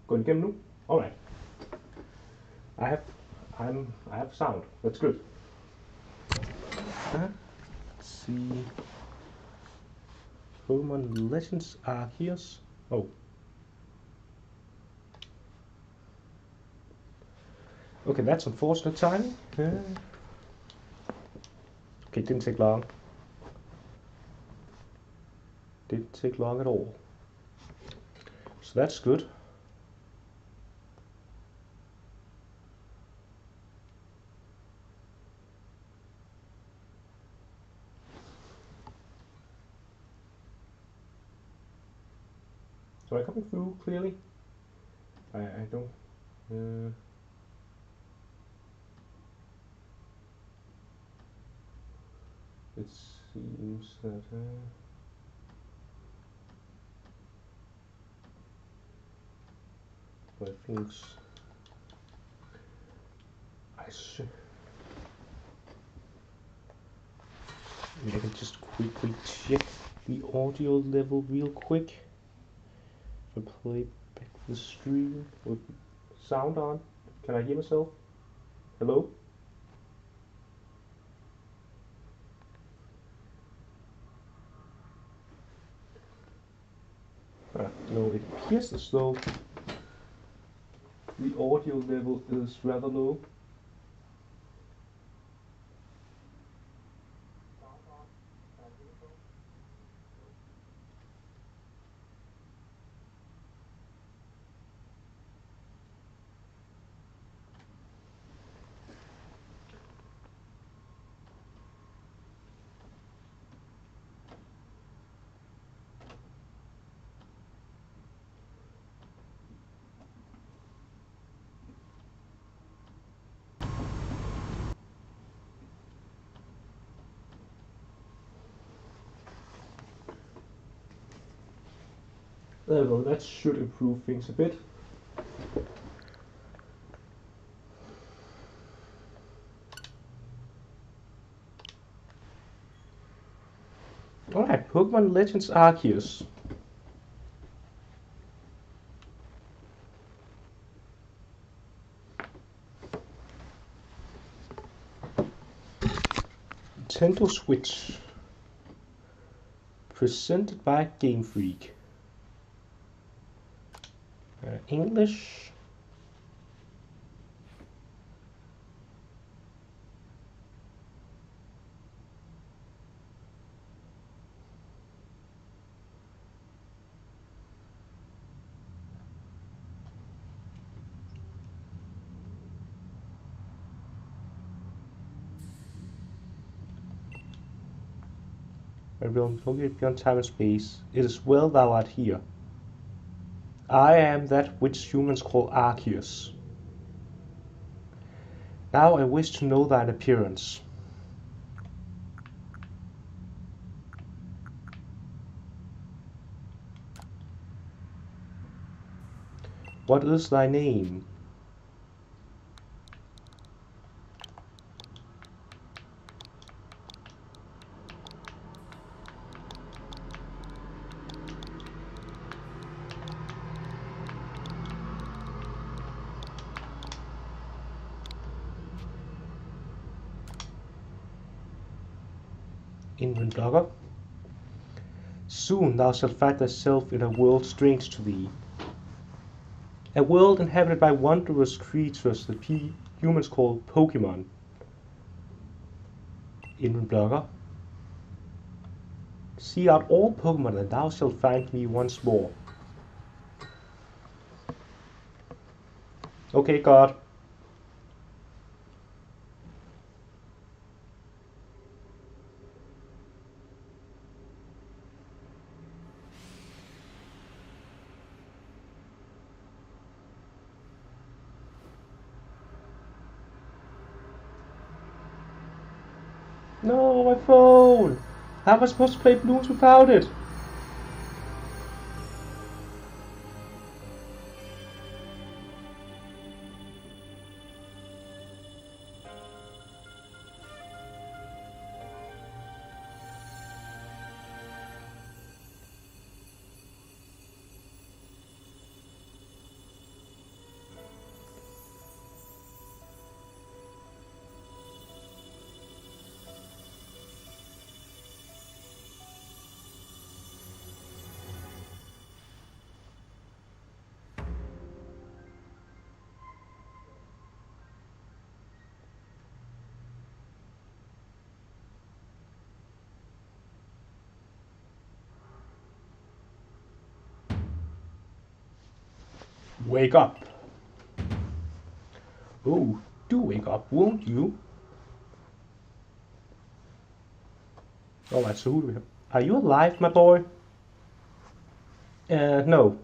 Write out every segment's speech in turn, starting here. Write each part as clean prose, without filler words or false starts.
Gå igennem nu? Alright. I have sound. That's good. Let's see. Pokémon Legends Arceus. Oh. Okay, that's unfortunate timing. Okay, didn't take long. Didn't take long at all. So that's good. So I'm coming through clearly. I don't. It seems that. But things. I should. I can just quickly check the audio level real quick. If I play back the stream with sound on, can I hear myself? Hello? No, it appears as though the audio level is rather low. There we go, that should improve things a bit. Alright, Pokemon Legends Arceus. Nintendo Switch. Presented by Game Freak. English. I will locate beyond time and space. It is well thou art here. I am that which humans call Arceus. Now I wish to know thine appearance. What is thy name? Inland Dogger. Soon thou shalt find thyself in a world strange to thee. A world inhabited by wondrous creatures that humans call Pokémon. Inland Blogger. See out all Pokémon and thou shalt find me once more. Okay, God. No, my phone! How am I supposed to play Bloons without it? Wake up! Oh, do wake up, won't you? Alright, so who do we have? Are you alive, my boy? No.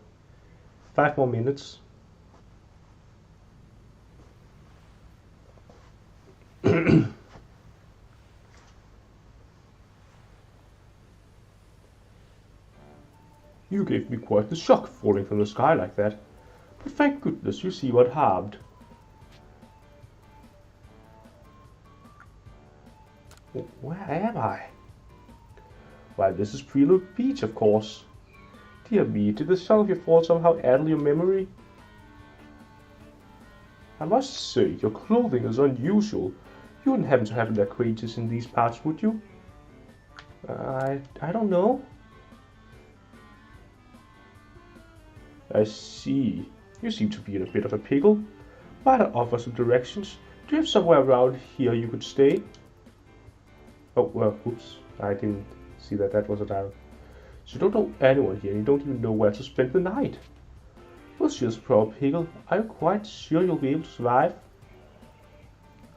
5 more minutes. You gave me quite the shock falling from the sky like that. But thank goodness you see what harmed. Where am I? Why, this is Prelude Beach, of course. Dear me, did the shock of your fall somehow addle your memory? I must say, your clothing is unusual. You wouldn't happen to have an acquaintance in these parts, would you? I don't know. I see. You seem to be in a bit of a pickle. Might I offer some directions? Do you have somewhere around here you could stay? Oh, well, oops. I didn't see that was a dialogue. So you don't know anyone here, and you don't even know where to spend the night. Well, just poor pickle. Are you quite sure you'll be able to survive?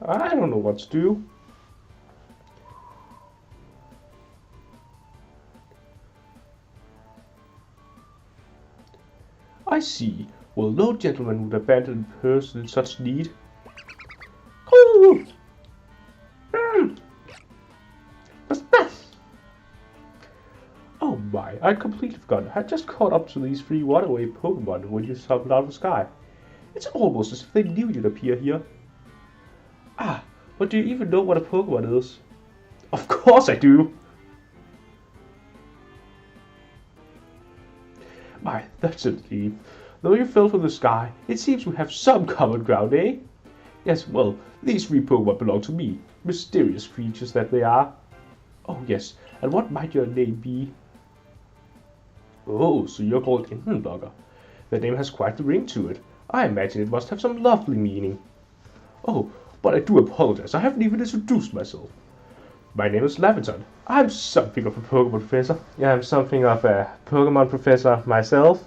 I don't know what to do. I see. Well, no gentleman would abandon a person in such need. What's that? Oh my, I'd completely forgotten. I just caught up to these 3 waterway Pokemon when you jumped out of the sky. It's almost as if they knew you'd appear here. Ah, but do you even know what a Pokemon is? Of course I do! My, that's a relief. Though you fell from the sky, it seems we have some common ground, eh? Yes, well, these 3 Pokemon belong to me. Mysterious creatures that they are. Oh yes, and what might your name be? Oh, so you're called Blogger. The name has quite the ring to it. I imagine it must have some lovely meaning. Oh, but I do apologize, I haven't even introduced myself. My name is Laventon. I'm something of a Pokemon professor. Yeah, I'm something of a Pokemon professor myself.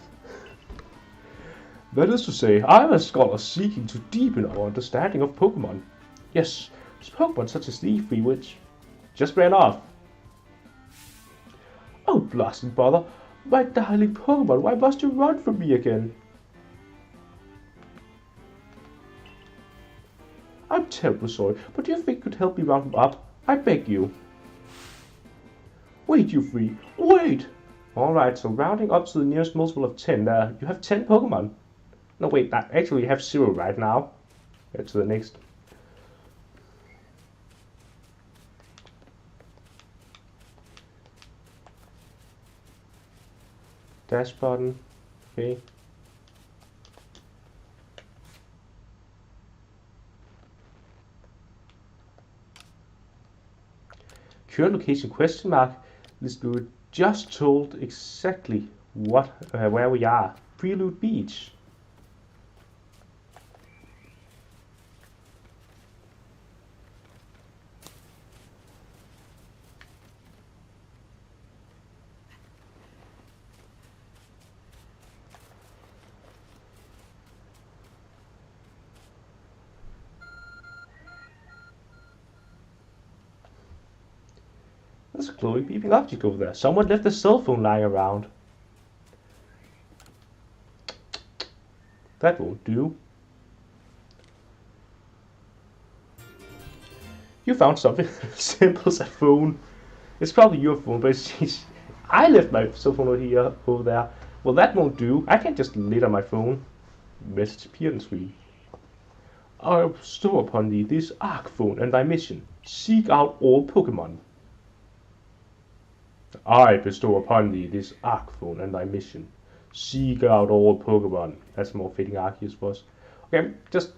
That is to say, I'm a scholar seeking to deepen our understanding of Pokemon. Yes, Pokemon such as these 3 which just ran off. Oh, blast and bother! My darling Pokemon, why must you run from me again? I'm terribly sorry, but do you think you could help me round them up? I beg you. Wait, you 3, wait! Alright, so rounding up to the nearest multiple of 10, you have 10 Pokemon. No, wait, actually you have 0 right now. Get to the next. Dash button, okay. Current location question mark. This we were just told exactly where we are. Prelude Beach. There's a glowing beeping object over there. Someone left a cell phone lying around. That won't do. You found something as simple as a phone. It's probably your phone, but I left my cell phone over there. Well, that won't do. I can't just litter my phone. Message appeared on screen. I bestow upon thee this Arc phone and thy mission. Seek out all Pokemon. I bestow upon thee this Arc phone and thy mission. Seek out all Pokemon. That's more fitting Arceus was. Okay, just...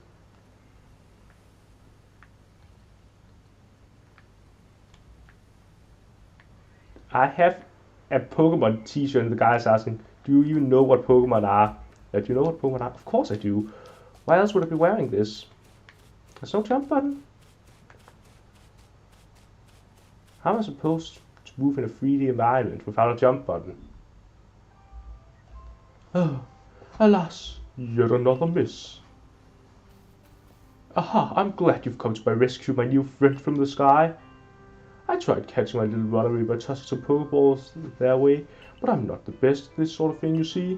I have a Pokemon t-shirt and the guy is asking, do you even know what Pokemon are? Do you know what Pokemon are? Of course I do. Why else would I be wearing this? There's no jump button. How am I supposed to move in a 3D environment without a jump button? Oh, alas, Yet another miss. Aha, I'm glad you've come to my rescue, my new friend from the sky. I tried catching my little runaway by tossing some Pokeballs their way, but I'm not the best at this sort of thing, you see.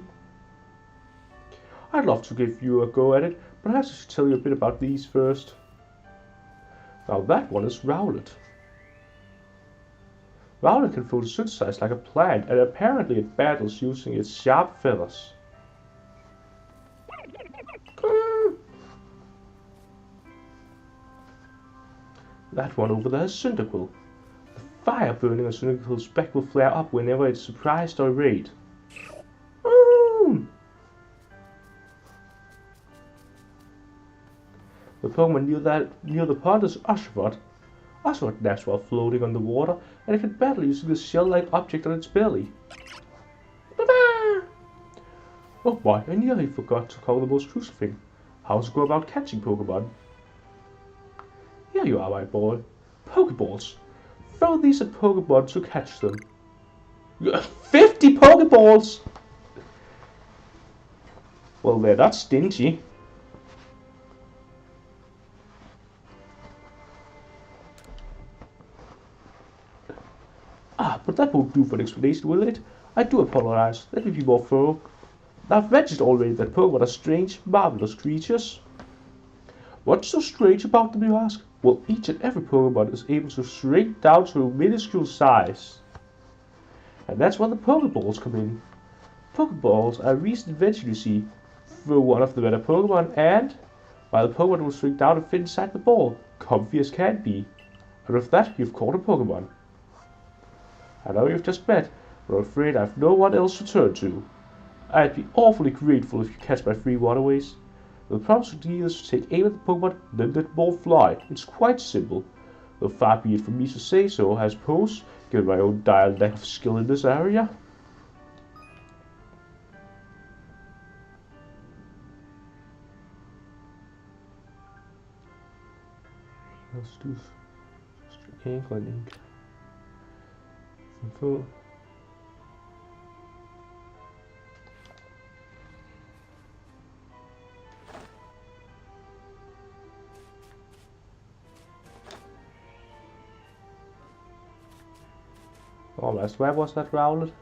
I'd love to give you a go at it, but perhaps I should tell you a bit about these first. Now that one is Rowlet. Rowlet can photosynthesize like a plant, and apparently it battles using its sharp feathers. That one over there is Cyndaquil. The fire burning on Cyndaquil's back will flare up whenever it's surprised or irate. The Pokemon near the pond is Oshawott. Oshawott naps while floating on the water, and it can battle using the shell-like object on its belly. Oh boy, I nearly forgot to cover the most crucial thing. How to go about catching Pokemon. Here you are, my boy. Pokeballs. Throw these at Pokemon to catch them. 50 Pokeballs! Well, they're not stingy. But that won't do for an explanation, will it? I do apologize. Let me be more thorough. I've mentioned already that Pokemon are strange, marvelous creatures. What's so strange about them, you ask? Well, each and every Pokemon is able to shrink down to a minuscule size. And that's where the Pokeballs come in. Pokeballs are a recent invention, you see. Throw one of them at a Pokemon and, while the Pokemon will shrink down and fit inside the ball, comfy as can be. And with that, you've caught a Pokemon. I know you've just met, but I'm afraid I've no one else to turn to. I'd be awfully grateful if you catch my free waterways. The promise is to take aim at the Pokemon, then let the ball fly. It's quite simple. Though far be it from me to say so, I suppose, given my own dire lack of skill in this area. Let's do ankle and ink. Full. Almost. Where was that Rowlet?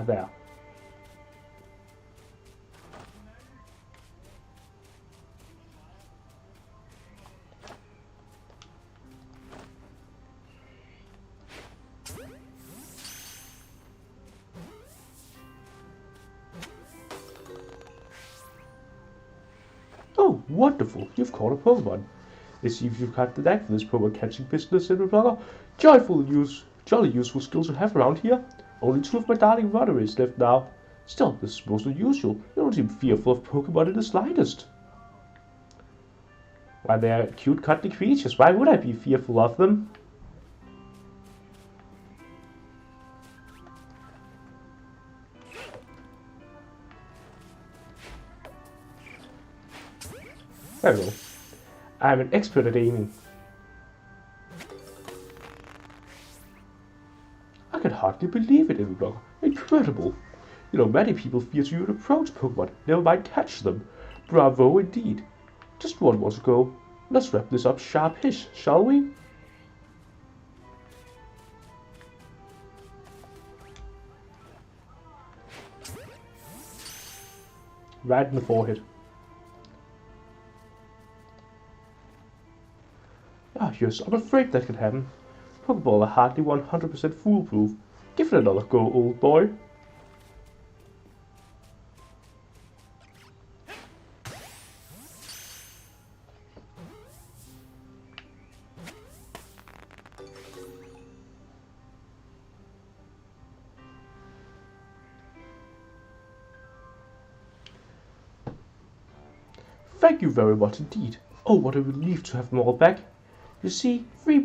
There. Oh, wonderful! You've caught a Pokemon. It seems you've got the knack for this Pokemon catching business, Blogger. Jolly useful skills to have around here. Only 2 of my darling runaways left now. Still, this is most unusual. You don't seem fearful of Pokemon in the slightest. Why, they're cute, cuddly creatures. Why would I be fearful of them? There we go. I'm an expert at aiming. I can hardly believe it, Blogger. Incredible. You know, many people fear to even approach Pokemon, never mind catch them. Bravo indeed. Just one more to go. Let's wrap this up sharpish, shall we? Right in the forehead. Ah, yes, I'm afraid that can happen. Pokeball are hardly 100% foolproof. Give it another go, old boy. Thank you very much indeed. Oh, what a relief to have them all back. You see, the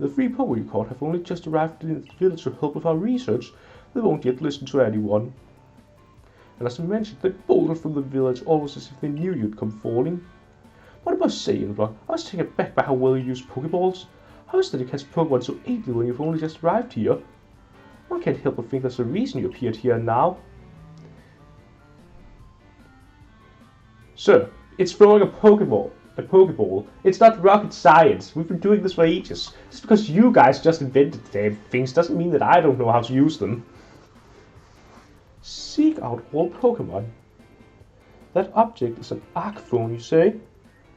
3 Pokemon you caught have only just arrived in the village to help with our research. They won't yet listen to anyone. And as I mentioned, they bolted from the village almost as if they knew you'd come falling. But I must say, Inblock, I was taken aback by how well you used Pokeballs. How is it that you catch Pokemon so ably when you've only just arrived here? One can't help but think there's a reason you appeared here now. Sir, it's throwing a Pokeball. It's not rocket science. We've been doing this for ages. Just because you guys just invented damn things doesn't mean that I don't know how to use them. Seek out all Pokemon. That object is an arc phone, you say?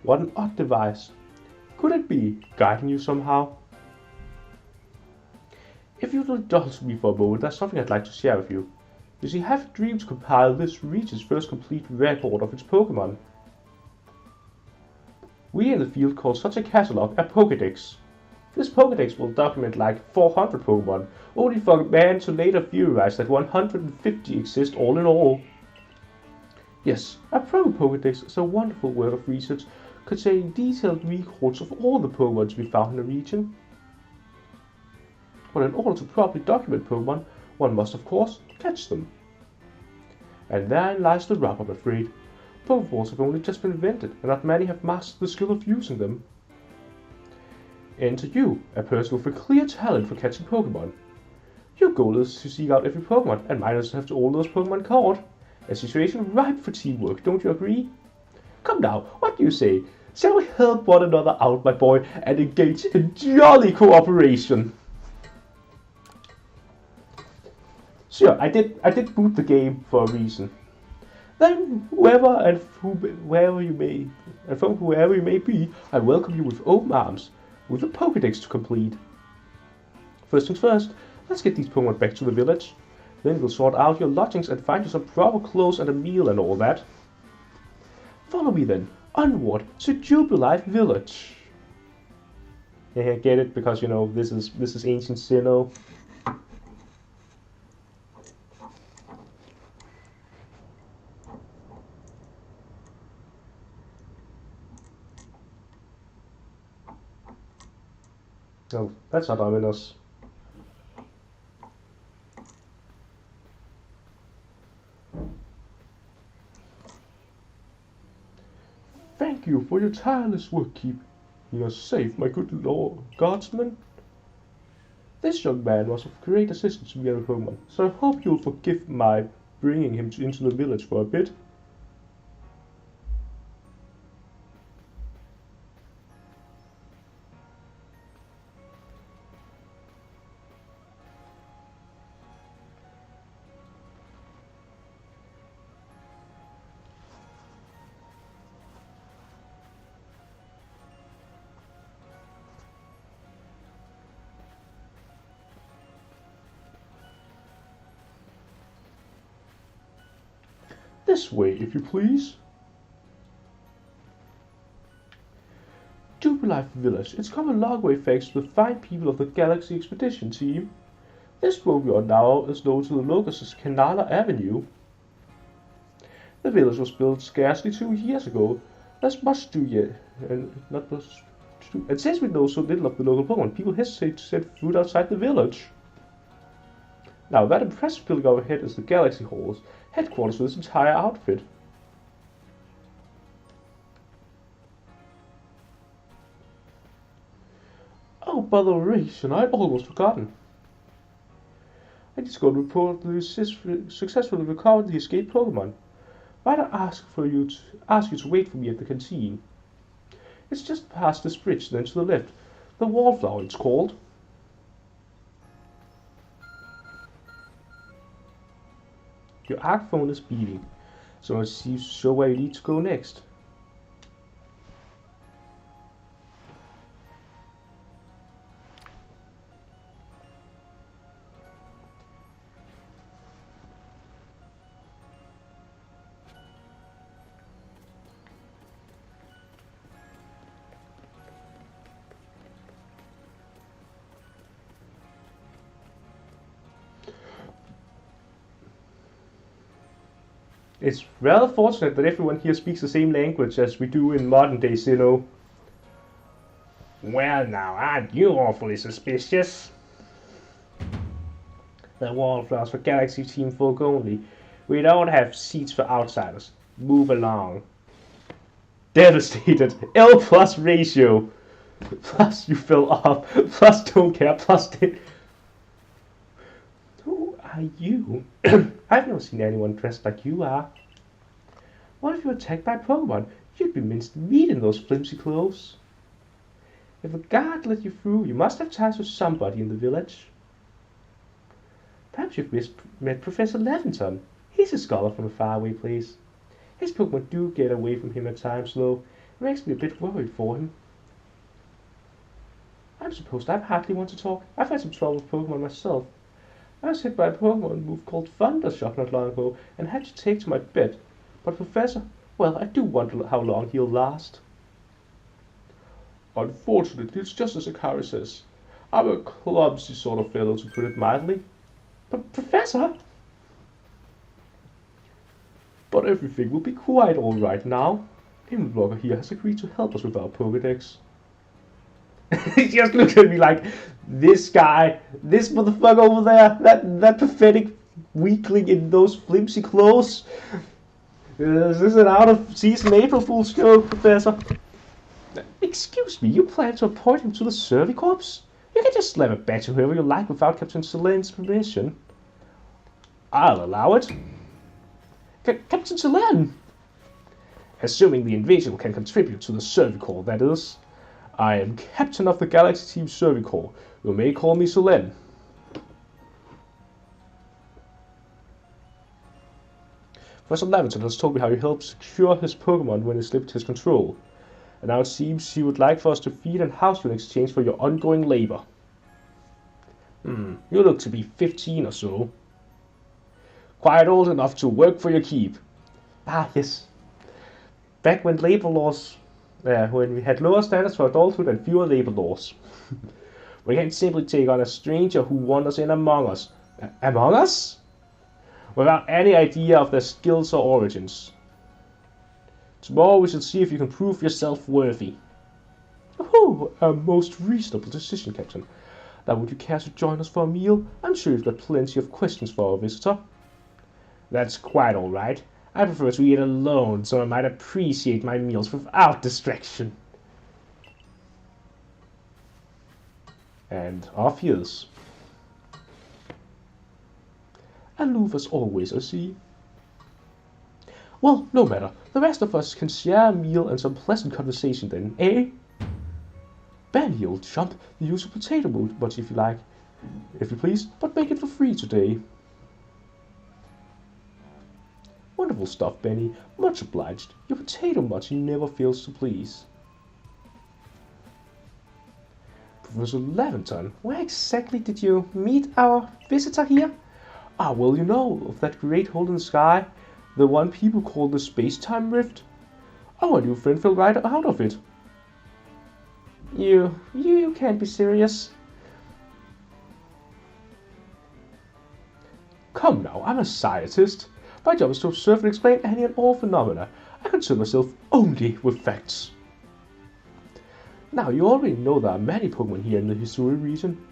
What an odd device. Could it be guiding you somehow? If you'll indulge me for a moment, there's something I'd like to share with you. You see, I have a dream to compile this region's first complete record of its Pokemon. We in the field call such a catalog a Pokédex. This Pokédex will document like 400 Pokemon, only for man to later theorize that 150 exist all in all. Yes, a Pro Pokédex is a wonderful work of research containing detailed records of all the Pokemon to be found in a region. But in order to properly document Pokemon, one must of course catch them. And therein lies the rub, I'm afraid. Pokeballs have only just been invented, and not many have mastered the skill of using them. Enter you, a person with a clear talent for catching Pokemon. Your goal is to seek out every Pokemon, and mine is to have all those Pokemon caught. A situation ripe for teamwork, don't you agree? Come now, what do you say? Shall we help one another out, my boy, and engage in jolly cooperation? Sure, I did boot the game for a reason. Then, from whoever you may be, I welcome you with open arms, with a Pokédex to complete. First things first, let's get these Pokemon back to the village. Then we'll sort out your lodgings and find you some proper clothes and a meal and all that. Follow me then, onward to Jubilife Village. Yeah, get it? Because, you know, this is ancient Sinnoh. No, that's not ominous. Thank you for your tireless work keeping us safe, my good Lord Guardsman. This young man was of great assistance to me and Pokemon, so I hope you'll forgive my bringing him into the village for a bit. This way, if you please. Jubilife Village. It's come a long way thanks to the fine people of the Galaxy Expedition Team. This road we are now is known to the locals as Canala Avenue. The village was built scarcely 2 years ago. There's much to yet, and not much to do. And since we know so little of the local Pokemon, people hesitate to set foot outside the village. Now, that impressive building overhead is the Galaxy Halls, headquarters for this entire outfit. Oh, botheration, I'd almost forgotten. I just got to report that you successfully recovered the escaped Pokemon. Might I ask you to wait for me at the canteen? It's just past this bridge, then to the left. The Wallflower, it's called. Your arc phone is beeping, so it seems to show where you need to go next. It's rather fortunate that everyone here speaks the same language as we do in modern day Sinnoh. Well now, aren't you awfully suspicious? The Wallflowers for Galaxy Team folk only. We don't have seats for outsiders. Move along. Devastated. L+ ratio. Plus you fell off. Plus don't care. Plus did. Who are you? I've never seen anyone dressed like you are. What if you were attacked by Pokemon? You'd be minced meat in those flimsy clothes. If a guard let you through, you must have ties with somebody in the village. Perhaps you've met Professor Levinson. He's a scholar from a faraway place. His Pokemon do get away from him at times, though. It makes me a bit worried for him. I'm supposed I hardly want to talk. I've had some trouble with Pokemon myself. I was hit by a Pokemon move called Thundershock not long ago and had to take to my bed. But Professor, well, I do wonder how long he'll last. Unfortunately, it's just as Akari says. I'm a clumsy sort of fellow, to put it mildly. But Professor! But everything will be quite alright now. Imblogger here has agreed to help us with our Pokédex. He just looked at me like, this guy, this motherfucker over there, that pathetic weakling in those flimsy clothes. Is this an out-of-season April Fool's joke, Professor? Excuse me, you plan to appoint him to the Survey Corps? You can just slam a badge to whoever you like without Captain Selene's permission. I'll allow it. Captain Selene! Assuming the invasion can contribute to the Survey Corps, that is. I am Captain of the Galaxy Team Survey Corps. You may call me Selene. Professor Levinson has told me how you helped secure his Pokemon when they slipped his control. And now it seems he would like for us to feed and house you in exchange for your ongoing labor. You look to be 15 or so. Quite old enough to work for your keep. Ah, yes. Back when labor laws... when we had lower standards for adulthood and fewer labor laws. We can't simply take on a stranger who wanders in among us. Among us? Without any idea of their skills or origins. Tomorrow we shall see if you can prove yourself worthy. Oh, a most reasonable decision, Captain. Now would you care to join us for a meal? I'm sure you've got plenty of questions for our visitor. That's quite alright. I prefer to eat alone, so I might appreciate my meals without distraction. And off he is. Aloof as always, I see. Well, no matter. The rest of us can share a meal and some pleasant conversation then, eh? Benny, old chump, the usual potato much if you like. If you please, but make it for free today. Wonderful stuff, Benny. Much obliged. Your potato much never fails to please. Professor Levinson, where exactly did you meet our visitor here? Ah, well, you know, of that great hole in the sky, the one people call the space-time rift. Our new friend fell right out of it. You can't be serious. Come now, I'm a scientist. My job is to observe and explain any and all phenomena. I concern myself only with facts. Now, you already know there are many Pokemon here in the Hisui region.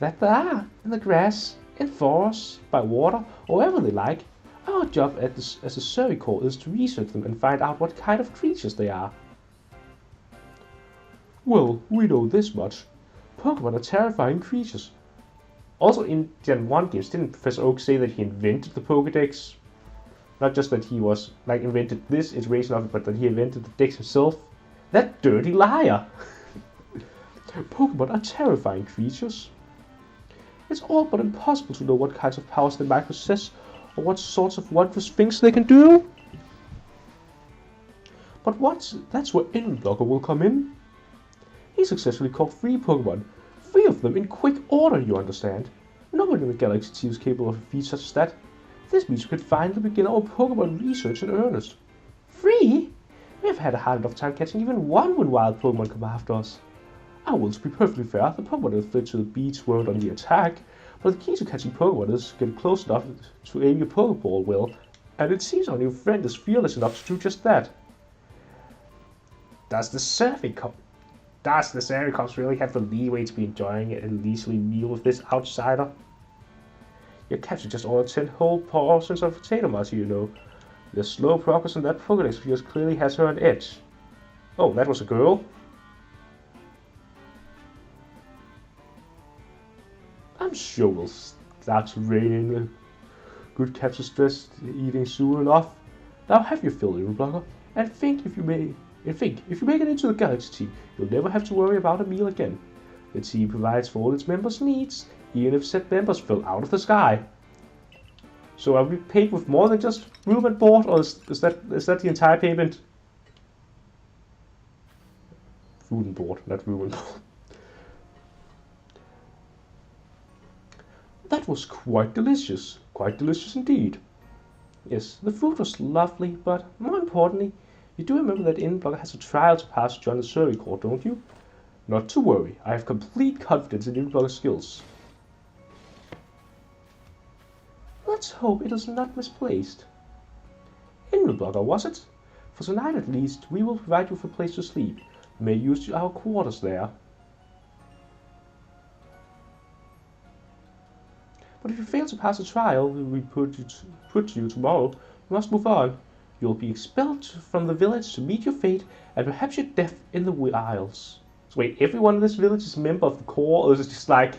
That there are, in the grass, in forests, by water, or wherever they like. Our job as a Survey Corps is to research them and find out what kind of creatures they are. Well, we know this much. Pokemon are terrifying creatures. Also, in Gen 1 games, didn't Professor Oak say that he invented the Pokédex? Not just that he was, invented this iteration of it, but that he invented the Dex himself? That dirty liar! Pokemon are terrifying creatures. It's all but impossible to know what kinds of powers they might possess, or what sorts of wondrous things they can do. But that's where Inblogger will come in. He successfully caught 3 Pokemon. 3 of them in quick order, you understand. Nobody in the galaxy team is capable of a feat such as that. This means we can finally begin our Pokemon research in earnest. 3? We have had a hard enough time catching even 1 when wild Pokemon come after us. I will, to be perfectly fair, the Pokemon that fled to the beach weren't on the attack, but the key to catching Pokemon is to get close enough to aim your Pokeball well, and it seems our new friend is fearless enough to do just that. Does the Survey Corps really have the leeway to be enjoying a leisurely meal with this outsider? Your captain just ordered 10 whole portions of potato mashi, you know. The slow progress in that Pokédex of yours clearly has her on edge. Oh, that was a girl? I'm sure we'll start to rein in the good capture stress eating soon enough. Now have your fill, little blogger, and think if you make it into the Galaxy team, you'll never have to worry about a meal again. The team provides for all its members' needs, even if said members fell out of the sky. So are we paid with more than just room and board, or is that the entire payment? Food and board, not room and board. That was quite delicious indeed. Yes, the food was lovely, but more importantly, you do remember that Inblocker has a trial to pass to join the survey corps, don't you? Not to worry, I have complete confidence in Inblocker's skills. Let's hope it is not misplaced. Inblocker, was it? For tonight at least, we will provide you with a place to sleep. You may use our quarters there. But if you fail to pass the trial we put to you tomorrow, you must move on. You will be expelled from the village to meet your fate, and perhaps your death in the wilds. So wait, everyone in this village is a member of the corps, or is it just like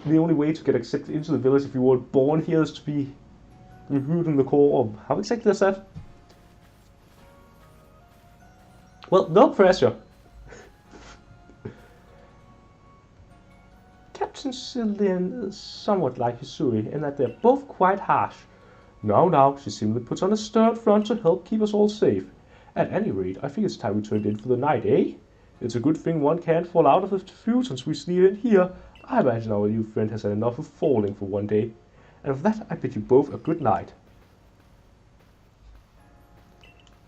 the only way to get accepted into the village if you weren't born here is to be recruited in the corps? Or how exactly is that? Well, no pressure. Captain Cillian is somewhat like Hisui in that they're both quite harsh. Now, she simply puts on a stern front to help keep us all safe. At any rate, I think it's time we turned in for the night, eh? It's a good thing one can't fall out of the few since we sneak in here. I imagine our new friend has had enough of falling for one day. And with that, I bid you both a good night.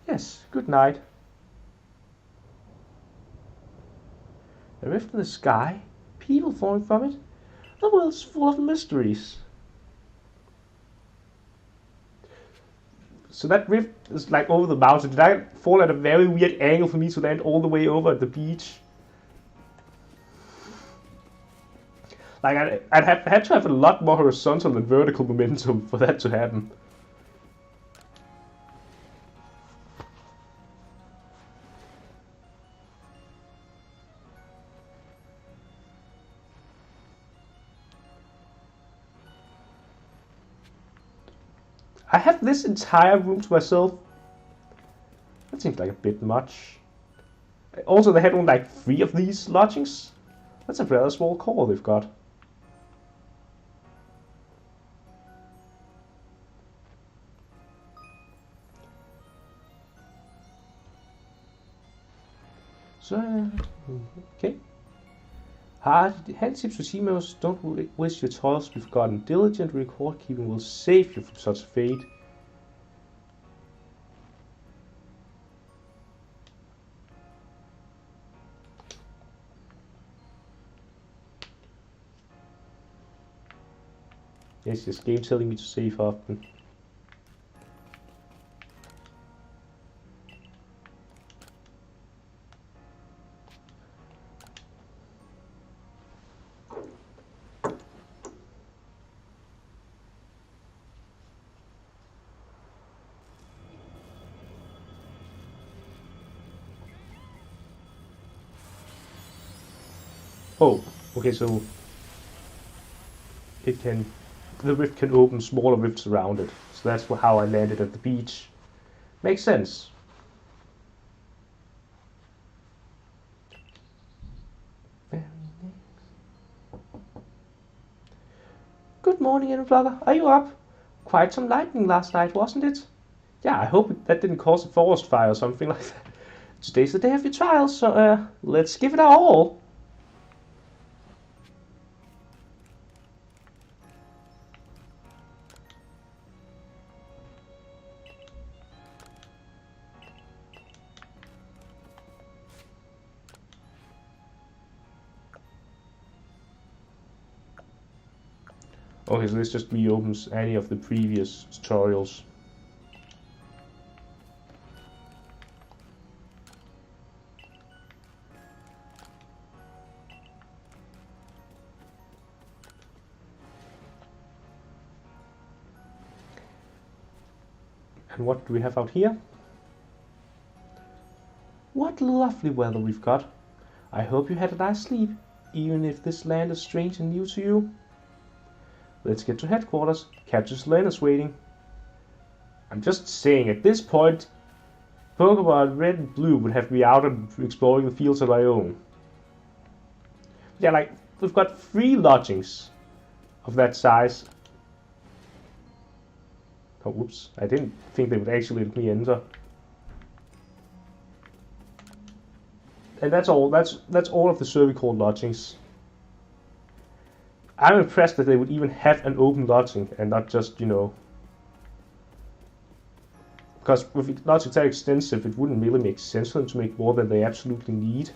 Yes, good night. A rift in the sky? People falling from it? The world's full of mysteries. So that rift is like over the mountain. Did I fall at a very weird angle for me to land all the way over at the beach? Like I'd have had to have a lot more horizontal than vertical momentum for that to happen. I have this entire room to myself. That seems like a bit much. Also, they had only like 3 of these lodgings. That's a rather small core they've got. So, okay. Hand tips to team members, don't waste your toils. We've gotten diligent record keeping will save you from such fate. Yes, this game telling me to save often. Oh, okay, so the rift can open smaller rifts around it. So that's how I landed at the beach. Makes sense. Good morning, Vlogger. Are you up? Quite some lightning last night, wasn't it? Yeah, I hope that didn't cause a forest fire or something like that. Today's the day of your trial, so let's give it our all. Okay, so this just reopens any of the previous tutorials. And what do we have out here? What lovely weather we've got. I hope you had a nice sleep, even if this land is strange and new to you. Let's get to headquarters. Captain Selene is waiting. I'm just saying, at this point, Pokemon Red and Blue would have to be out and exploring the fields on my own. Yeah, like, we've got 3 lodgings of that size. Oh, whoops. I didn't think they would actually let me enter. And that's all. That's all of the Servicor lodgings. I'm impressed that they would even have an open lodging and not just, you know... Because with lodgings that extensive, it wouldn't really make sense for them to make more than they absolutely need.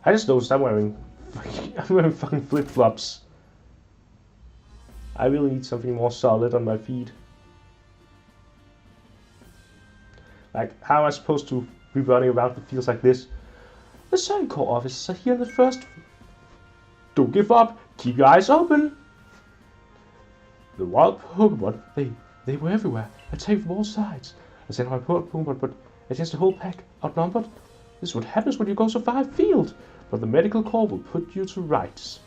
I just noticed I'm wearing fucking flip-flops. I really need something more solid on my feet. Like, how am I supposed to be running around the fields like this? The Servicor officers are here in the first... Don't give up! Keep your eyes open! The wild Pokemon, they were everywhere, attacked from all sides. I sent my Pokemon, but against the whole pack, outnumbered. This is what happens when you go so far afield. But the medical corps will put you to rights.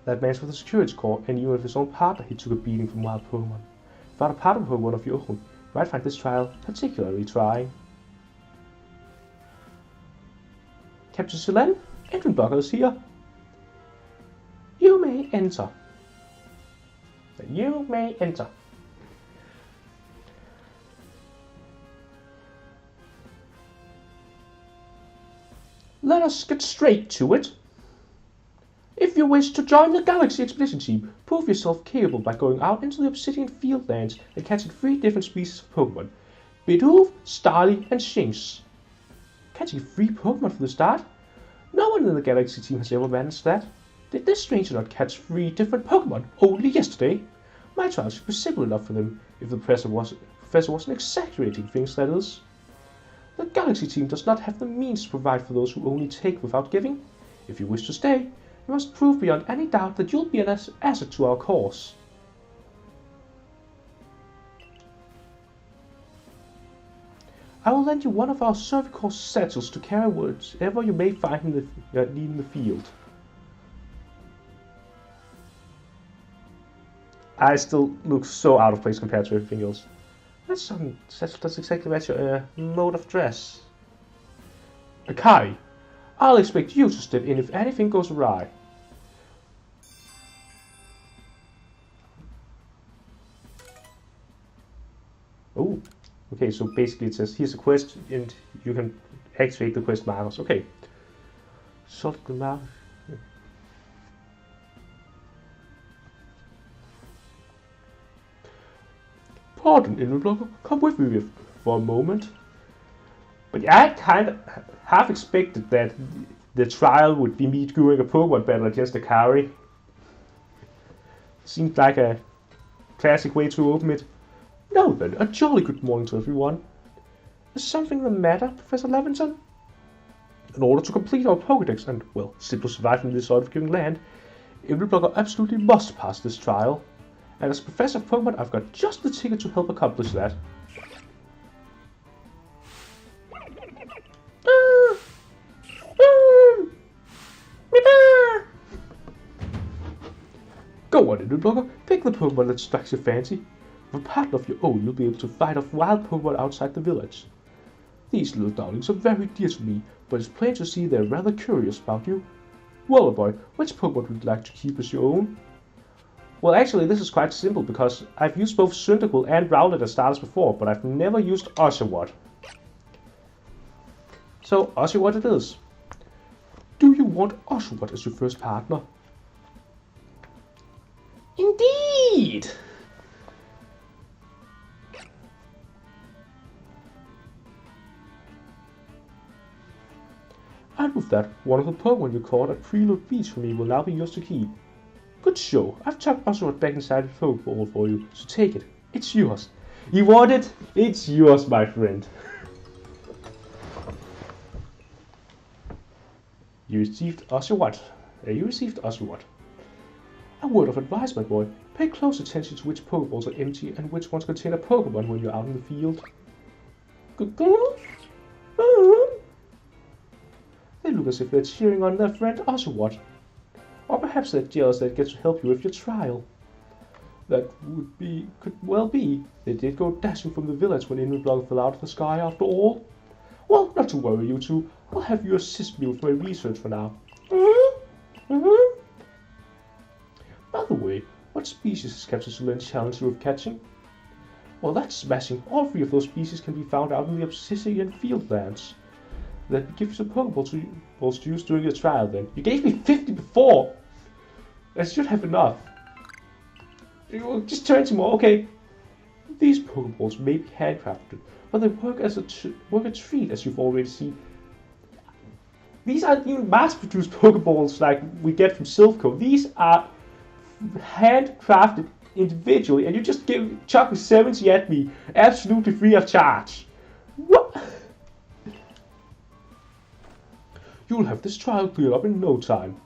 That man's with the security corps, and even with his own partner, he took a beating from wild Pokemon. Without a partner Pokemon of your own, you might find this trial particularly trying. Captain Selene, entrance blocker is here. You may enter. You may enter. Let us get straight to it. If you wish to join the Galaxy Expedition Team, prove yourself capable by going out into the Obsidian Fieldlands and catching 3 different species of Pokemon. Bidoof, Starly, and Shinx. Catching 3 Pokemon from the start? No one in the Galaxy Team has ever managed that. Did this stranger not catch 3 different Pokemon only yesterday? My trial should be simple enough for them, if the professor wasn't exaggerating things, that is. The Galaxy Team does not have the means to provide for those who only take without giving. If you wish to stay, you must prove beyond any doubt that you'll be an asset to our cause. I will lend you one of our Servicor satchels to carry whatever you may find in the field. I still look so out of place compared to everything else. That's exactly match your mode of dress. Akai, I'll expect you to step in if anything goes awry. Oh, okay, so basically it says here's a quest and you can activate the quest markers. Okay. Sort the map. Pardon, Invenblocker, come with me for a moment. But I kind of half expected that the trial would be me doing a Pokemon battle against Akari. Seemed like a classic way to open it. Now then, a jolly good morning to everyone. Is something the matter, Professor Levinson? In order to complete our Pokédex and, well, simply survive in this unforgiving land, Invenblocker absolutely must pass this trial. And as Professor of Pokemon, I've got just the ticket to help accomplish that. Go on, Invenblocker, pick the Pokemon that strikes your fancy. With a partner of your own, you'll be able to fight off wild Pokemon outside the village. These little darlings are very dear to me, but it's plain to see they're rather curious about you. Well, boy, which Pokemon would you like to keep as your own? Well, actually, this is quite simple, because I've used both Cyndaquil and Rowlet as starters before, but I've never used Oshawott. So, Oshawott it is. Do you want Oshawott as your first partner? Indeed! And with that, one of the Pokemon you caught at Prelude Beach for me will now be yours to keep. Good show. I've tucked Oshawott back inside the Pokeball for you, so take it. It's yours. You want it? It's yours, my friend. You received Oshawott. A word of advice, my boy. Pay close attention to which Pokeballs are empty and which ones contain a Pokemon when you're out in the field. Good girl. They look as if they're cheering on their friend Oshawott. Or perhaps they're jealous that it gets to help you with your trial. That could well be. They did go dashing from the village when Invenblock fell out of the sky after all. Well, not to worry, you two. I'll have you assist me with my research for now. By the way, what species is Captain Sulen challenged you with catching? Well, that's smashing. All 3 of those species can be found out in the Obsidian Fieldlands. Let me give you some Pokeballs to use during your trial then. You gave me 50 before! I should have enough. Just turn some more. Okay. These Pokeballs may be handcrafted, but they work a treat, as you've already seen. These aren't even mass-produced Pokeballs like we get from Silphco. These are handcrafted individually, and you just chucking 70 at me, absolutely free of charge. What? You'll have this trial cleared up in no time.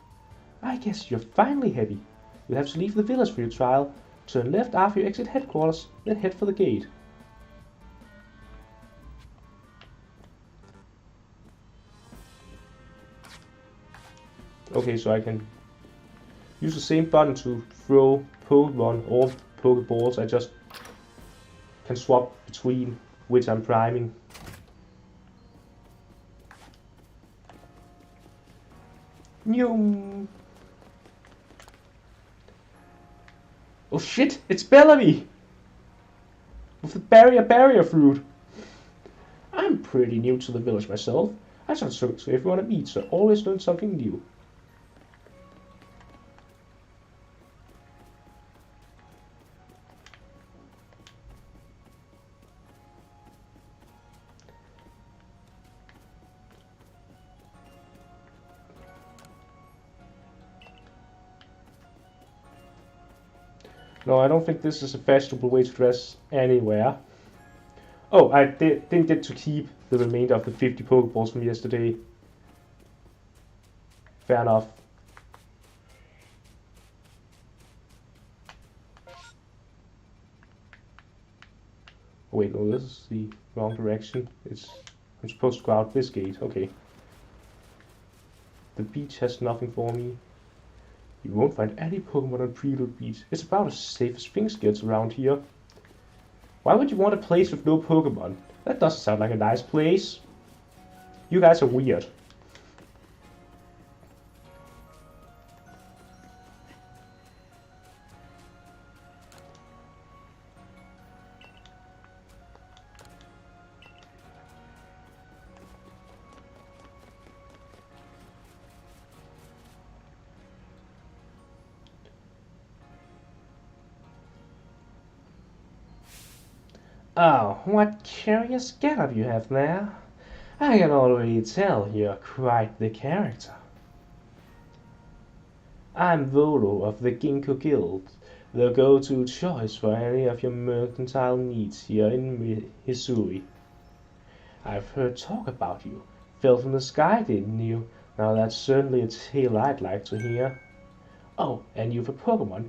I guess you're finally happy. You'll have to leave the village for your trial. Turn left after you exit headquarters, then head for the gate. Okay, so I can use the same button to throw Pokemon or Pokeballs. I just can swap between which I'm priming. New. Oh shit! It's Bellamy! With the barrier fruit. I'm pretty new to the village myself. I try to everyone I meet, so I always learn something new. No, I don't think this is a fashionable way to dress anywhere. Oh, I didn't get to keep the remainder of the 50 Pokeballs from yesterday. Fair enough. Oh wait, no, this is the wrong direction. I'm supposed to go out this gate. Okay. The beach has nothing for me. You won't find any Pokemon on Prelude Beach. It's about as safe as things gets around here. Why would you want a place with no Pokemon? That doesn't sound like a nice place. You guys are weird. Oh, what curious getup you have there. I can already tell you're quite the character. I'm Volo of the Ginkgo Guild, the go-to choice for any of your mercantile needs here in Hisui. I've heard talk about you. Fell from the sky, didn't you? Now that's certainly a tale I'd like to hear. Oh, and you've a Pokemon.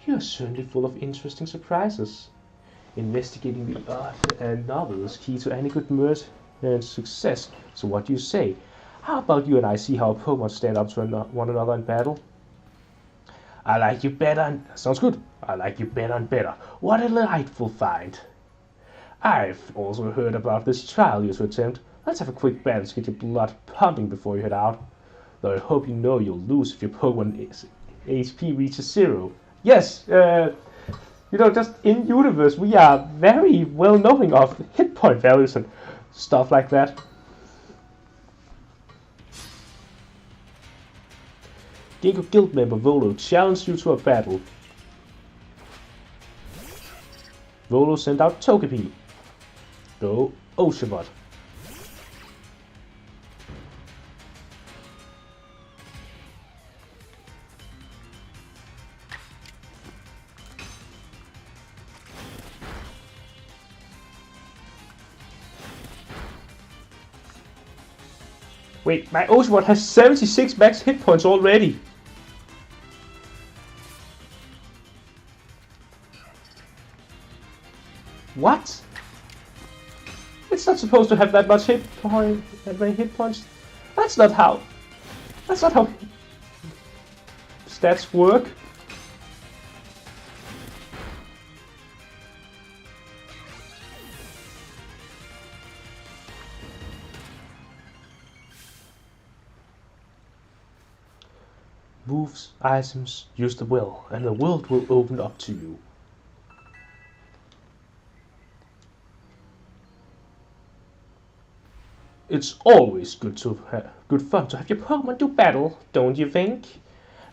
You're certainly full of interesting surprises. Investigating the art and novel is key to any good merchant success. So what do you say? How about you and I see how Pokemon stand up to one another in battle? I like you better and... Sounds good. I like you better and better. What a delightful find. I've also heard about this trial you're to attempt. Let's have a quick battle to get your blood pumping before you head out. Though I hope you know you'll lose if your Pokemon HP reaches 0. Yes, you know, just in universe, we are very well knowing of hit point values and stuff like that. Ginkgo Guild member Volo challenged you to a battle. Volo sent out Togepi. Go Oshawott. Wait, my Oshawott has 76 max hit points already. It's not supposed to have that much hit point, that many hit points. That's not how stats work. Moves, items, use the will, and the world will open up to you. It's always good fun to have your Pokemon do battle, don't you think?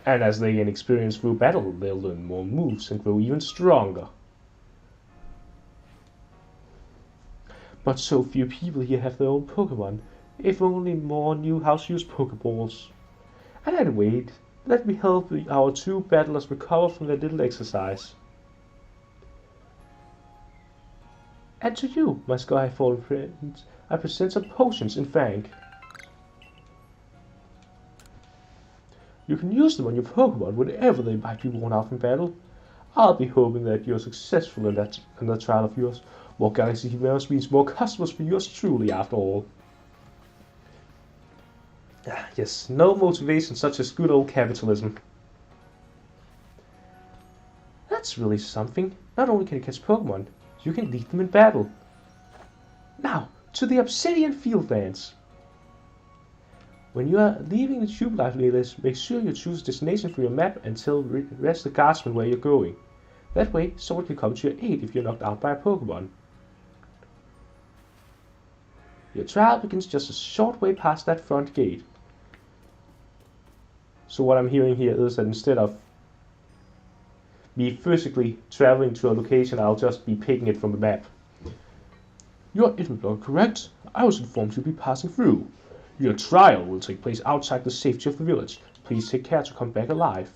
And as they gain experience through battle, they'll learn more moves and grow even stronger. But so few people here have their own Pokemon. If only more knew how to use Pokeballs. And anyway, let me help our two battlers recover from their little exercise. And to you, my Skyfall friends, I present some potions in thank. You can use them on your Pokemon whenever they might be worn out in battle. I'll be hoping that you're successful in that trial of yours. More Galaxy Heroes means more customers for yours truly, after all. Yes, no motivation such as good old capitalism. That's really something. Not only can you catch Pokemon, you can lead them in battle. Now, to the Obsidian Fieldlands. When you are leaving the Tube Life List, make sure you choose a destination for your map and tell rest the guardsmen where you're going. That way, someone can come to your aid if you're knocked out by a Pokemon. Your trial begins just a short way past that front gate. So what I'm hearing here is that instead of me physically traveling to a location, I'll just be picking it from the map. You're correct. I was informed you'll be passing through. Your trial will take place outside the safety of the village. Please take care to come back alive.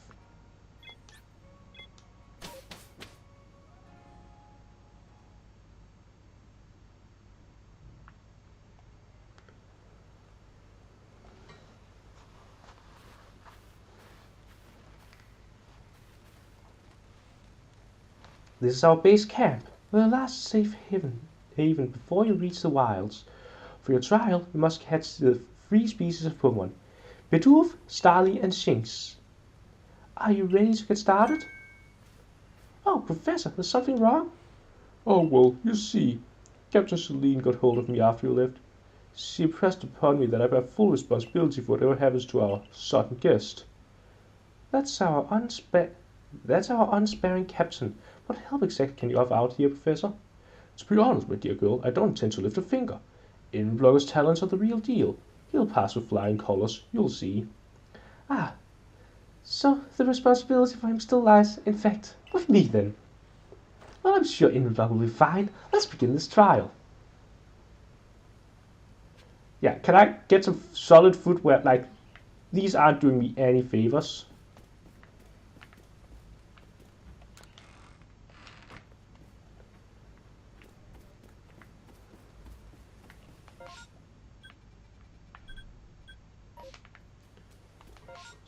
This is our base camp, the last safe haven before you reach the wilds. For your trial, you must catch the 3 species of Pokemon: Bidoof, Starly, and Shinx. Are you ready to get started? Oh, Professor, there's something wrong? Oh, well, you see, Captain Celine got hold of me after you left. She impressed upon me that I bear full responsibility for whatever happens to our sudden guest. That's our unsparing captain. What help exactly can you offer out here, Professor? To be honest, my dear girl, I don't intend to lift a finger. Inblogger's talents are the real deal. He'll pass with flying colors, you'll see. Ah, so the responsibility for him still lies, in fact, with me then. Well, I'm sure Inblogger will be fine. Let's begin this trial. Yeah, can I get some solid footwear? Like, these aren't doing me any favors.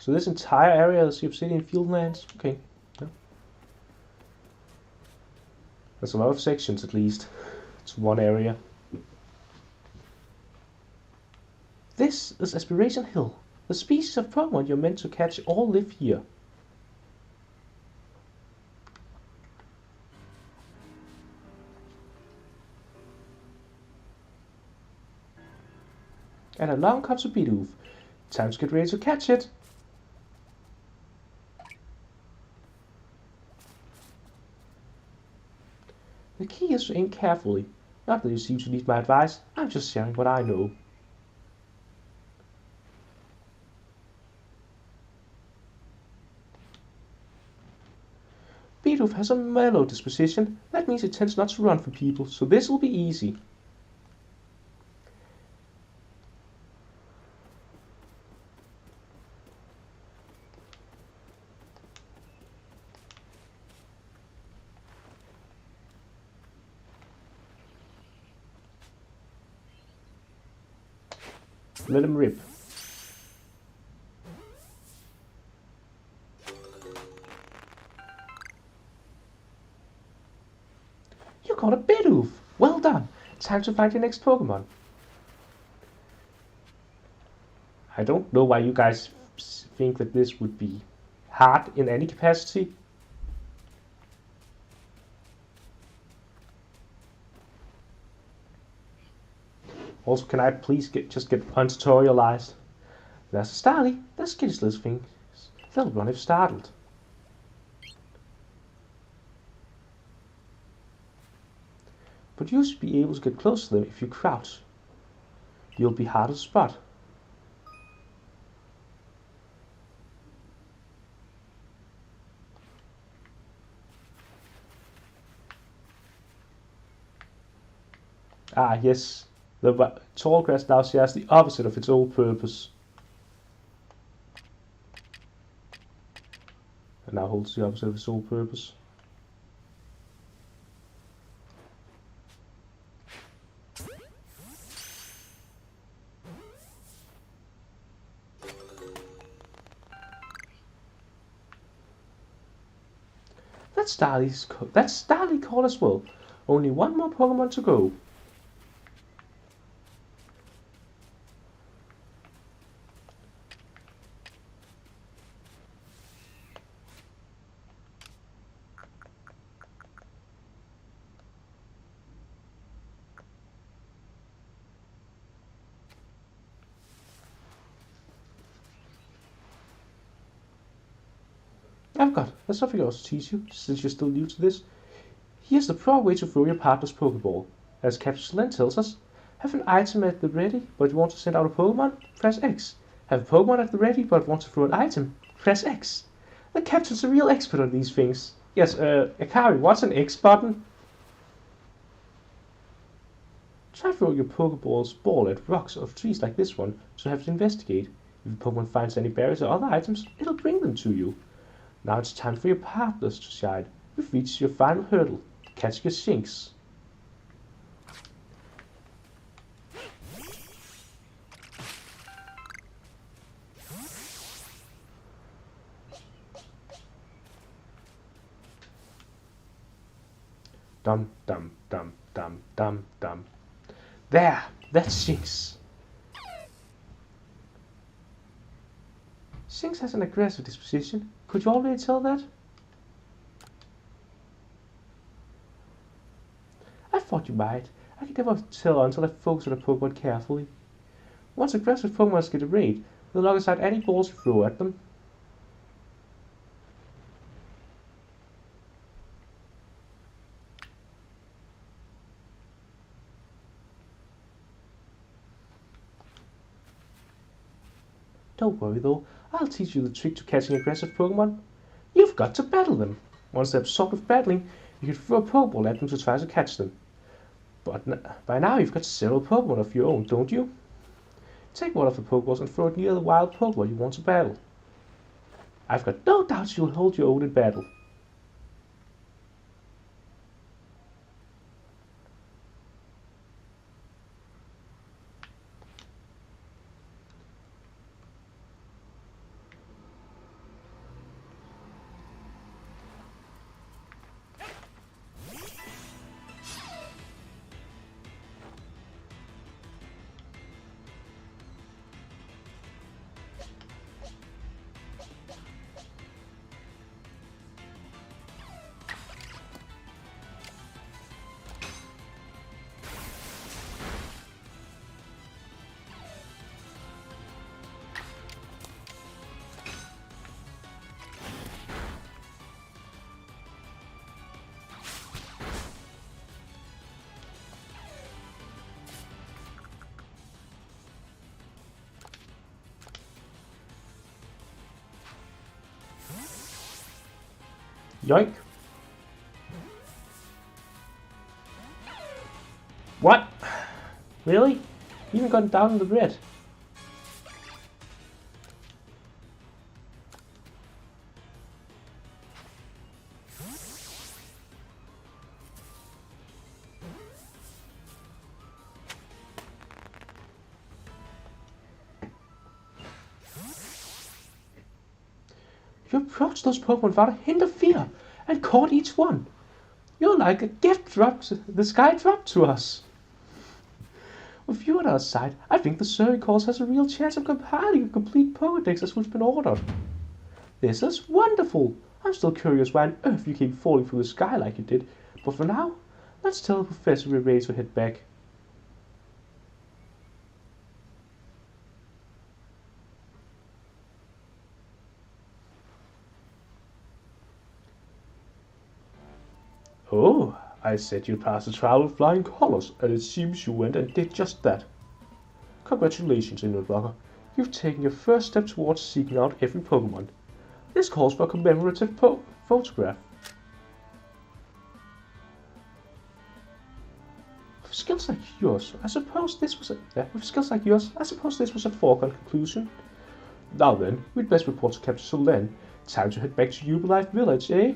So this entire area is the Obsidian Fieldlands. Okay. Yeah. There's a lot of sections at least. It's one area. This is Aspiration Hill. The species of Pokemon you're meant to catch all live here. And along comes a Bidoof. Time to get ready to catch it. The key is to aim carefully. Not that you seem to need my advice, I'm just sharing what I know. Bidoof has a mellow disposition. That means it tends not to run from people, so this will be easy. Let him rip. You got a Bidoof! Well done! time to find your next Pokemon. I don't know why you guys think that this would be hard in any capacity. Also, can I please just get untutorialized? There's a Starly. There's kitty little things. They'll run if startled. But you should be able to get close to them if you crouch. You'll be hard to spot. Ah, yes. The tall grass now shares the opposite of its old purpose. And now holds the opposite of its old purpose. That's Starly called as well. Only one more Pokemon to go. There's something else to teach you, since you're still new to this. Here's the proper way to throw your partner's Pokeball. As Captain Len tells us, have an item at the ready, but you want to send out a Pokemon? Press X. Have a Pokemon at the ready, but want to throw an item? Press X. The Captain's a real expert on these things. Yes, Akari, what's an X button? Try throwing your Pokeball's ball at rocks or trees like this one, so have to investigate. If the Pokemon finds any berries or other items, it'll bring them to you. Now it's time for your partners to shine. You've reached your final hurdle. Catch your Shinx. Dum dum dum dum dum dum. There! That's Shinx. Shinx has an aggressive disposition. Could you already tell that? I thought you might. I can never tell until I focus on a Pokemon carefully. Once aggressive Pokemon get a raid, they'll knock aside any balls you throw at them. Don't worry though, I'll teach you the trick to catching aggressive Pokemon. You've got to battle them. Once they're absorbed with battling, you can throw a Pokeball at them to try to catch them. But by now you've got several Pokemon of your own, don't you? Take one of the Pokeballs and throw it near the wild Pokemon you want to battle. I've got no doubt you'll hold your own in battle. Yoink. What? Really? You even gone down in the red. You approached those Pokemon without a hint of fear, and caught each one. You're like a gift dropped, the sky dropped to us. With you on our side, I think the Survey Course has a real chance of compiling a complete Pokédex as we've been ordered. This is wonderful! I'm still curious why on earth you came falling through the sky like you did, but for now, let's tell the professor we're ready to head back. Oh, I said you'd pass the trial with flying colors, and it seems you went and did just that. Congratulations, Inward Blocker. You've taken your first step towards seeking out every Pokémon. This calls for a commemorative photograph. With skills like yours, I suppose this was a foregone conclusion. Now then, we'd best report to Captain Solen. Time to head back to Jubilife Village, eh?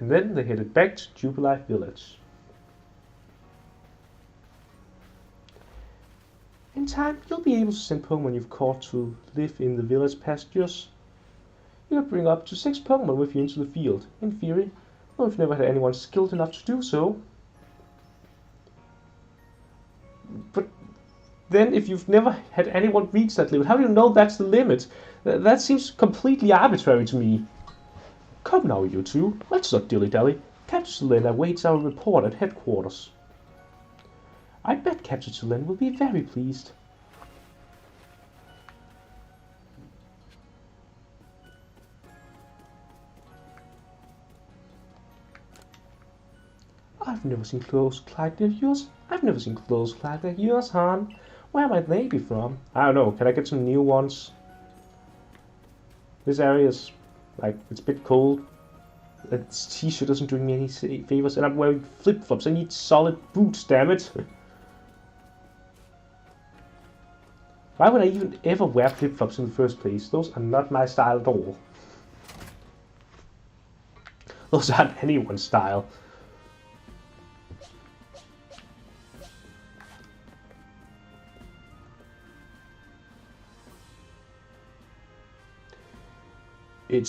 And then they headed back to Jubilife Village. In time, you'll be able to send Pokemon you've caught to live in the village pastures. You can bring up to 6 Pokemon with you into the field, in theory, though you've never had anyone skilled enough to do so. But then, if you've never had anyone reach that limit, how do you know that's the limit? That seems completely arbitrary to me. Come now, you two, let's not dilly-dally. Captain Solen awaits our report at headquarters. I bet Captain Solen will be very pleased. I've never seen clothes like yours. Han. Where might they be from? I don't know. Can I get some new ones? This area is, like, it's a bit cold. This t-shirt doesn't do me any favors, and I'm wearing flip-flops. I need solid boots, damn it. Why would I even ever wear flip-flops in the first place? Those are not my style at all. Those aren't anyone's style. It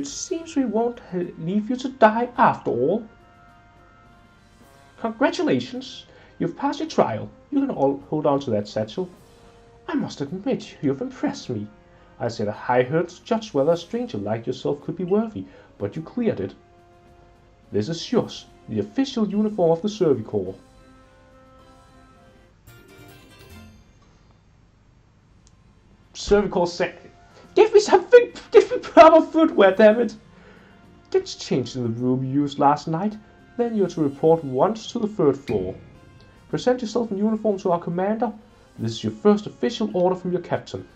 seems we won't leave you to die after all. Congratulations! You've passed your trial. You can all hold on to that satchel. I must admit, you've impressed me. I set a high hurdle to judge whether a stranger like yourself could be worthy, but you cleared it. This is yours, the official uniform of the Survey Corps. Survey Corps said, give me something! Give me proper footwear, damn it! Get changed in the room you used last night, then you're to report once to the 3rd floor. Present yourself in uniform to our commander. This is your first official order from your captain.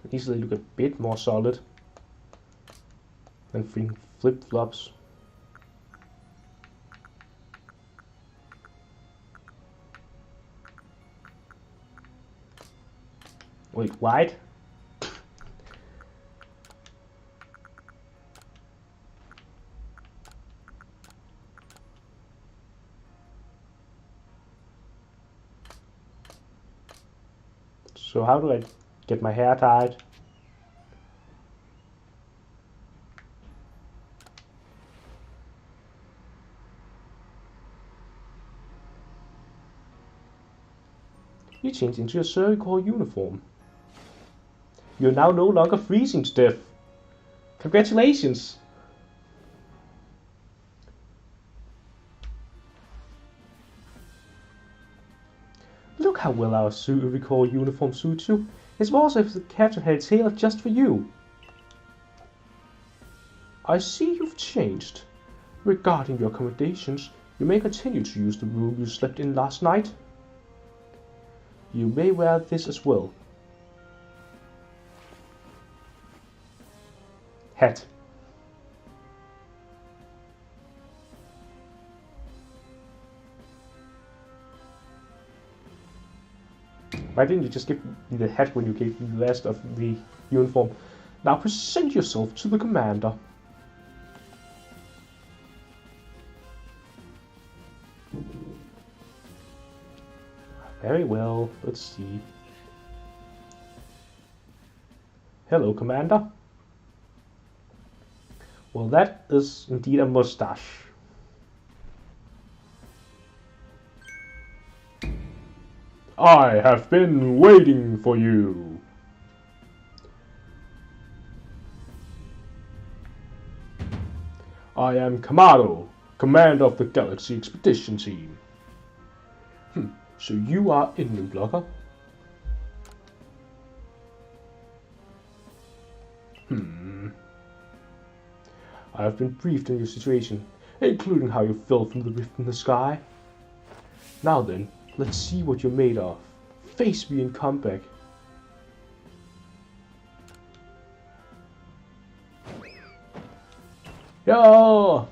These look a bit more solid than flip-flops. Wait, wide? So how do I get my hair tied? You changed into your surgical uniform. You're now no longer freezing to death. Congratulations! Look how well our surgical uniform suits you. It's more as if the captain had it tailored just for you. I see you've changed. Regarding your accommodations, you may continue to use the room you slept in last night. You may wear this as well. Hat. Why didn't you just give me the hat when you gave me the rest of the uniform? Now present yourself to the commander. Very well, let's see. Hello, Commander. Well, that is indeed a mustache. I have been waiting for you. I am Kamado, commander of the Galaxy Expedition Team. So you are Indian blocker? I have been briefed on your situation, including how you fell from the rift in the sky. Now then, let's see what you're made of. Face me in combat. Yeah!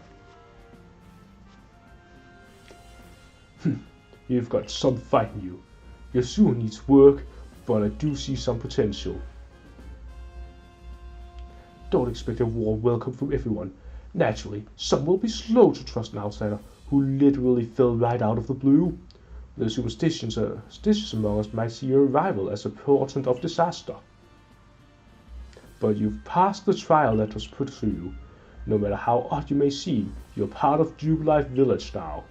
You've got some fight in you. Your suit needs work, but I do see some potential. Don't expect a warm welcome from everyone. Naturally, some will be slow to trust an outsider who literally fell right out of the blue. The superstitious among us might see your arrival as a portent of disaster. But you've passed the trial that was put to you. No matter how odd you may seem, you're part of Jubilife Village now.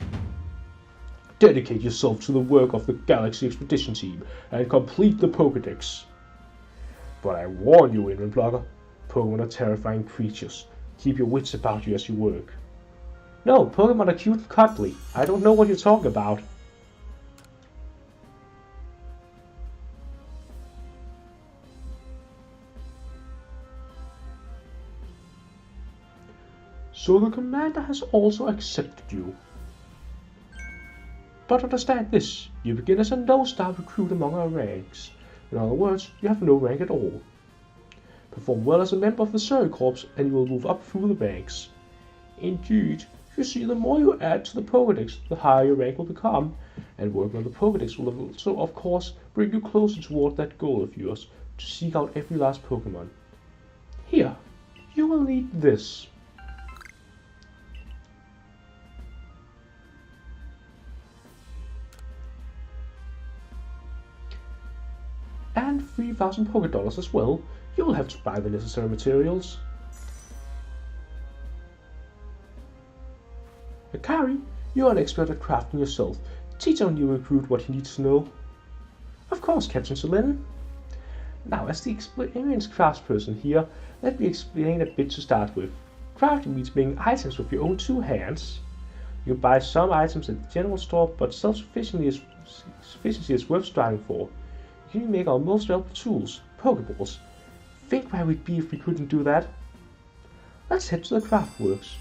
Dedicate yourself to the work of the Galaxy Expedition Team and complete the Pokédex. But I warn you, Inland Blogger, Pokémon are terrifying creatures. Keep your wits about you as you work. No, Pokémon are cute and cuddly. I don't know what you're talking about. So the commander has also accepted you. But understand this, you begin as a no-star recruit among our ranks. In other words, you have no rank at all. Perform well as a member of the Surrey Corps and you will move up through the ranks. Indeed, you see, the more you add to the Pokédex, the higher your rank will become, and working on the Pokédex will also, of course, bring you closer toward that goal of yours, to seek out every last Pokémon. Here, you will need this. And 3,000 Pokédollars as well. You will have to buy the necessary materials. Akari, you are an expert at crafting yourself. Teach our new recruit what he needs to know. Of course, Captain Selene. Now, as the experienced craftsperson here, let me explain a bit to start with. Crafting means making items with your own two hands. You buy some items at the general store, but self-sufficiency is worth striving for. You can make our most valuable tools, Pokeballs. Think where we'd be if we couldn't do that. Let's head to the craftworks.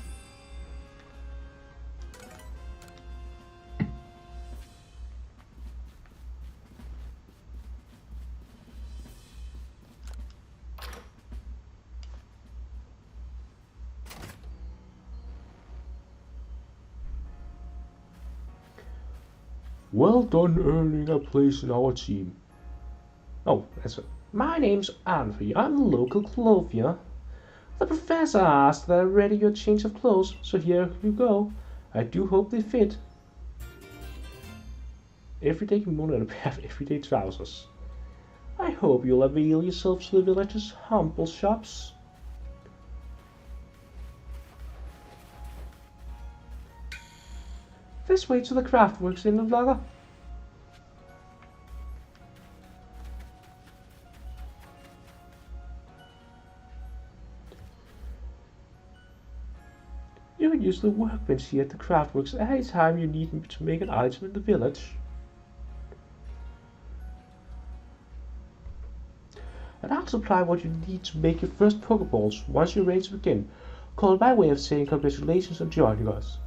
Well done earning a place in our team. Oh, that's it. My name's Anvi. I'm the local clothier. The professor asked that I ready your change of clothes, so here you go. I do hope they fit. Everyday kimono and a pair of everyday trousers. I hope you'll avail yourself to the village's humble shops. This way to the craftworks in the vlogger. You can use the workbench here at the craftworks anytime you need to make an item in the village. And I'll supply what you need to make your first Pokeballs once you're ready to begin. Call it my way of saying congratulations on joining us.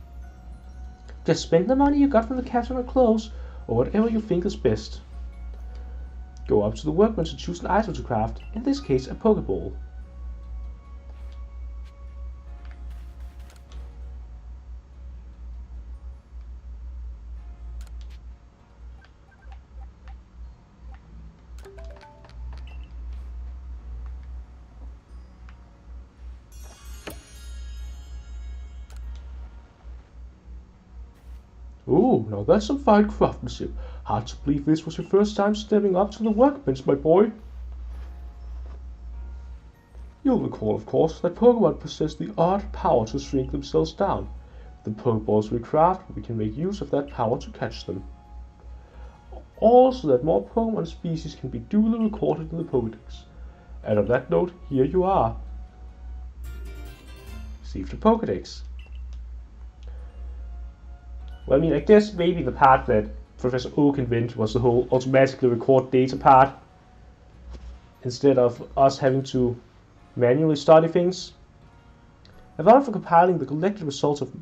Just spend the money you got from the captain on clothes, or whatever you think is best. Go up to the workbench and choose an item to craft, in this case a Pokeball. Ooh, now that's some fine craftsmanship. Hard to believe this was your first time stepping up to the workbench, my boy. You'll recall, of course, that Pokemon possess the odd power to shrink themselves down. With the Pokeballs we craft, we can make use of that power to catch them. Also that more Pokemon species can be duly recorded in the Pokedex. And on that note, here you are. Save the Pokedex. Well, I mean, I guess maybe the part that Professor Oak invented was the whole automatically record data part, instead of us having to manually study things. Apart from compiling the collected results of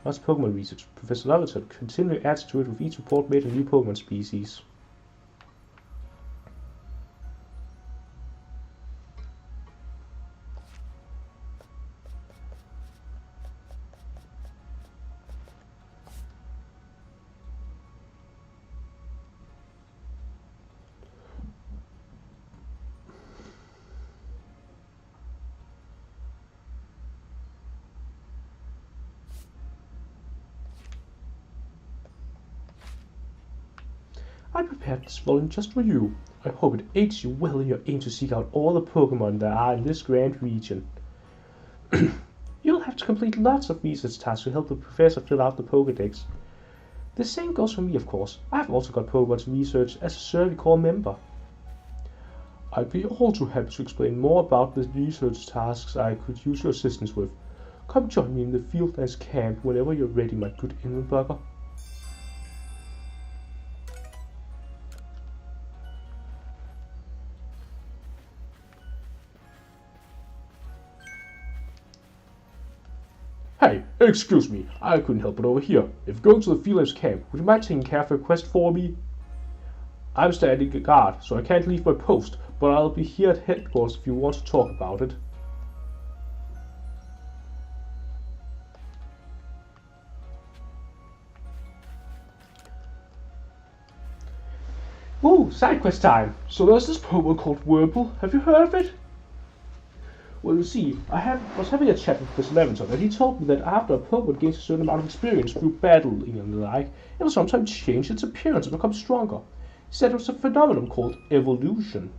much Pokemon research, Professor Loverton continually adds to it with each report made on new Pokemon species. I prepared this volume just for you. I hope it aids you well in your aim to seek out all the Pokemon there are in this grand region. You'll have to complete lots of research tasks to help the professor fill out the Pokedex. The same goes for me, of course. I've also got Pokemon to research as a Survey Corps member. I'd be all too happy to explain more about the research tasks I could use your assistance with. Come join me in the Field Dance camp whenever you're ready, my good Invenbugger. Hey, excuse me, I couldn't help but overhear. If going to the Felix camp, would you mind taking care of a quest for me? I'm standing guard, so I can't leave my post, but I'll be here at headquarters if you want to talk about it. Ooh, side quest time! So there's this Pokemon called Wurmple. Have you heard of it? Well, you see, was having a chat with Professor Levinson, and he told me that after a Pokemon gains a certain amount of experience through battling and the like, it will sometimes change its appearance and become stronger. He said it was a phenomenon called evolution.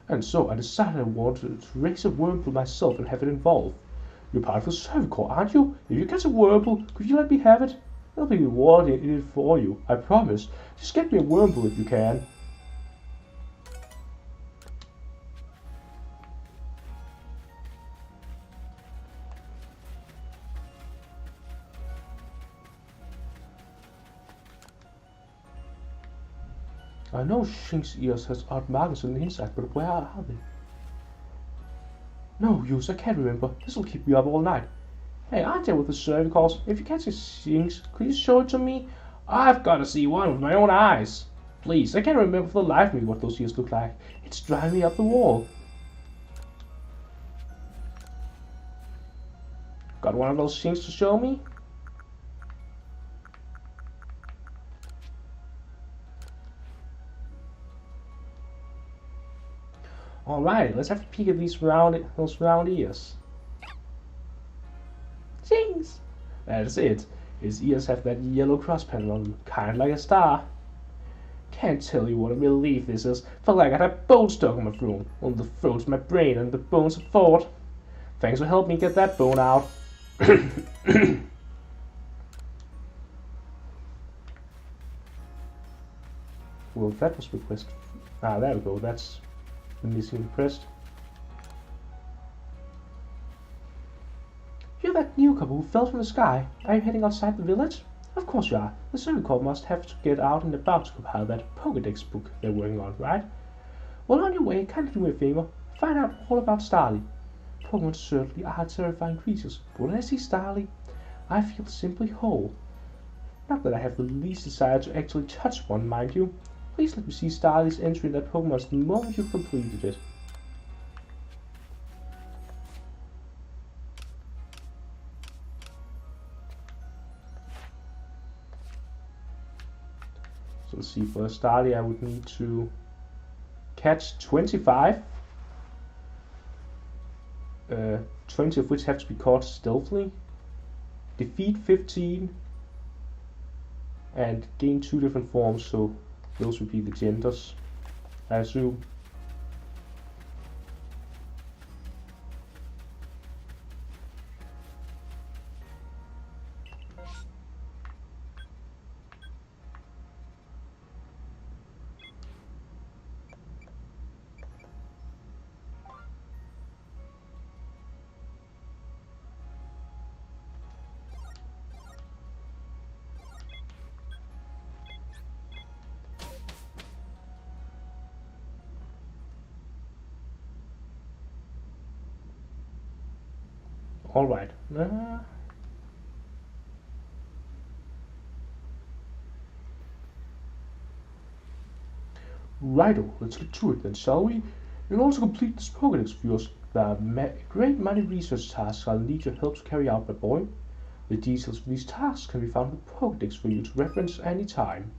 And so I decided I wanted to raise a Wurmple myself and have it involved. You're part of the Survey Corps, aren't you? If you get a Wurmple, could you let me have it? There'll be reward in it for you, I promise. Just get me a Wurmple if you can. I know Shink's ears has odd markings on the inside, but where are they? No use, I can't remember. This'll keep me up all night. Hey, aren't there with the survey calls? If you catch a Shinx, could you show it to me? I've got to see one with my own eyes. Please, I can't remember for the life of me what those ears look like. It's driving me up the wall. Got one of those Shinx to show me? Alright, let's have a peek at those round ears. Jinx! That's it. His ears have that yellow cross pattern on them, kind of like a star. Can't tell you what a relief this is. Felt like I had a bone stuck in my throat. One of the throats my brain and the bones of thought. Thanks for helping me get that bone out. Well, that was request. Ah, there we go. That's the missing request. that newcomer who fell from the sky? Are you heading outside the village? Of course you are. The Survey Corps must have to get out and about to compile that Pokédex book they're working on, right? Well, on your way, kindly do me a favor. Find out all about Starly. Pokémon certainly are terrifying creatures, but when I see Starly, I feel simply whole. Not that I have the least desire to actually touch one, mind you. Please let me see Starly's entry in that Pokémon's the moment you've completed it. So let's see, for Starly I would need to catch 25. 20 of which have to be caught stealthily. Defeat 15. And gain 2 different forms, so those would be the genders, I assume. Alright. Righto, let's get to it then, shall we? In order to complete this Pokédex of yours, there are great many research tasks I'll need your help to carry out, my boy. The details for these tasks can be found in the Pokédex for you to reference any time.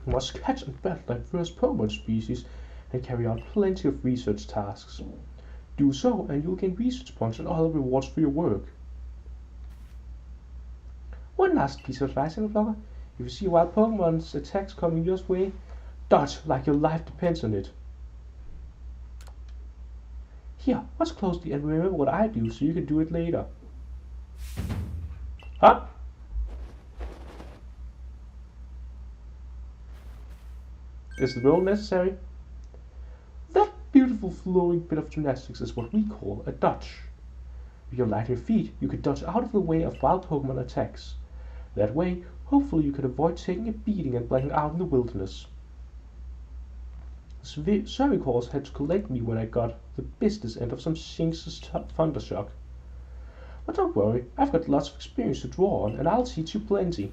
You must catch and battle diverse Pokémon species and carry out plenty of research tasks. Do so and you'll gain research points and other rewards for your work. One last piece of advice, Vlogger. If you see a wild Pokemon's attacks coming your way, dodge like your life depends on it. Here, watch closely and remember what I do so you can do it later. Huh? Is the roll necessary? That beautiful flowing bit of gymnastics is what we call a dodge. With your light on your feet, you can dodge out of the way of wild Pokemon attacks. That way, hopefully you can avoid taking a beating and blacking out in the wilderness. The Survey Corps had to collect me when I got the business end of some Shinx's Thundershock. But don't worry, I've got lots of experience to draw on and I'll teach you plenty.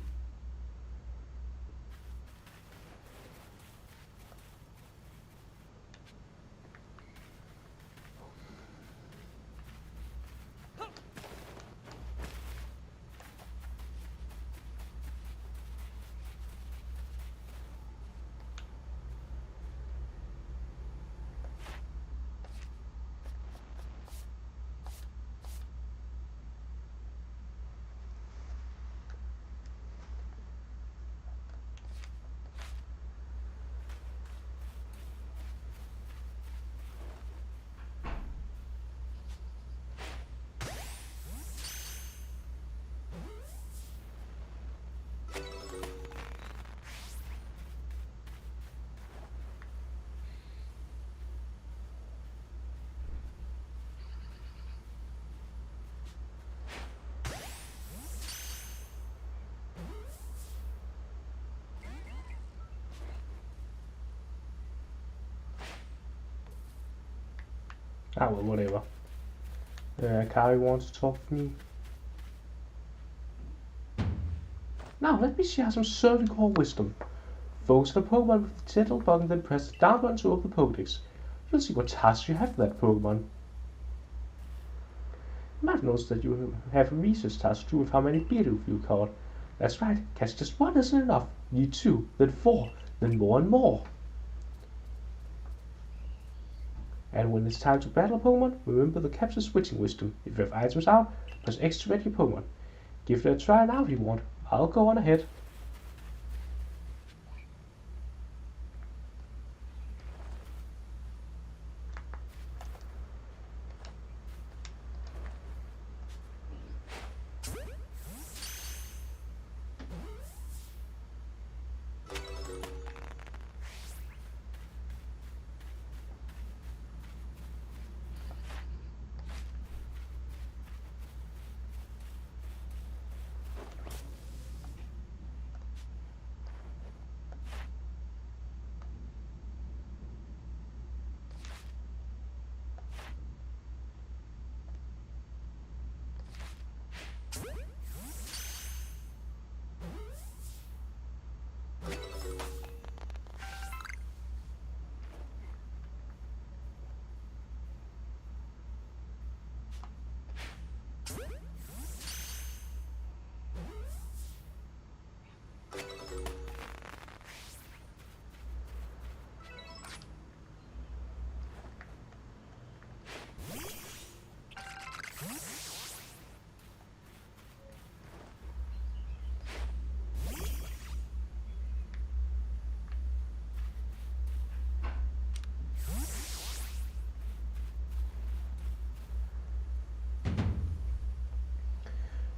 Ah well, whatever. Kari wants to talk to me. Now let me share some Survey Corps wisdom. Focus on a Pokemon with the title button, then press the down button to open the Pokédex. You'll see what tasks you have for that Pokemon. You might notice that you have a research task to do with how many Beedrill you caught. That's right, catch just one isn't enough. You need 2, then 4, then more and more. And when it's time to battle a Pokemon, remember the capture switching wisdom. If you have items out, press X to ready your Pokemon. Give it a try now if you want. I'll go on ahead.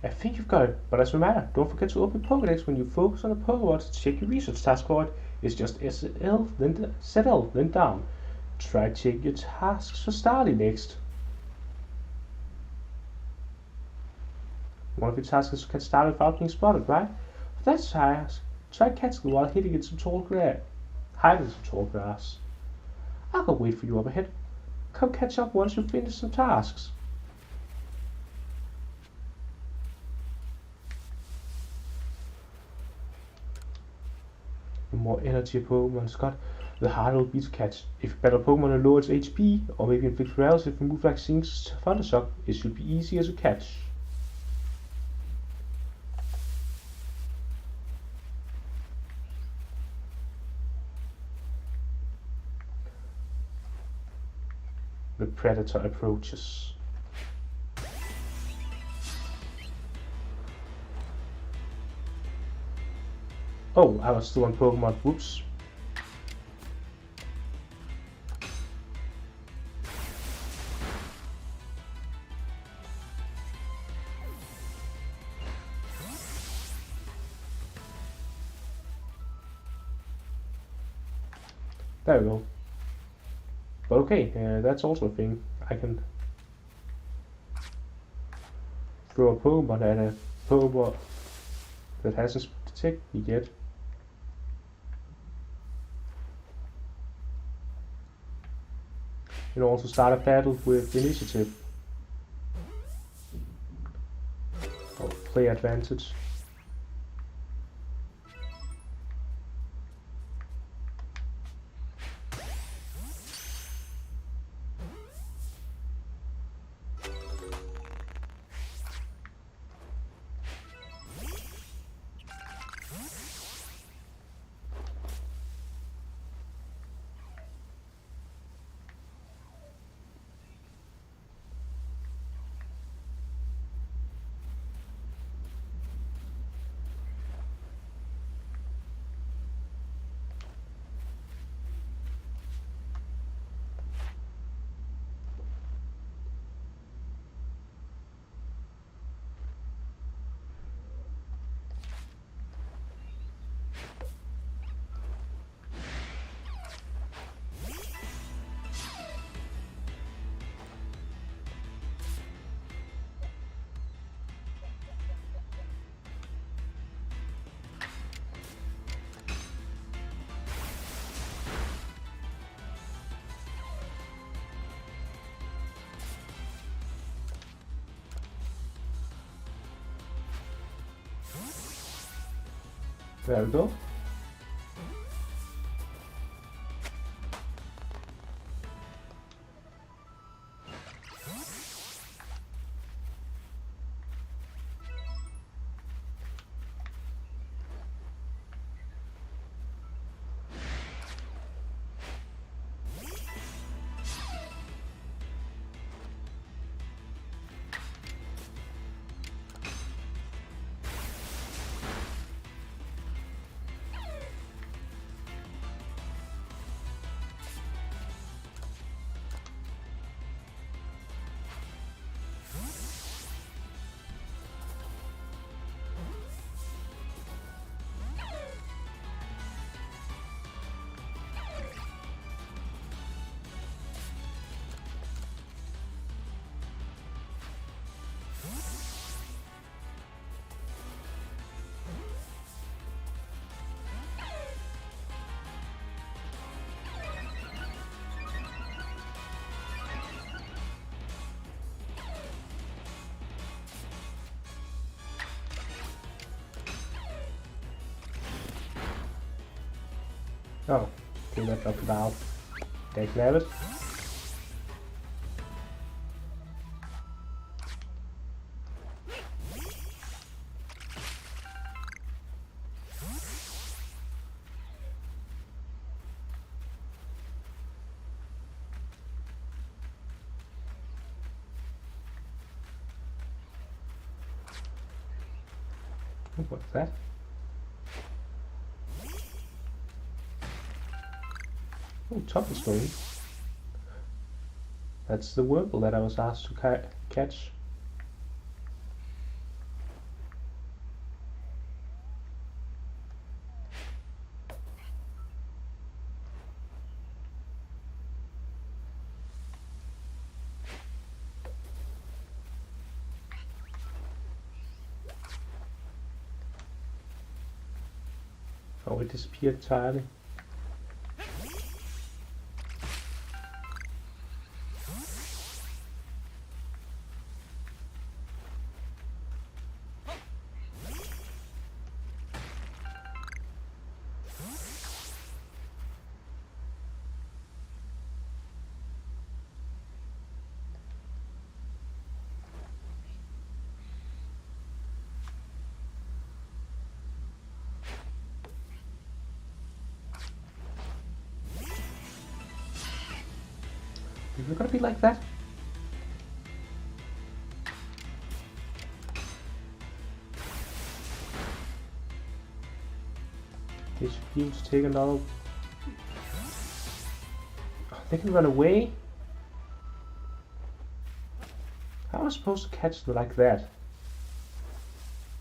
I think you've got it, but as a matter, don't forget to open Pokédex when you focus on a Pokemon to check your research task for it. It's just SL, then ZL, then down. Try check your tasks for Starly next. One of your tasks is to catch Starly without being spotted, right? For that task, try catching while hiding in some tall grass. Hiding some tall grass. I'll go wait for you up ahead. Come catch up once you've finished some tasks. The more energy a Pokemon's got, the harder it will be to catch. If you battle Pokemon and lower its HP, or maybe inflict paralysis with a move like Zink's Thundershock, it should be easier to catch. The Predator approaches. Oh, I was still on Pokemon. Whoops. There we go. But okay, that's also a thing. I can throw a Pokemon at a Pokemon that hasn't detected me yet. You can also start a battle with initiative. Or play advantage. There we go. Oh, okay, that dropped the valve. They can have it. What's that? Oh, Topplestone. That's the Wurple that I was asked to catch. Oh, it disappeared entirely. You're gonna be like that? They should be able to take another... Oh, they can run away? How am I supposed to catch them like that?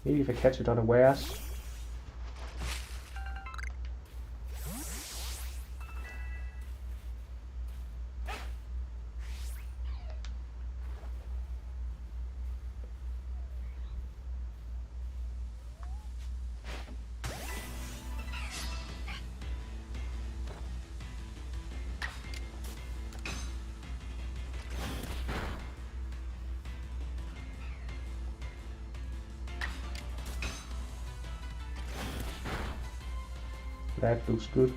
Maybe if I catch it unawares. That looks good.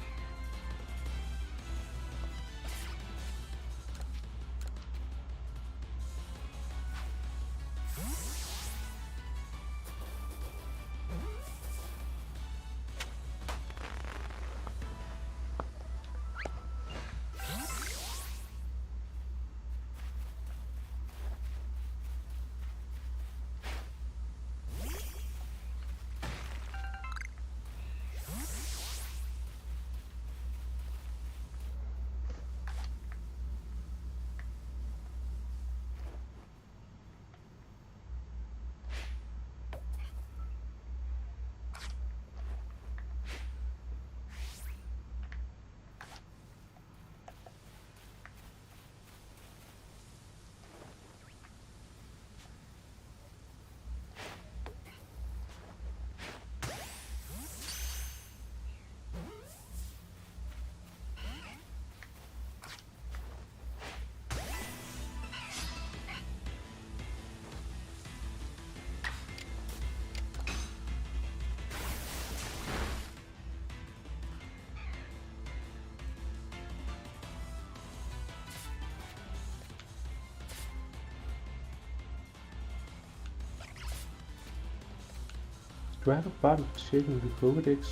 Do I have a bottle of chicken with Pokédex?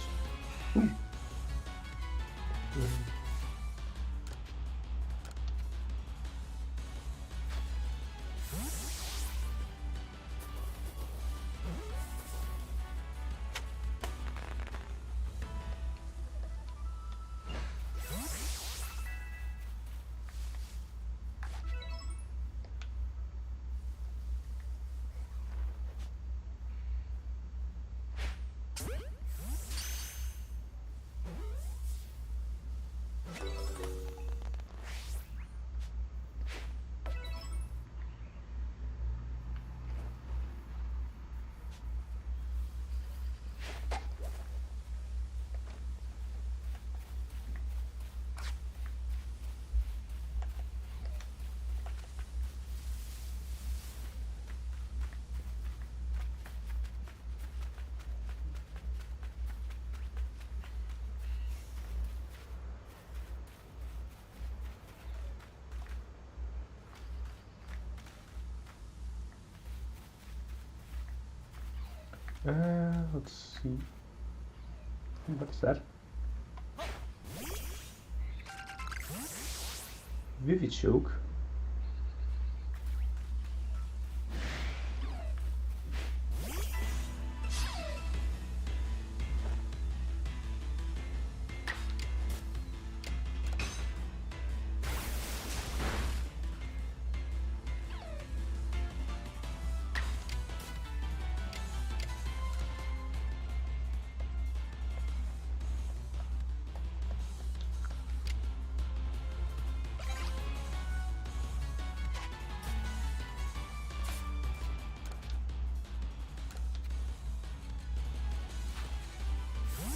Let's see. What's that? Vivichoke.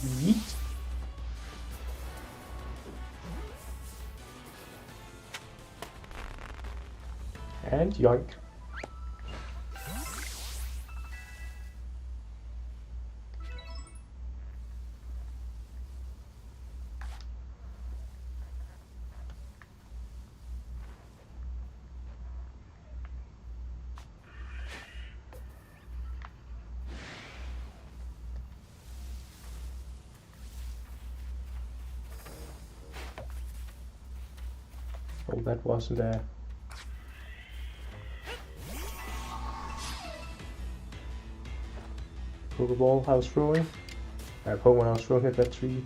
Yeet. And yoink. Oh, that wasn't a Pokeball I was throwing. Pokemon I was throwing at that tree.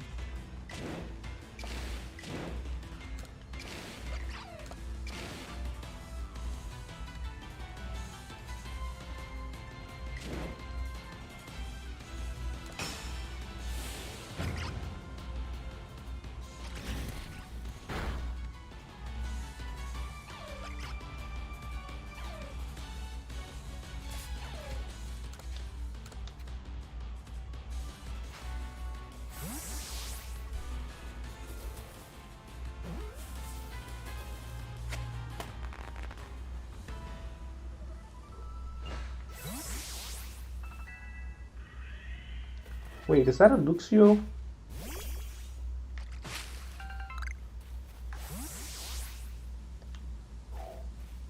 Wait, is that a Luxio?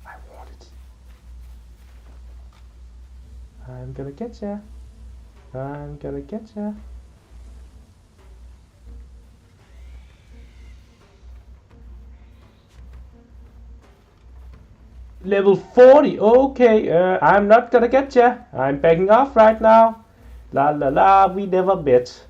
I want it. I'm gonna get ya. I'm gonna get ya. Level 40, okay, I'm not gonna get ya. I'm backing off right now. La la la, we never met.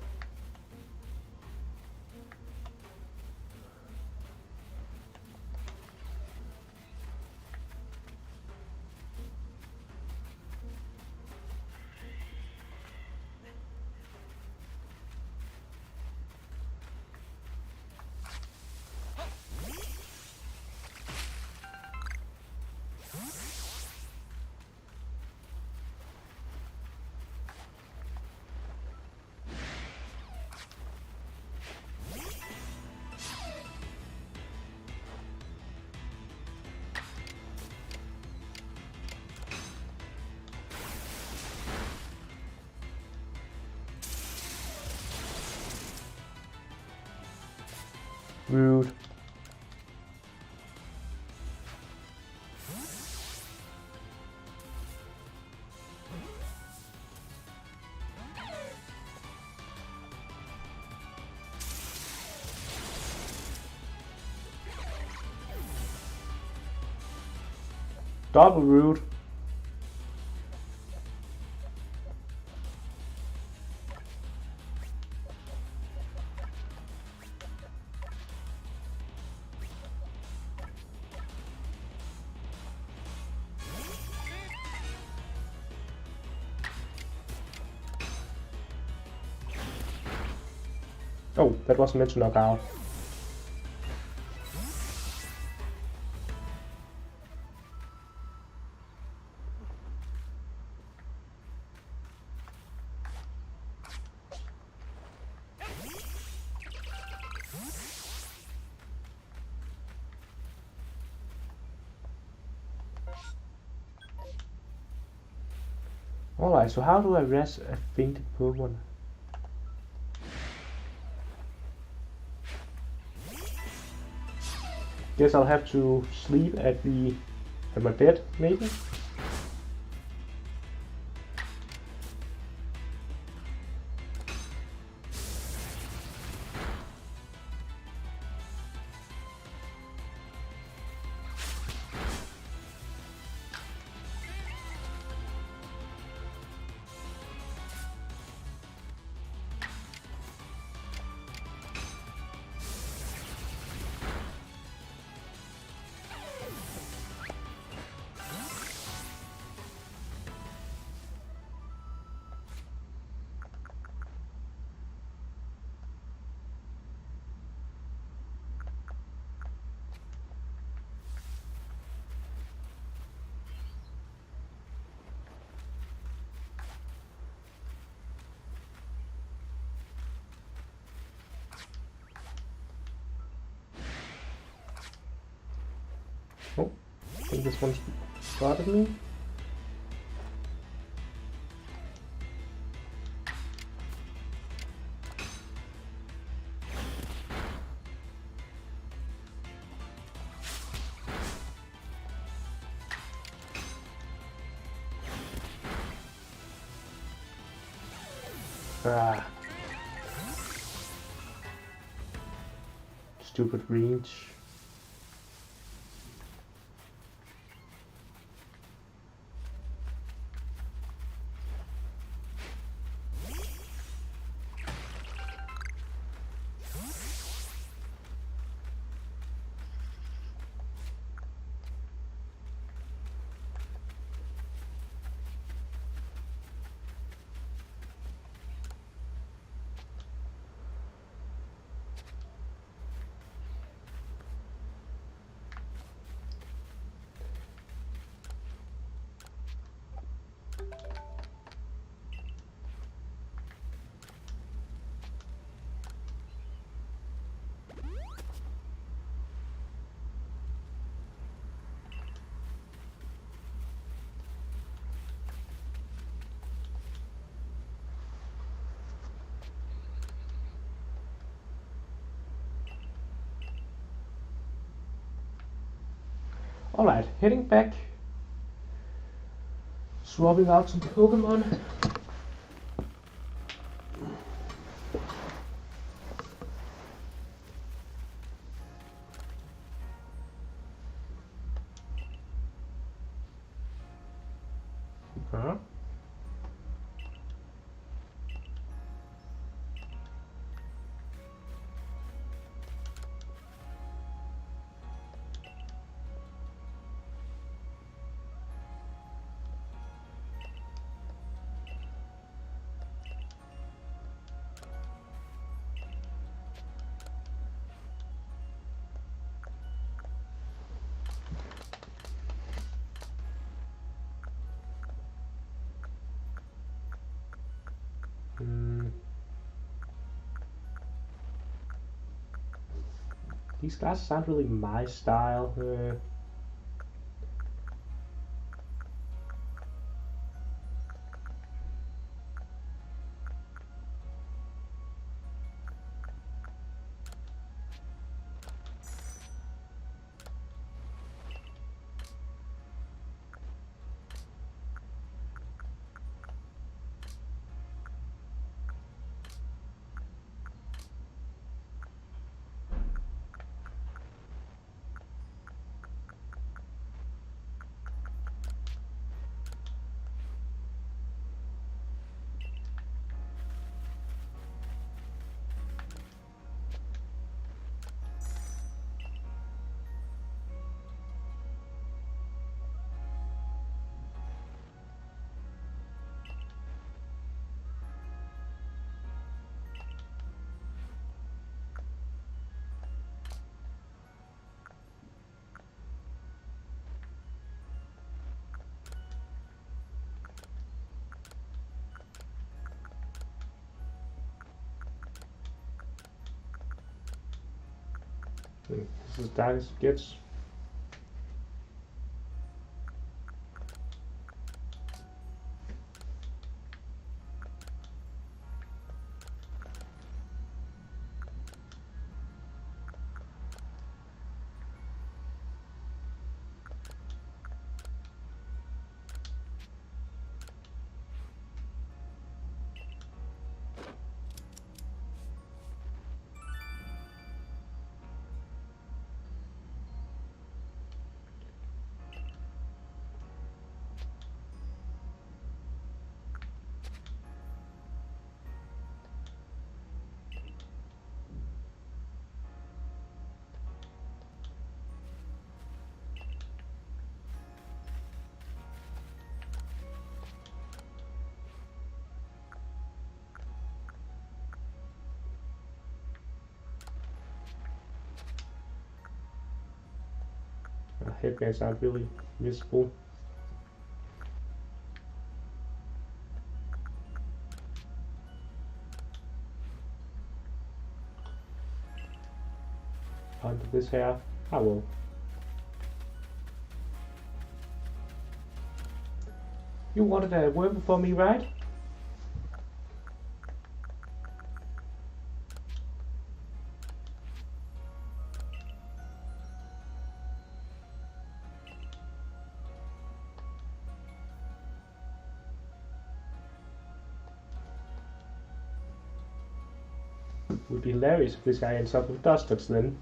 Rude. Double rude. Oh, that wasn't meant to knock out. Alright, so how do I rest a fainted Pokemon? Guess I'll have to sleep at my bed, maybe? I think this one's spotted me. Ah. Stupid range. Alright, heading back. Swapping out some Pokemon. Huh? These glasses aren't really my style. This is as dark as it gets. Headbands aren't really useful. Onto this hair. I will. You wanted a werewolf for me, right? It would be hilarious if this guy ends up with Dustox then.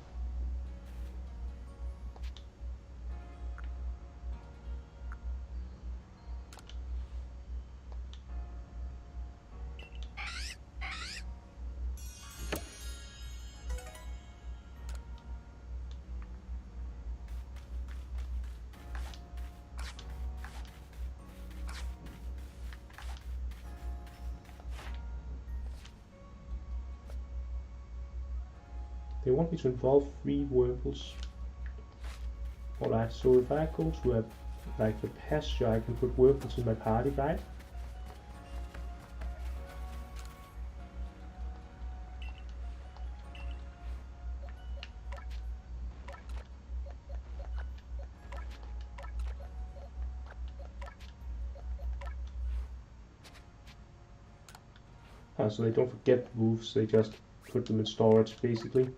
They want me to involve 3 werewolves. Alright, so if I go to a like the pasture, I can put werewolves in my party, right? So they don't forget wolves, they just put them in storage basically.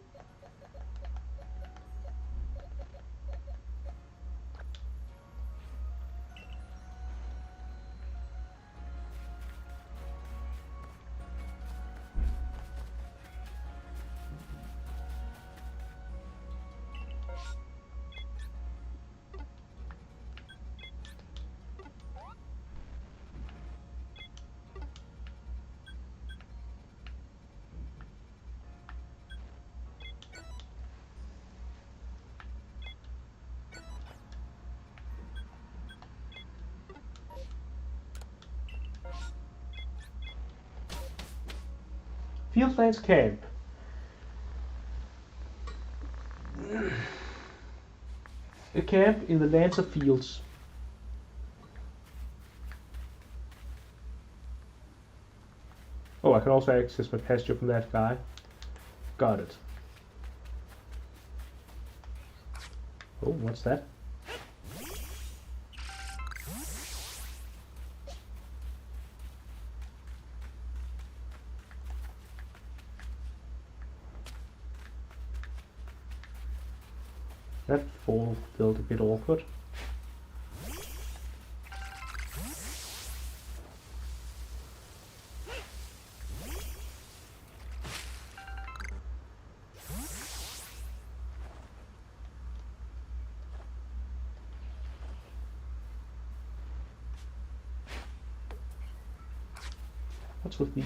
Fieldlands Camp. A camp in the lands of fields. Oh, I can also access my pasture from that guy. Got it. Oh, what's that? That fall felt a bit awkward. What's with me?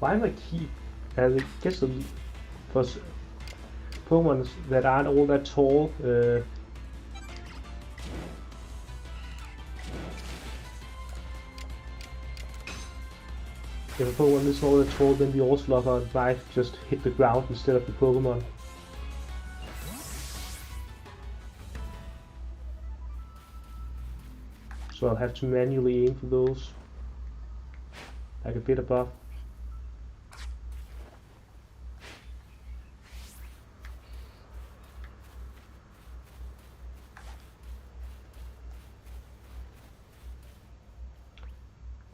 Why am I keep? I guess for Pokemon that aren't all that tall, if a Pokemon is all that tall, then the Ocelot might just hit the ground instead of the Pokemon. So I'll have to manually aim for those, like a bit above.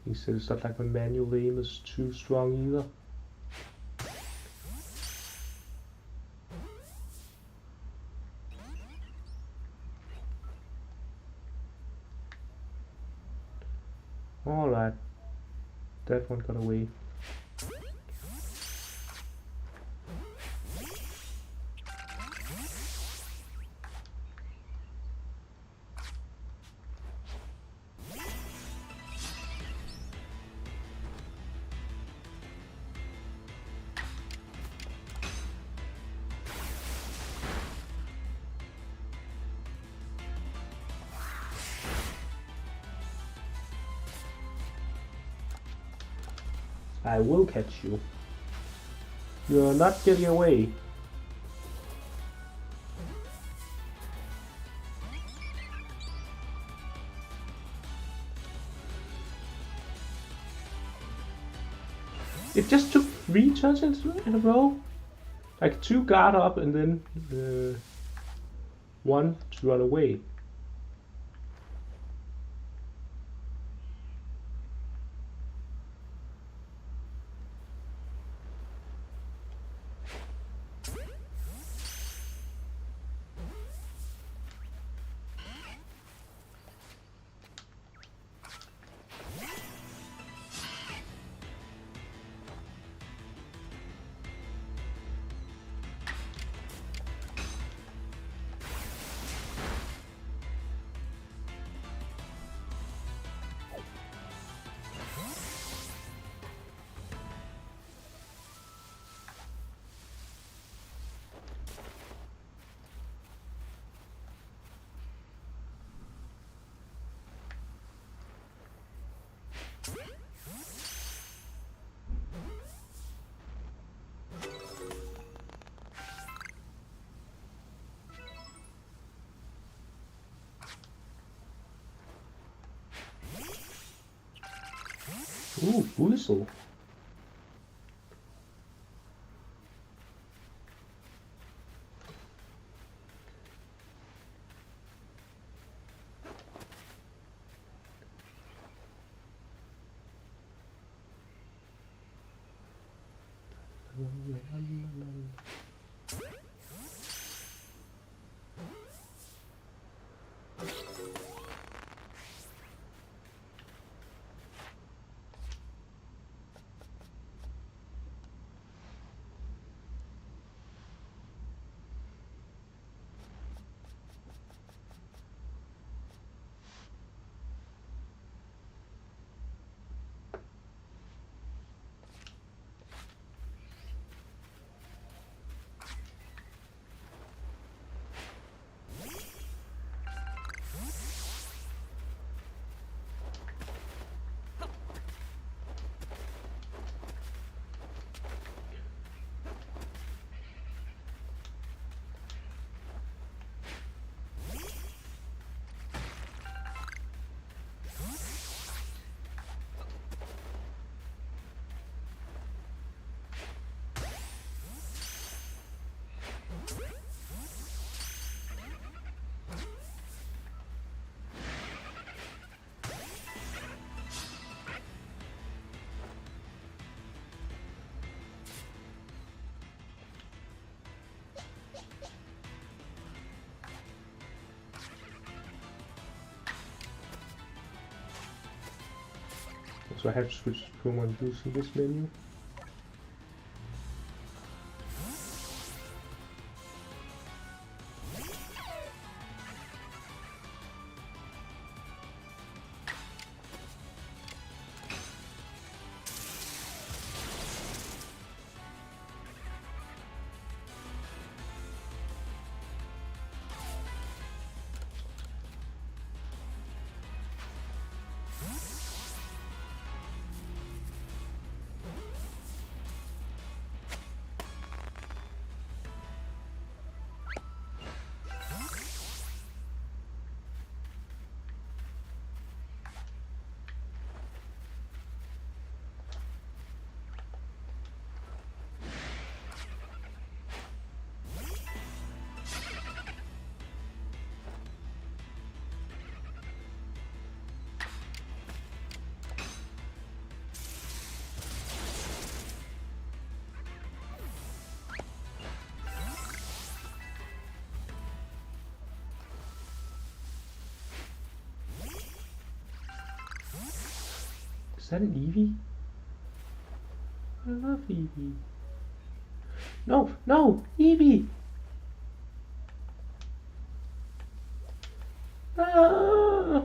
He said it's not like my manual aim is too strong either. Alright, that one got away. I will catch you. You're not getting away. It just took 3 turns in a row. Like 2 guard up and then one to run away. Ooh, Weasel. So I have to switch to Pokemon using this menu. Is that an Eevee? I love Eevee. No, no, Eevee! Ah!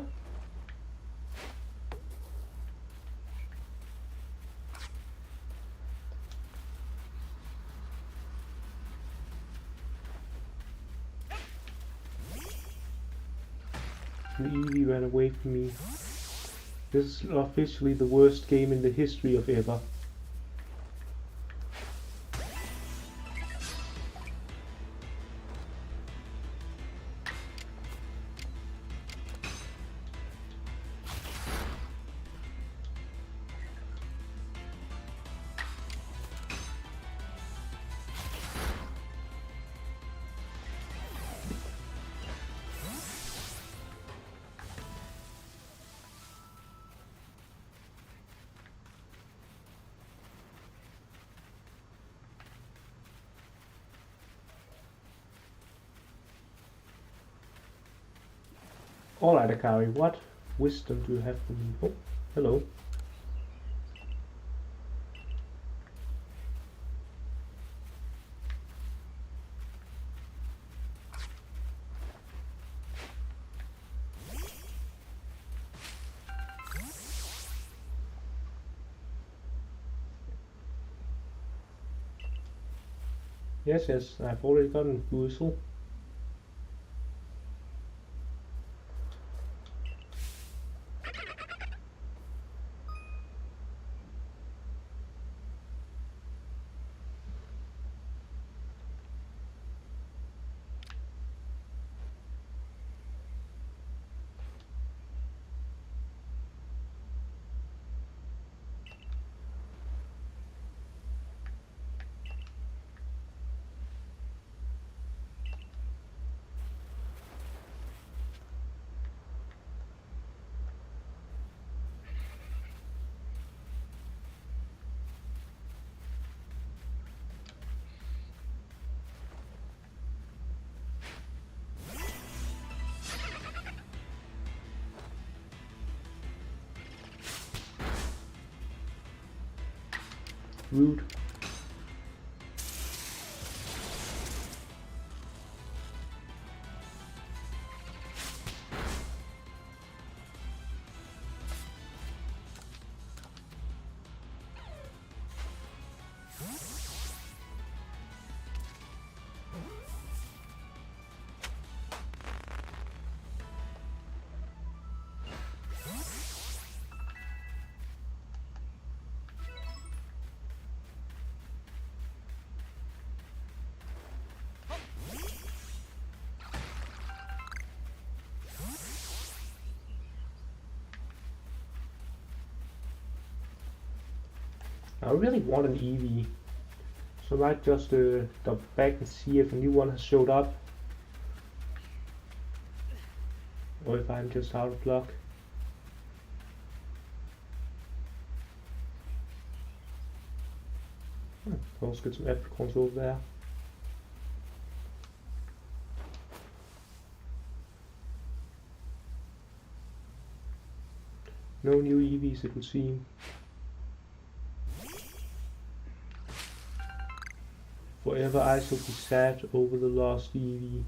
Eevee ran away from me. This is officially the worst game in the history of ever. Alright, Akari, what wisdom do you have for me? Oh, hello. Yes, I've already gotten Whistle. Rude. I really want an Eevee, so I might just double back and see if a new one has showed up, or if I'm just out of luck. Let's get some apricorns over there. No new Eevees, it would seem. Forever I shall be sad over the lost Eevee.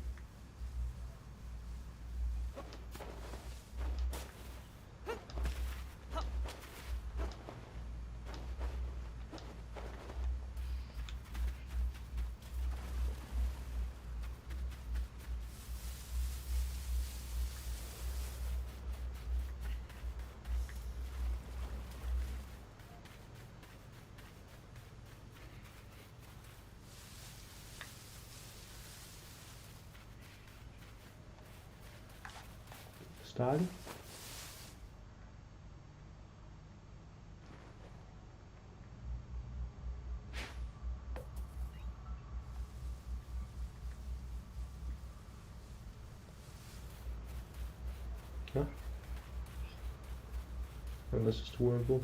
Starting. Yeah. Unless it's wormable.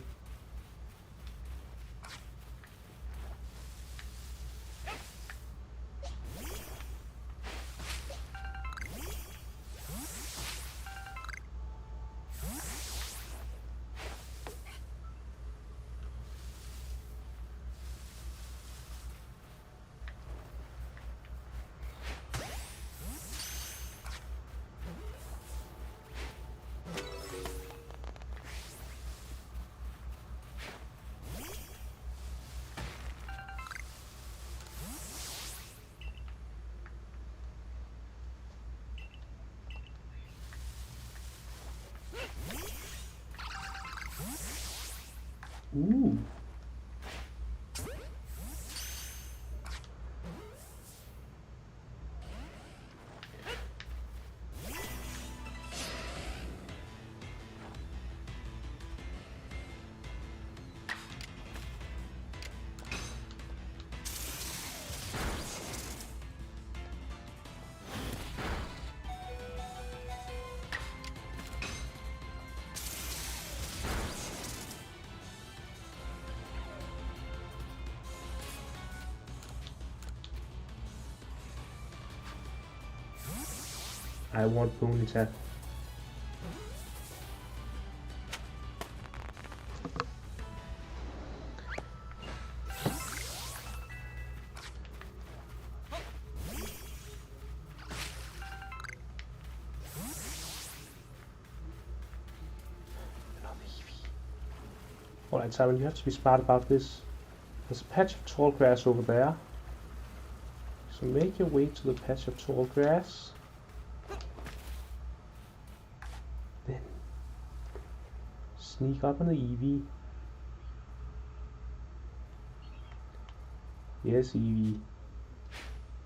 Ooh. I want Ponyta. Alright, Simon, you have to be smart about this. There's a patch of tall grass over there. So make your way to the patch of tall grass. Then sneak up on the Eevee. Yes, Eevee.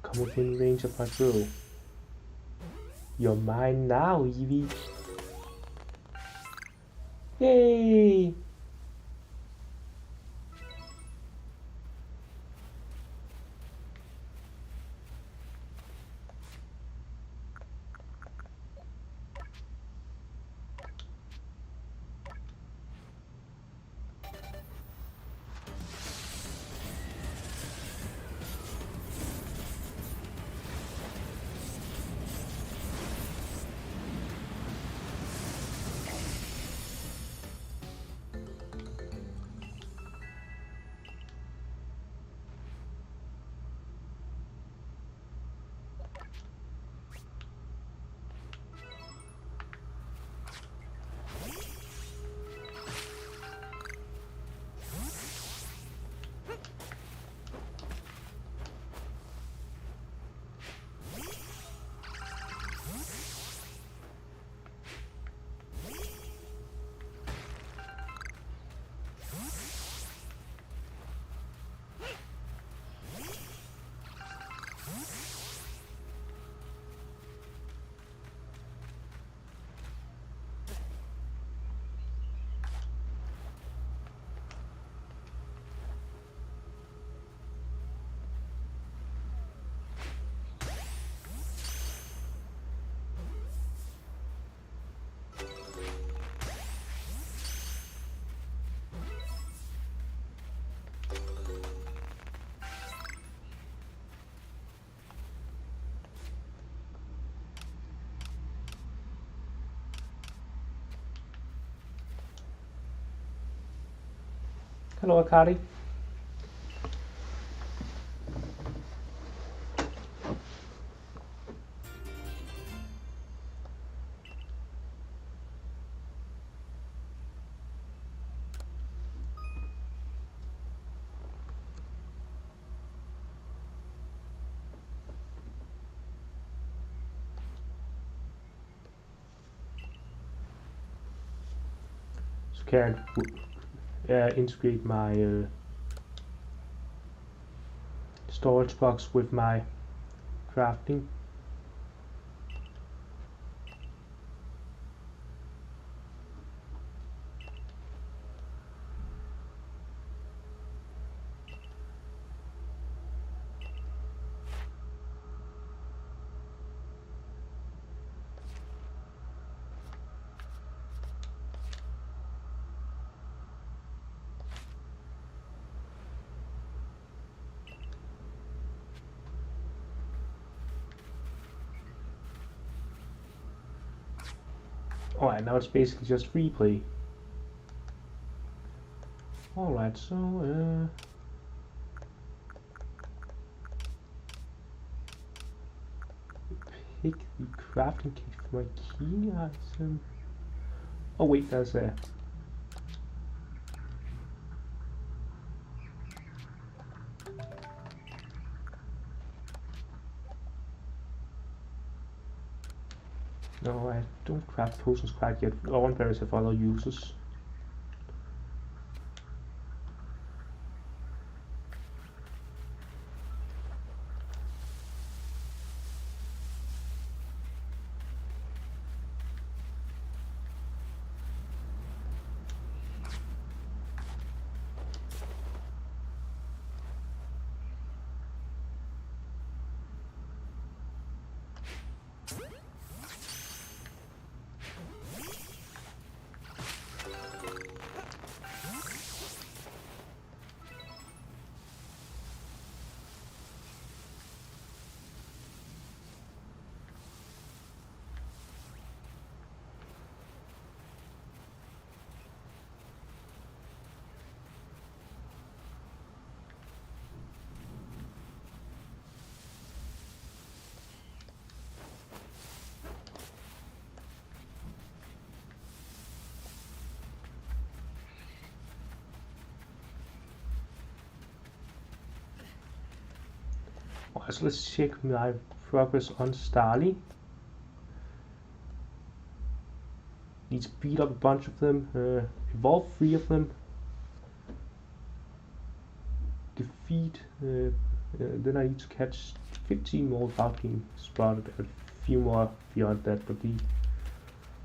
Come within range of my throw. You're mine now, Eevee. Yay! Hello, Akari. So can I integrate my storage box with my crafting. Alright, now it's basically just replay. Alright, so pick the crafting kit for my key item. Oh wait, there's a no, I don't craft potions quite yet. Orange berries have other uses. Alright, so let's check my progress on Starly. Need to beat up a bunch of them, evolve 3 of them, defeat, then I need to catch 15 more without being spotted, and a few more beyond that, but the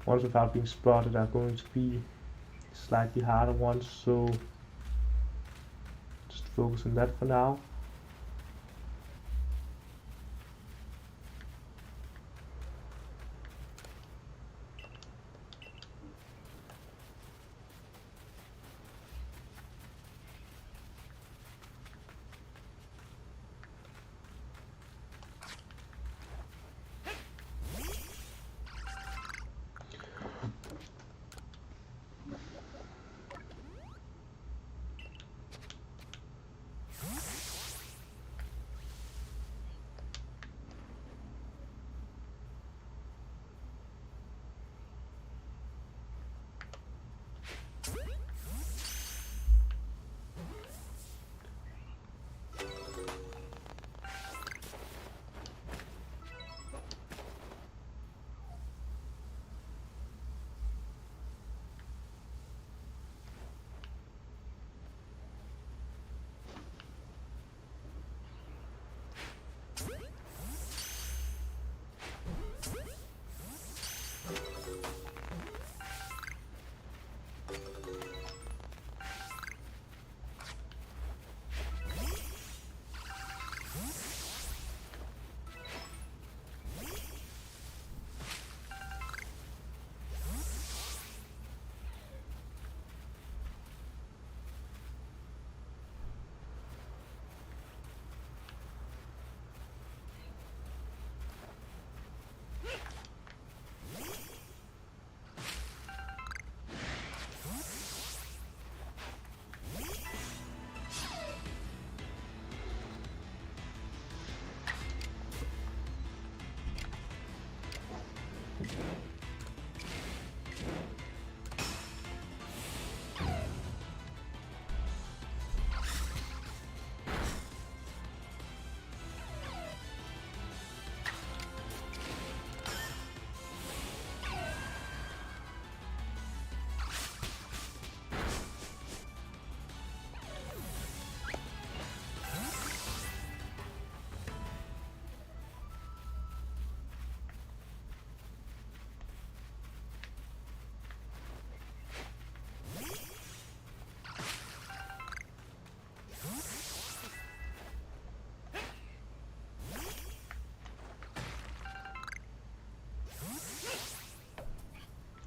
ones without being spotted are going to be slightly harder ones, so just focus on that for now.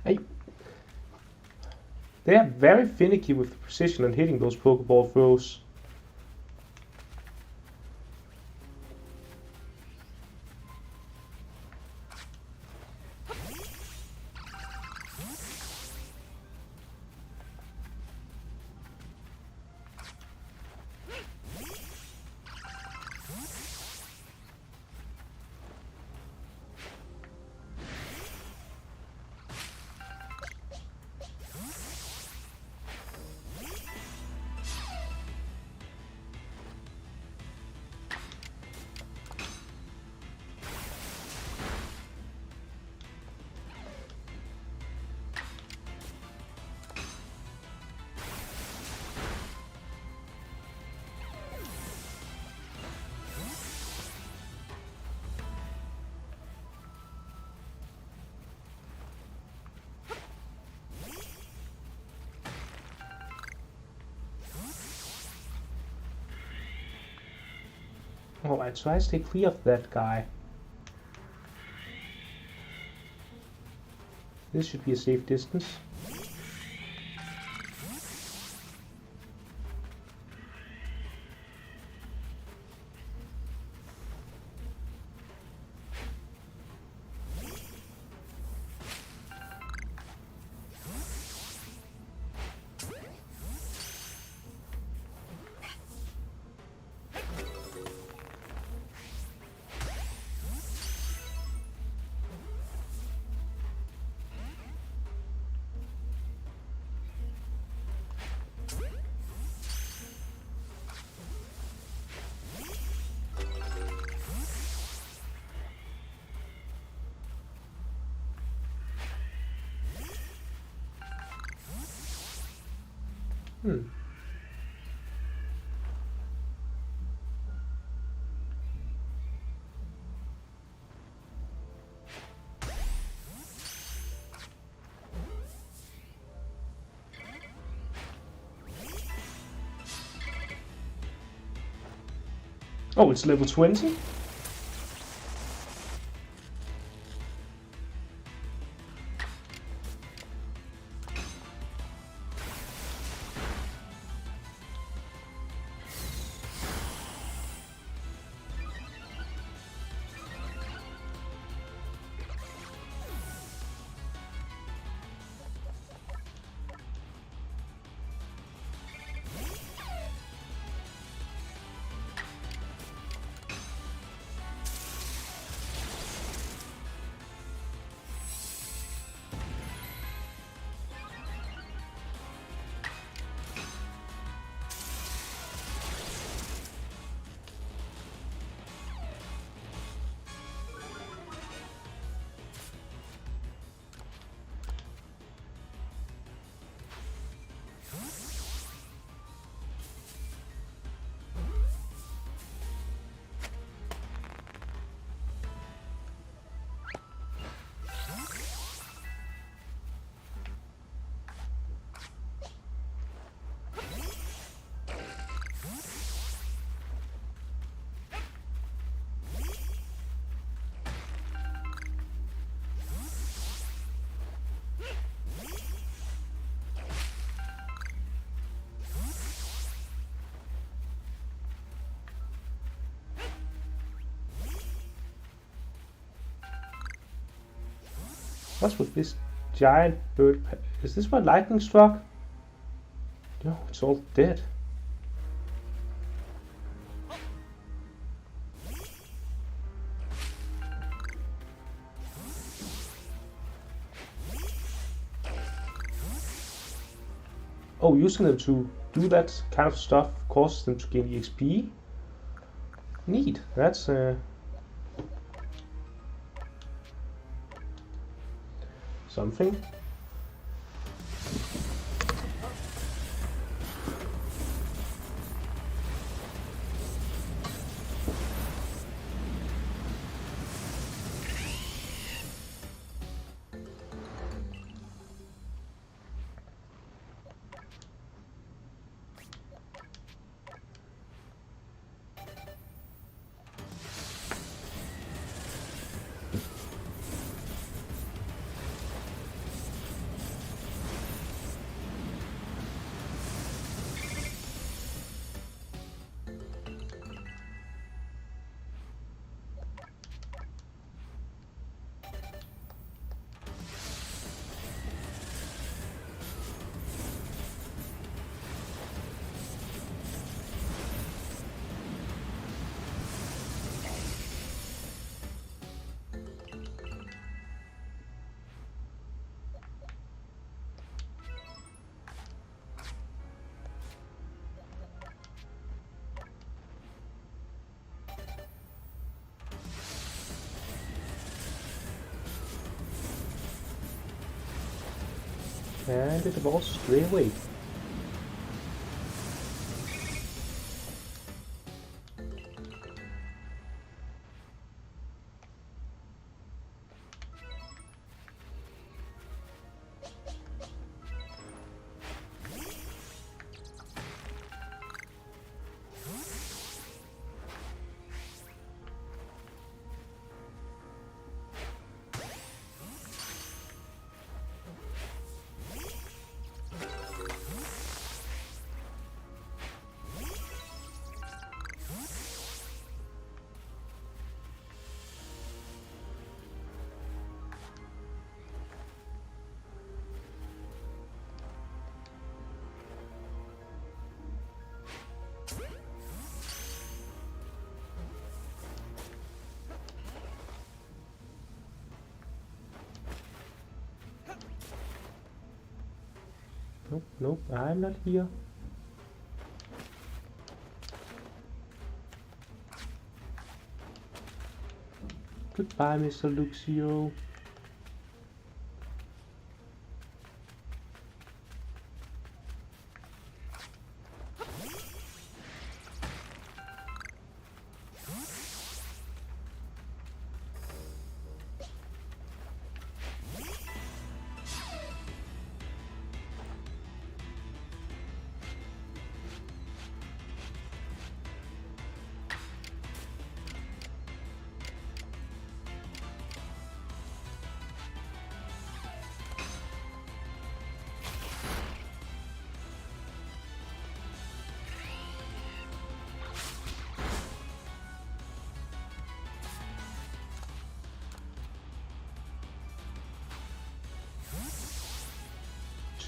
Hey. They are very finicky with precision and hitting those Pokeball throws. Alright, so I stay clear of that guy. This should be a safe distance. Hmm. Oh, it's level 20? What's with this giant bird? Is this what lightning struck? No, it's all dead. Oh, using them to do that kind of stuff causes them to gain EXP. Neat. That's something. And it evolves straight away. Nope, nope, I'm not here. Goodbye, Mr. Luxio.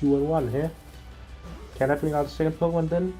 2-on-1 here. Can I bring out the second Pokemon then?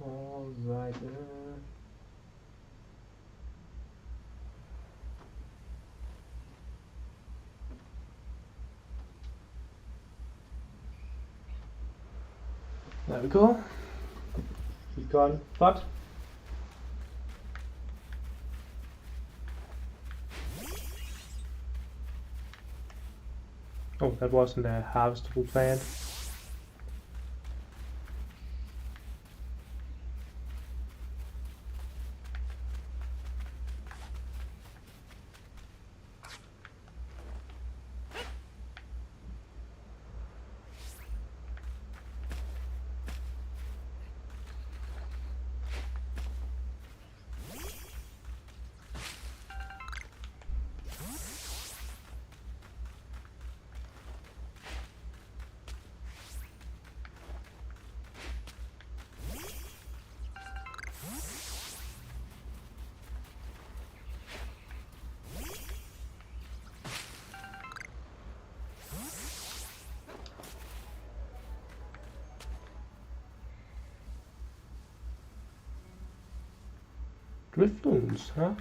Alright. There we go. He's gone, but oh, that wasn't a harvestable plant. Drifloons, huh?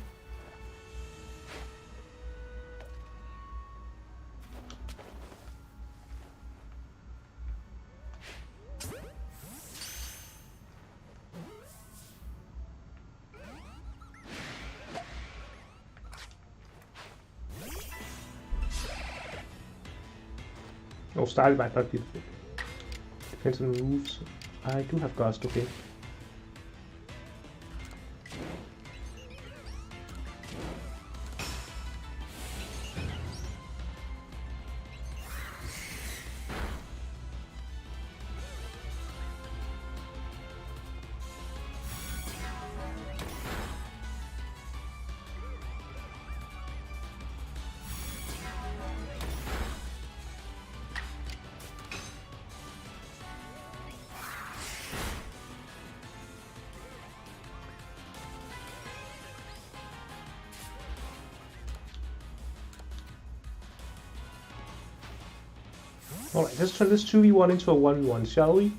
Oh, started might not be. Depends on the moves. I do have Ghost, okay. Alright, let's turn this 2v1 into a 1v1, shall we?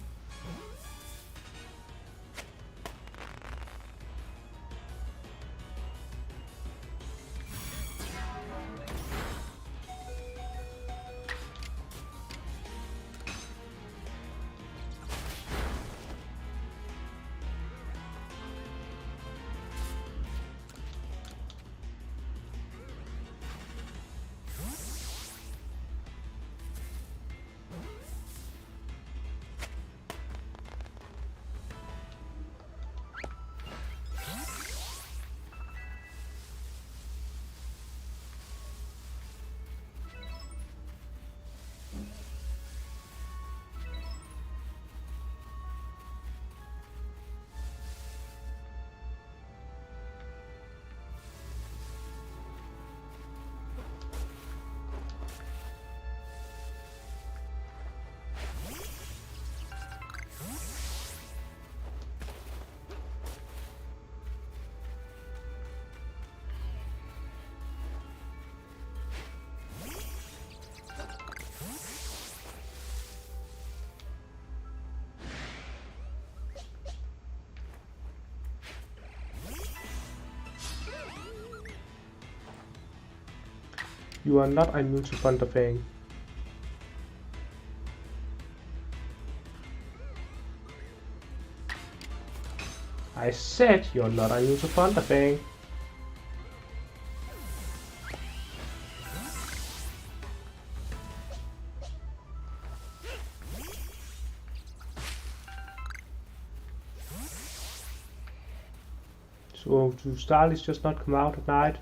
You are not immune to Thunderfang. I said you're not immune to Thunderfang. So do Starlies just not come out at night?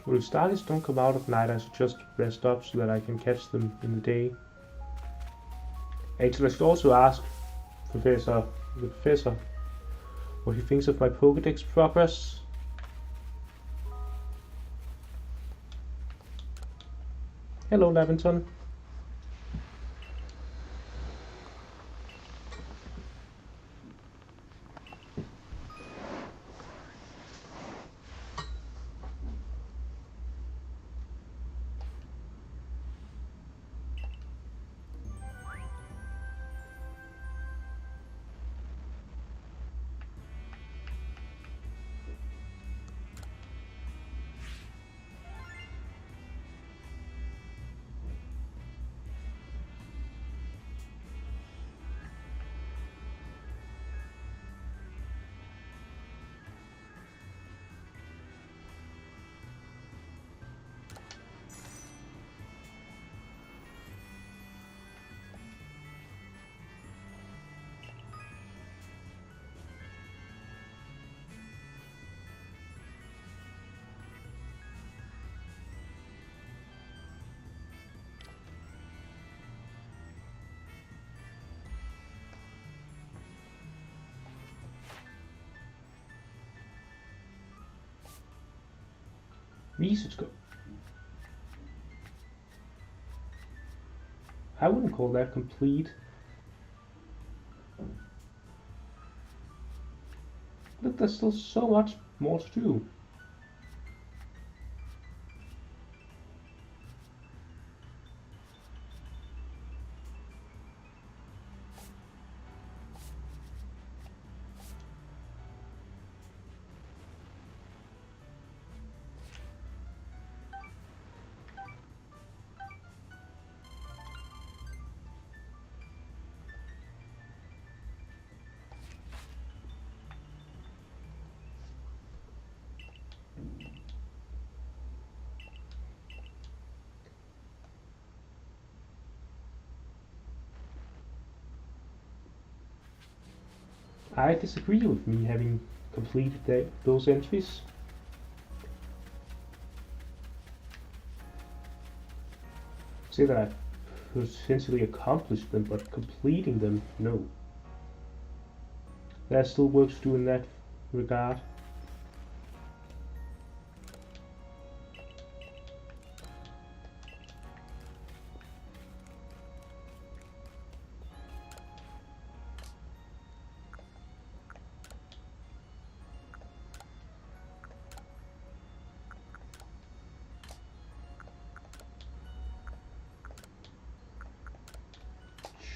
Well, if Starlies don't come out at night, I should just rest up so that I can catch them in the day. Actually, I should also ask the professor what he thinks of my Pokédex progress. Hello, Laventon. Research go. I wouldn't call that complete. Look, there's still so much more to do. I disagree with me having completed those entries. Say that I potentially accomplished them, but completing them, no. There's still work to do in that regard.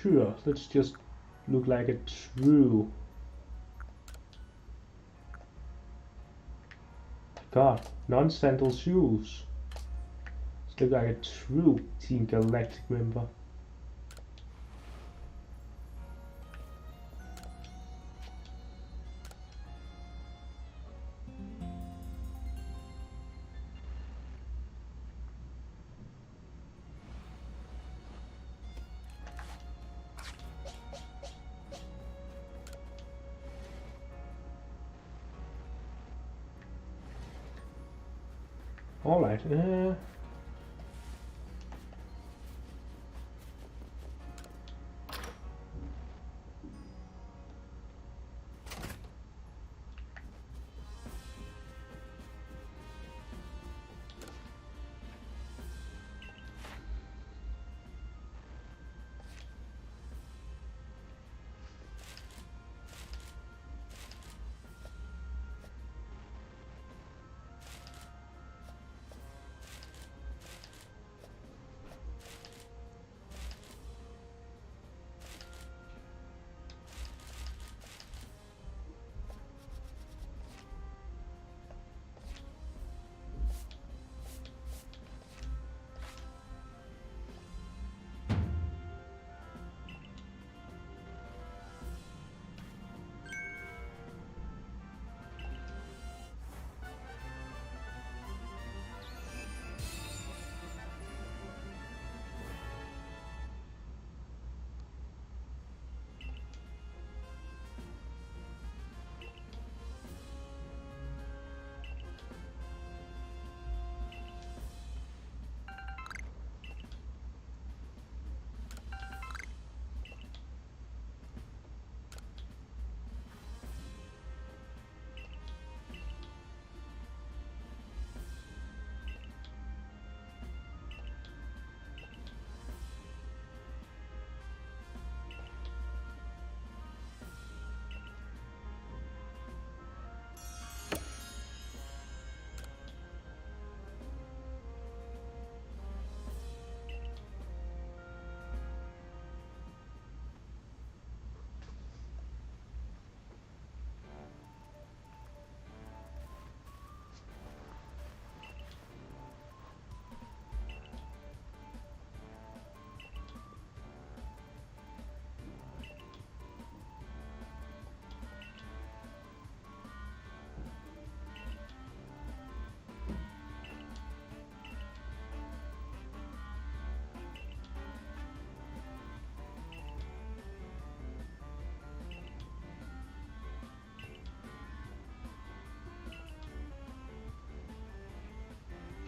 Sure, let's just look like a true... God, non-sandal shoes. Let's look like a true Team Galactic member. Alright,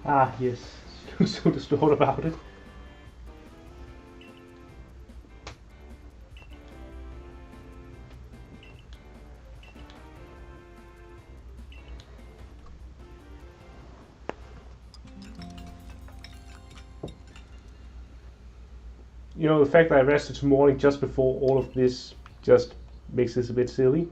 ah yes, so distraught about it. You know, the fact that I rested this morning just before all of this just makes this a bit silly.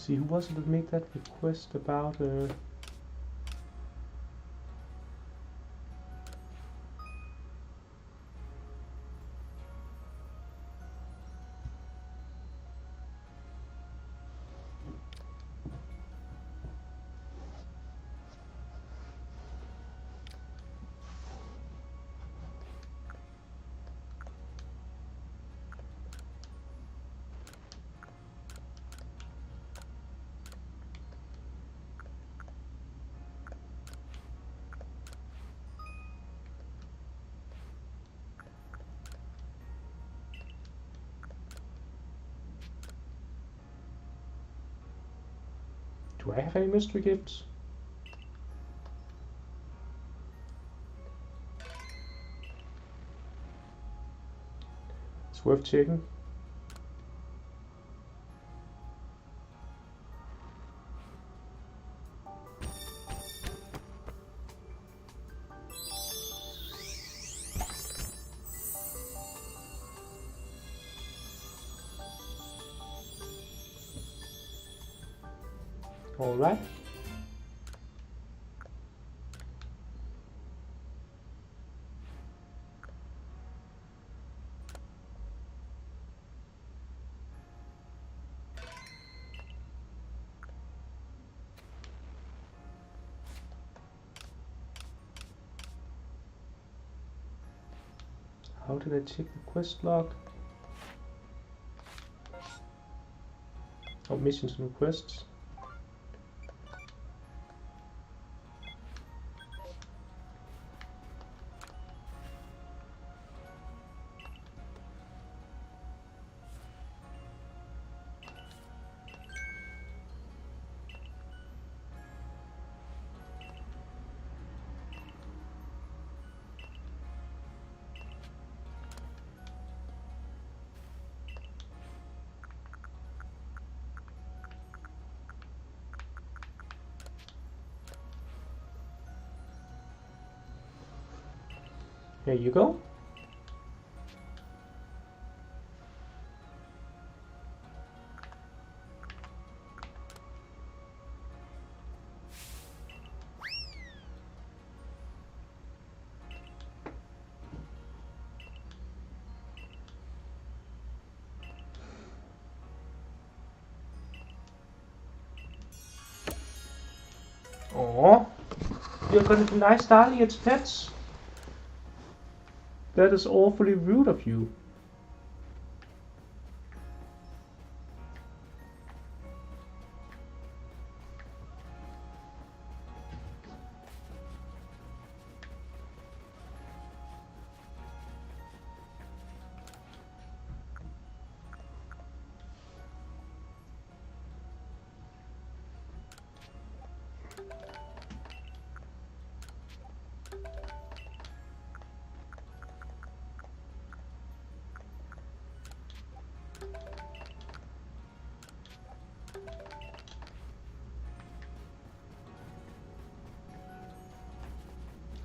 see, who was it that made that request about do I have any mystery gifts? It's worth checking. All right. How did I check the quest log? Oh, missions and quests. There you go. Oh, you're gonna deny Starly its pets? That is awfully rude of you.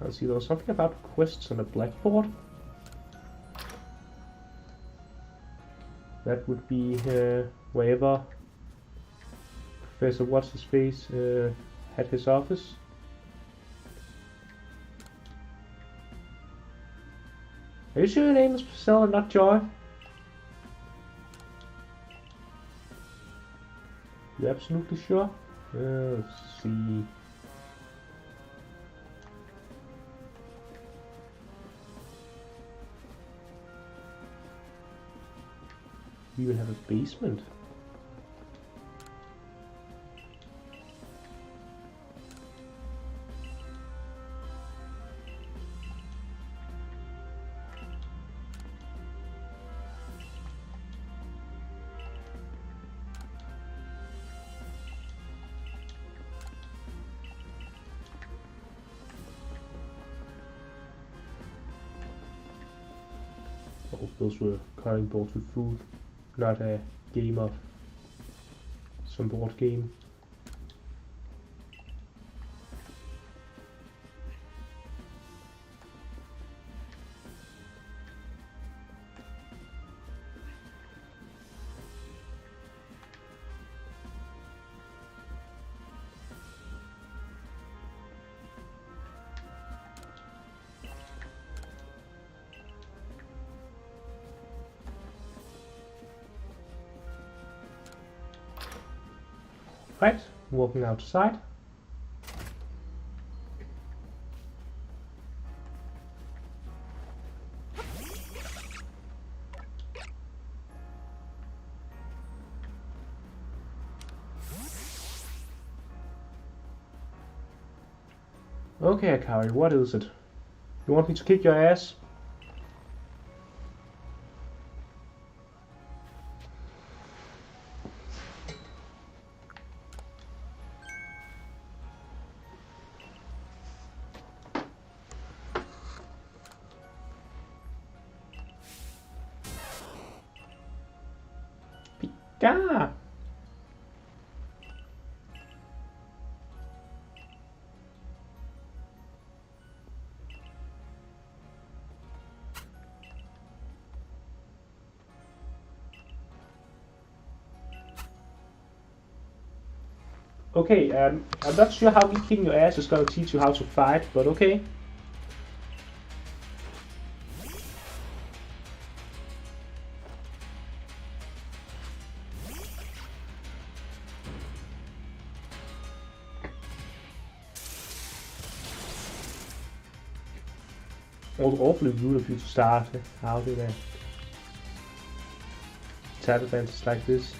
I see there was something about quests on a blackboard. That would be wherever Professor What's-His-Face had his office. Are you sure your name is Priscilla, not Joy? You absolutely sure? Let's see. We will have a basement. Oh, those were cutting boards with food, not a game of some board game. Right, walking outside. Okay, Akari, what is it? You want me to kick your ass? Pika! Okay, I'm not sure how me kicking your ass is gonna teach you how to fight, but okay. Awfully rude of you to start out with a tap advantage like this.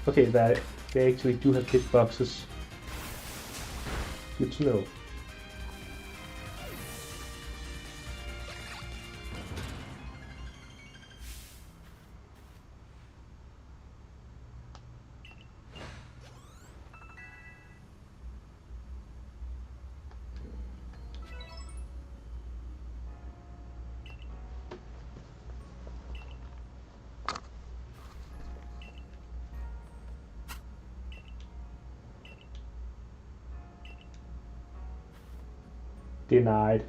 Okay, they actually do have hitboxes. Good to know. Denied.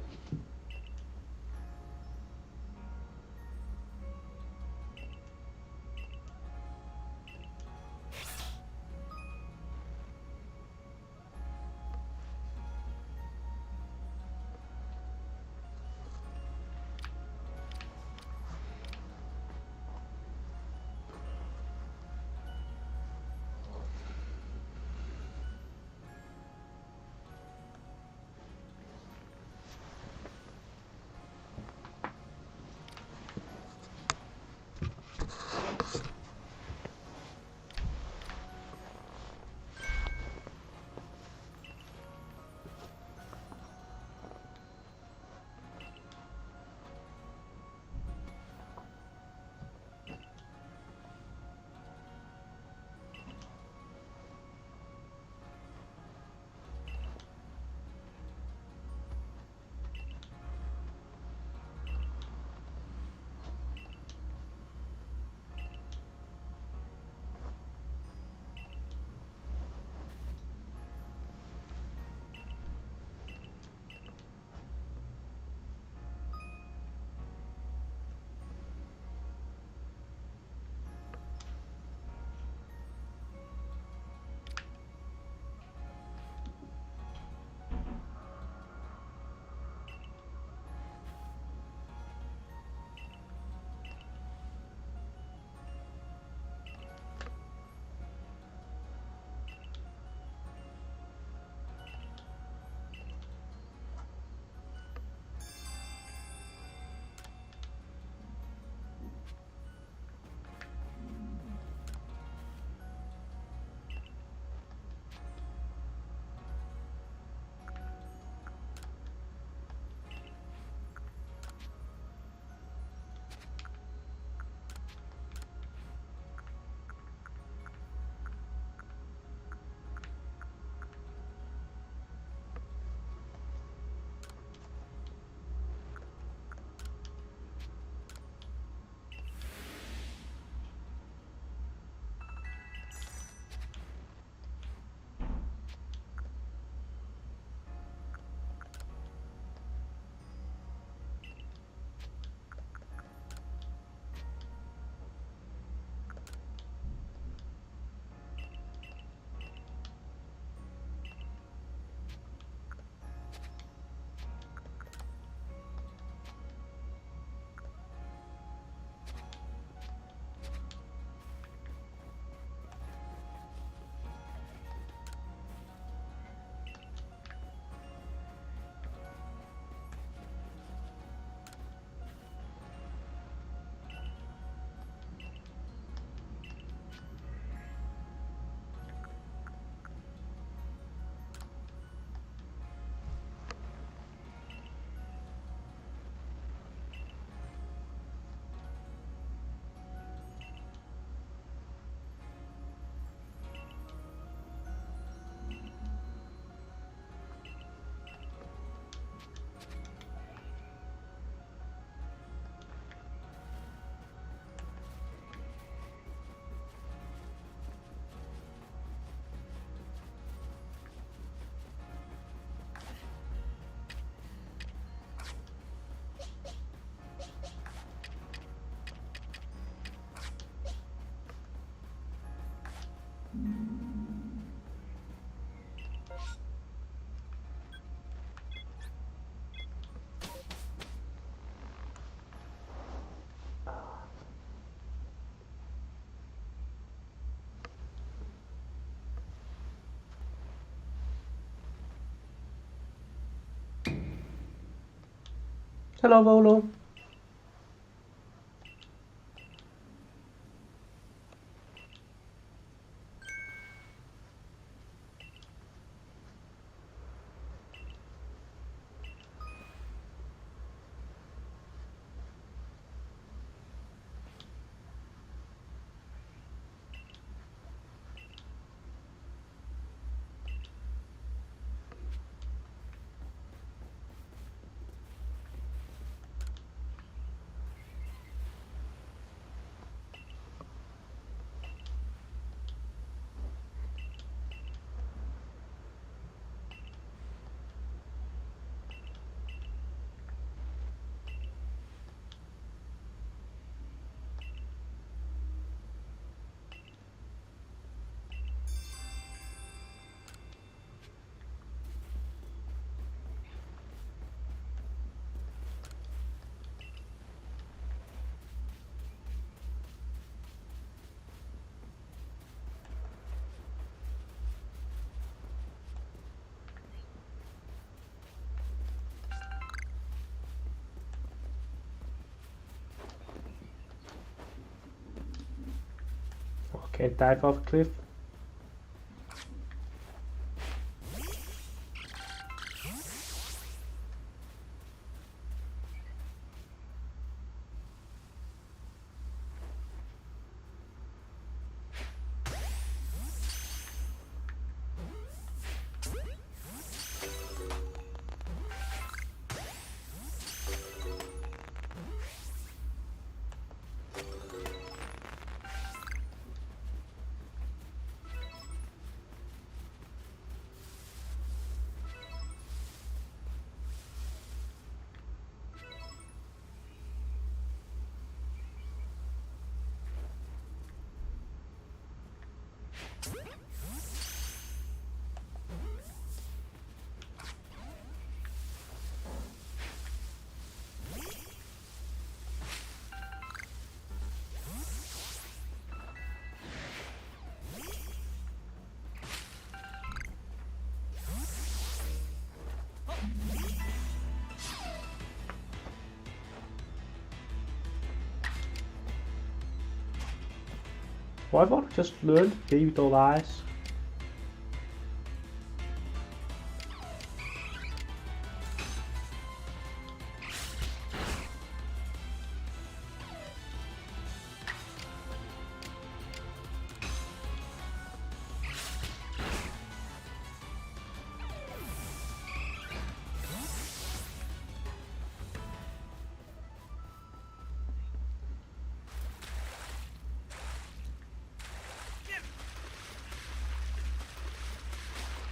Hello, Volo. Can't dive off a cliff. Why won't I just learn Baby Doll Eyes?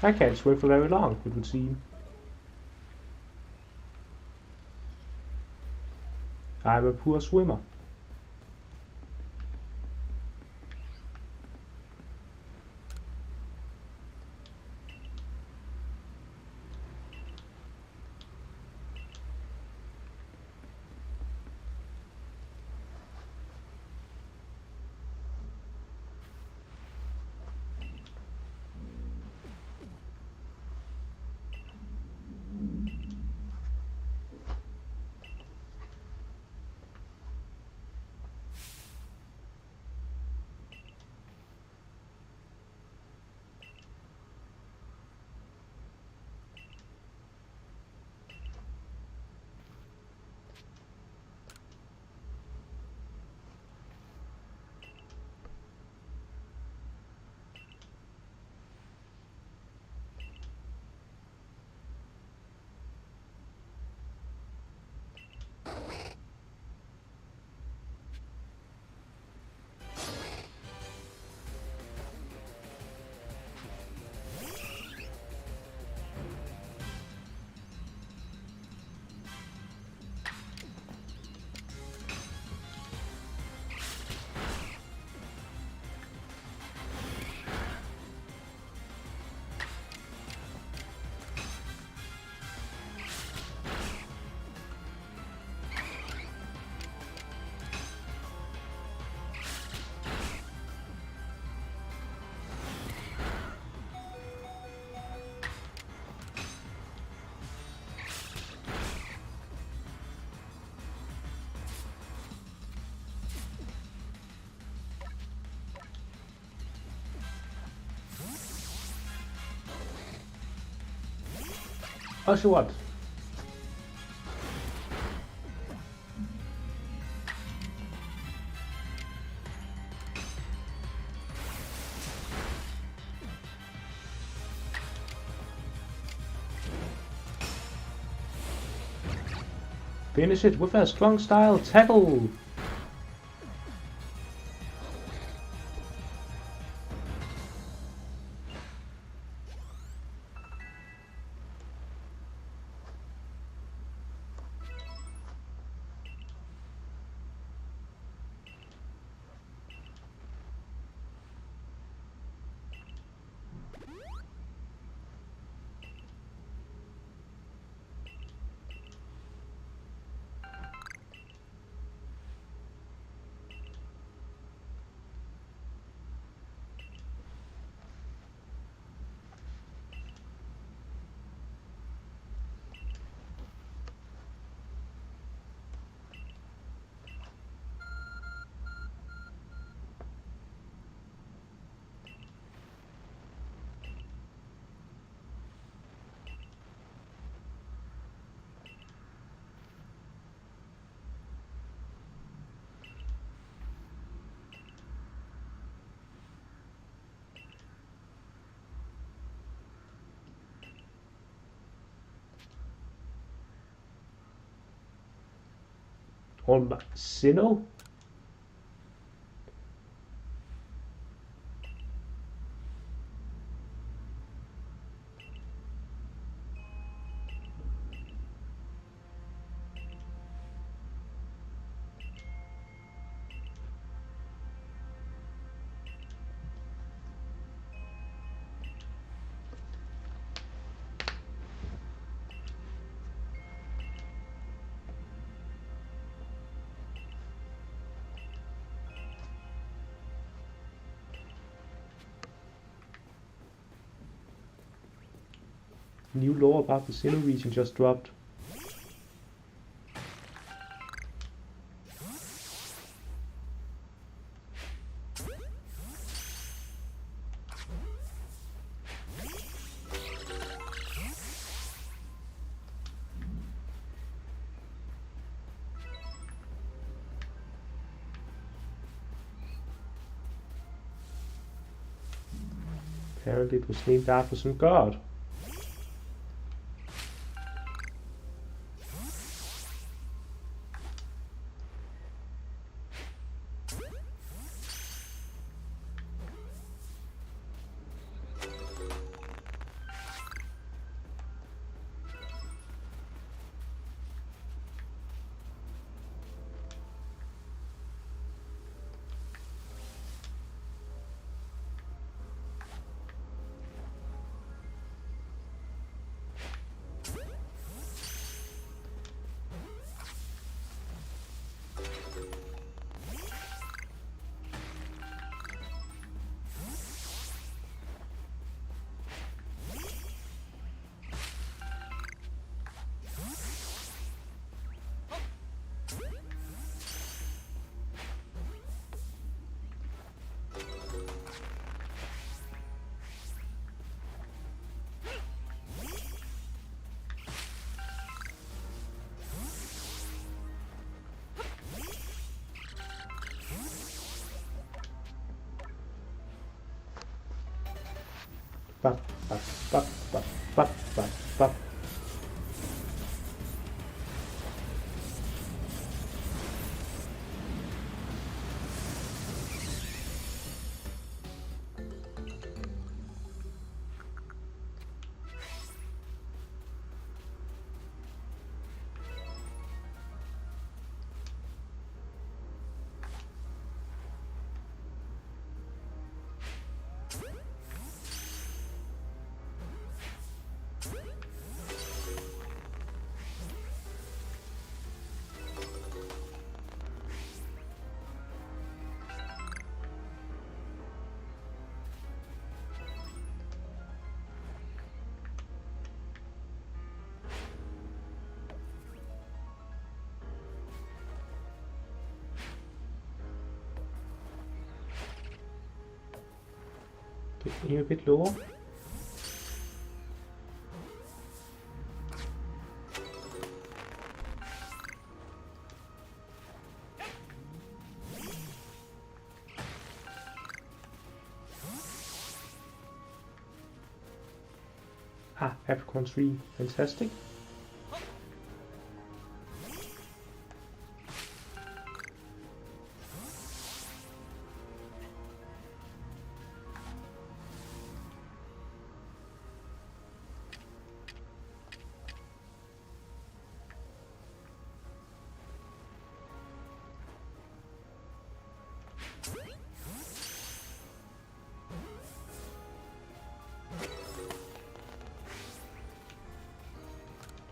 I can't swim for very long, it would seem. I'm a poor swimmer. Oshawott. Finish it with a strong style tackle. On Sinnoh? New lore about the Sinnoh region just dropped. Apparently it was named after some god. Bap, bap, bap, bap, bap, bap, bap. Get you a bit lower. Ah, Apricorn 3, fantastic.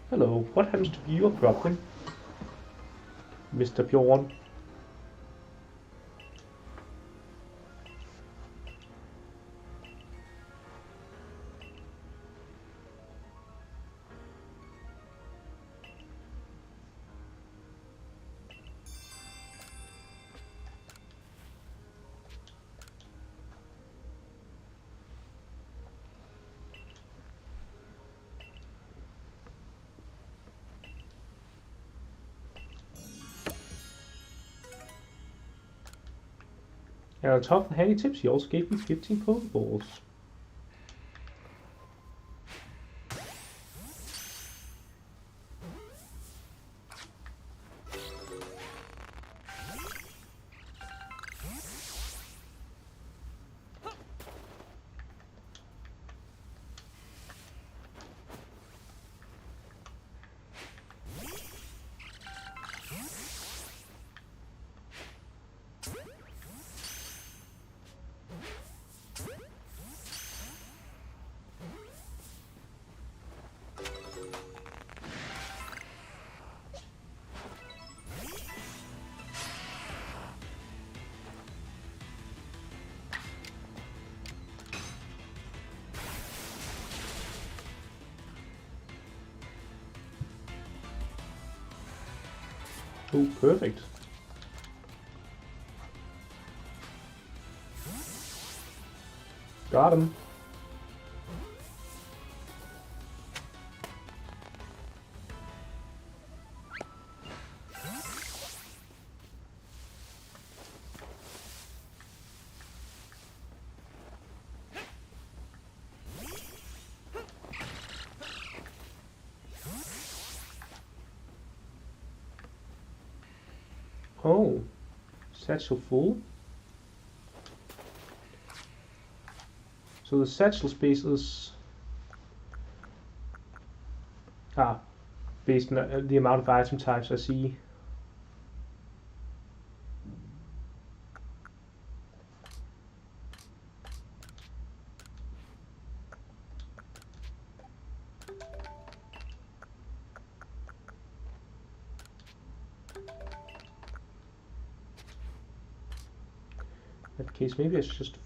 Hello, what happens to your problem, Mr. Bjorn? And on top of the handy tips, he also gave me 15 Pokeballs. Oh, perfect. Got him. Oh, satchel full. So the satchel space is based on the amount of item types I see. In that case, maybe I should just...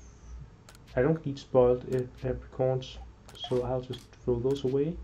I don't need spoiled apricorns, so I'll just throw those away.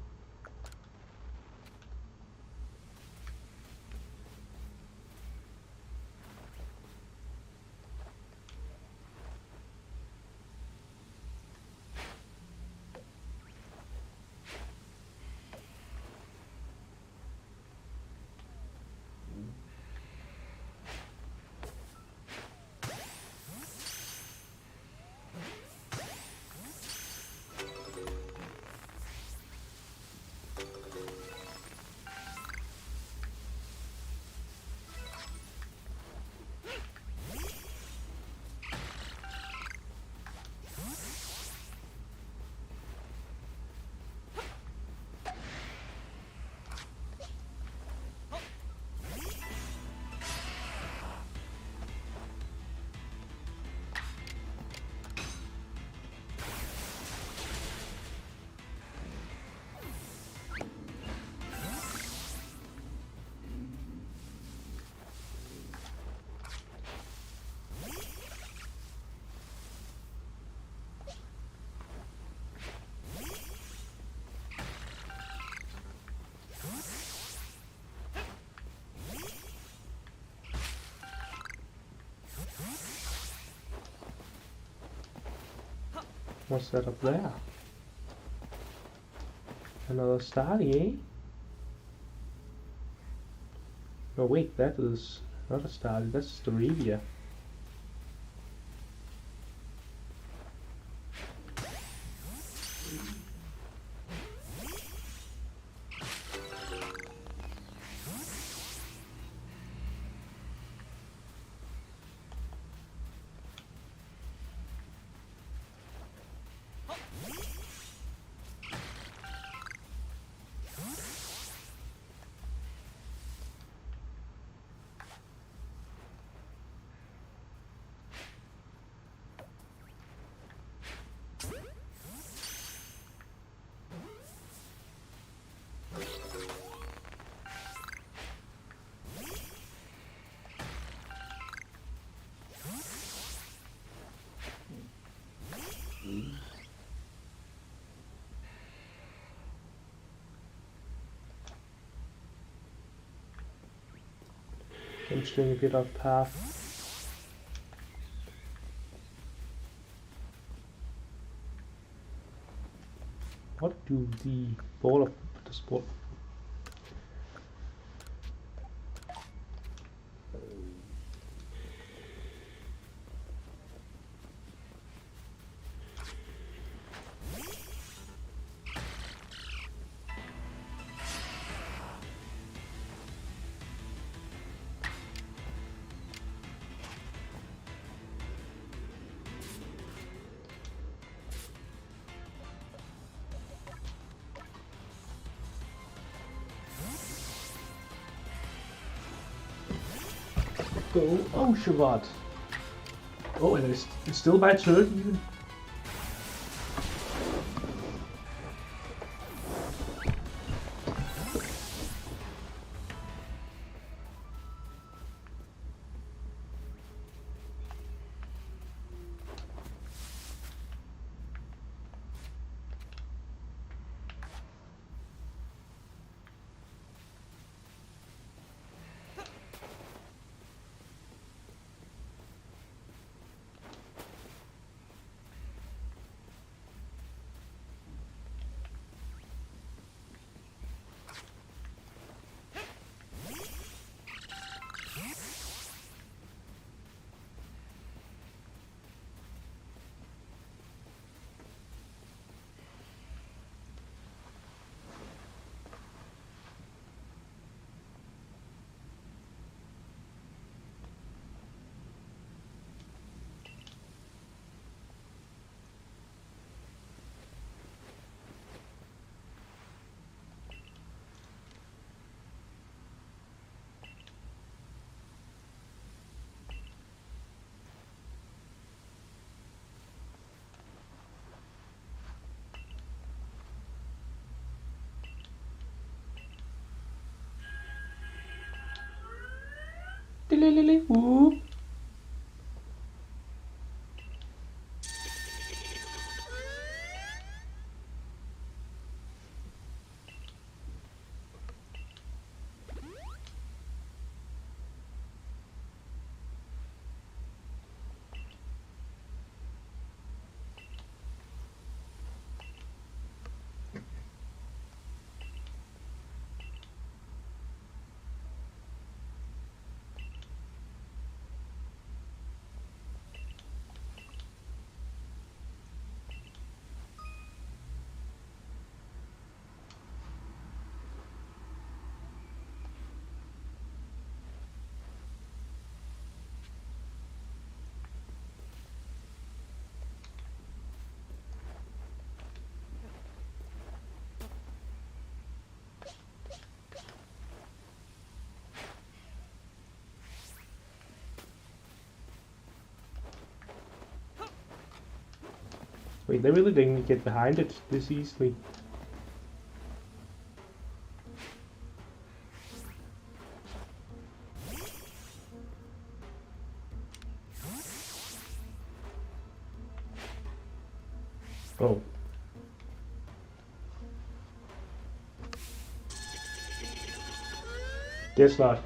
What's that up there? Another Starly, eh? Oh wait, that is not a Starly, that's Staravia. I'm staying a bit off path. What do the ball of the sport? Go, oh Shavat! Oh, and it's still my turn even. Whoop. Wait, they really didn't get behind it this easily. Oh. Guess not.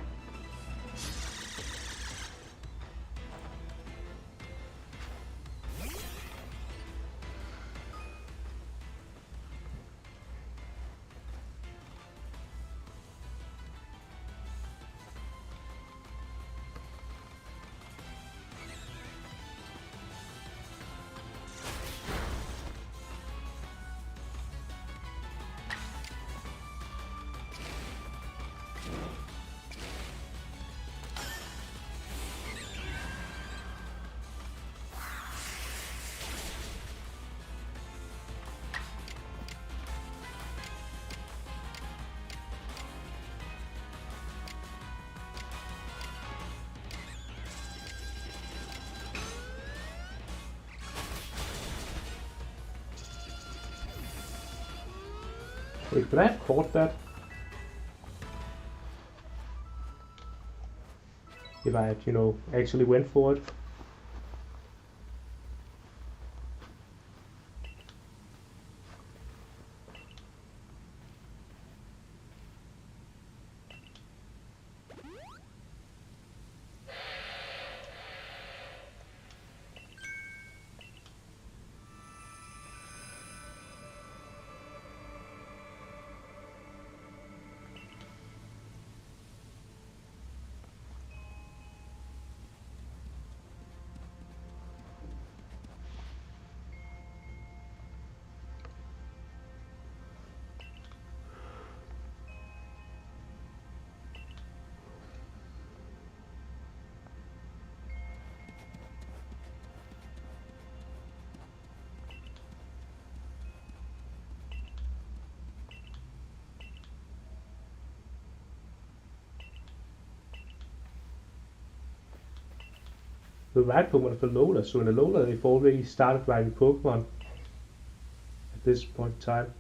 Wait, could I have caught that? If I had, you know, actually went for it. the right Pokemon for Alola. So in Alola, they've already started writing Pokemon at this point in time.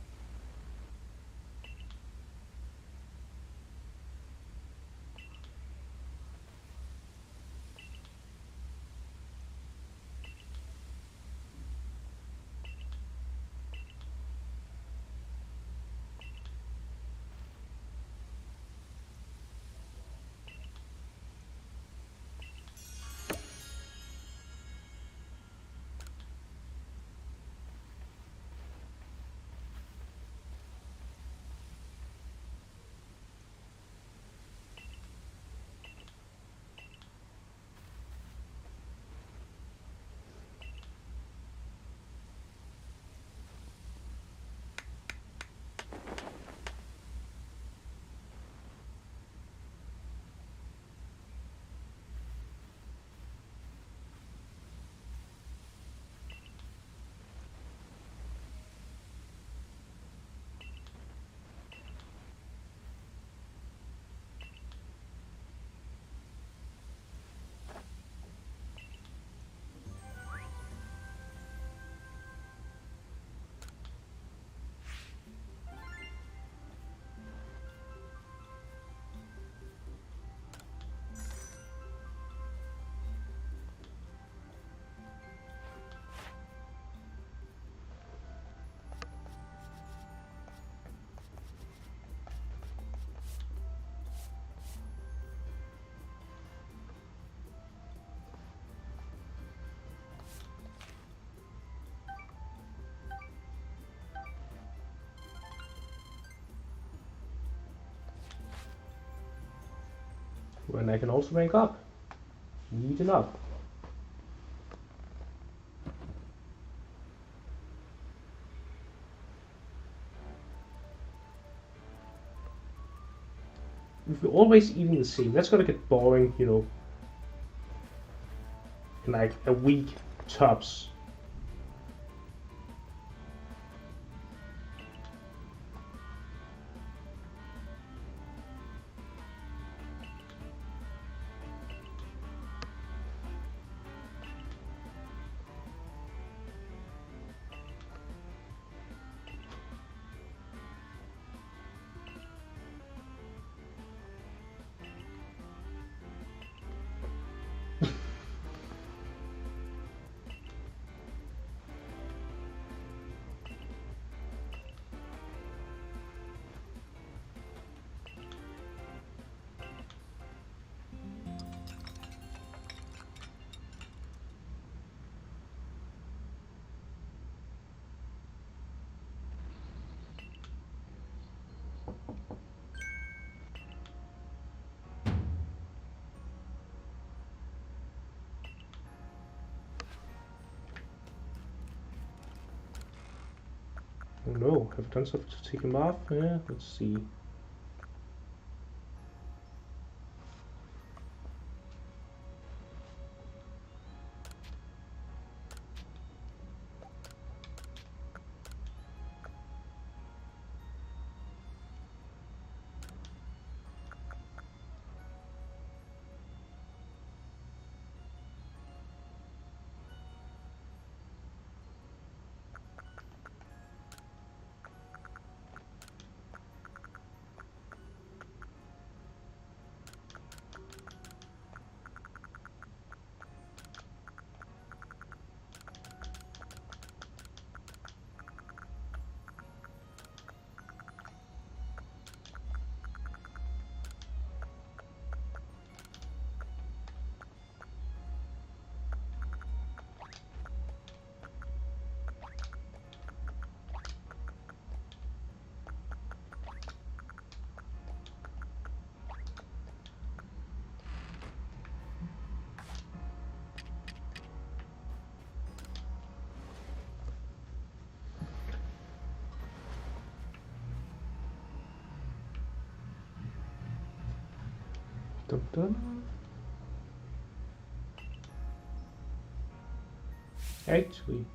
And I can also rank up. Neat enough. If you're always eating the same, that's gonna get boring, you know, in like a week tops. Oh no, have I done something to take him off? Yeah, let's see. Dun, dun. Actually,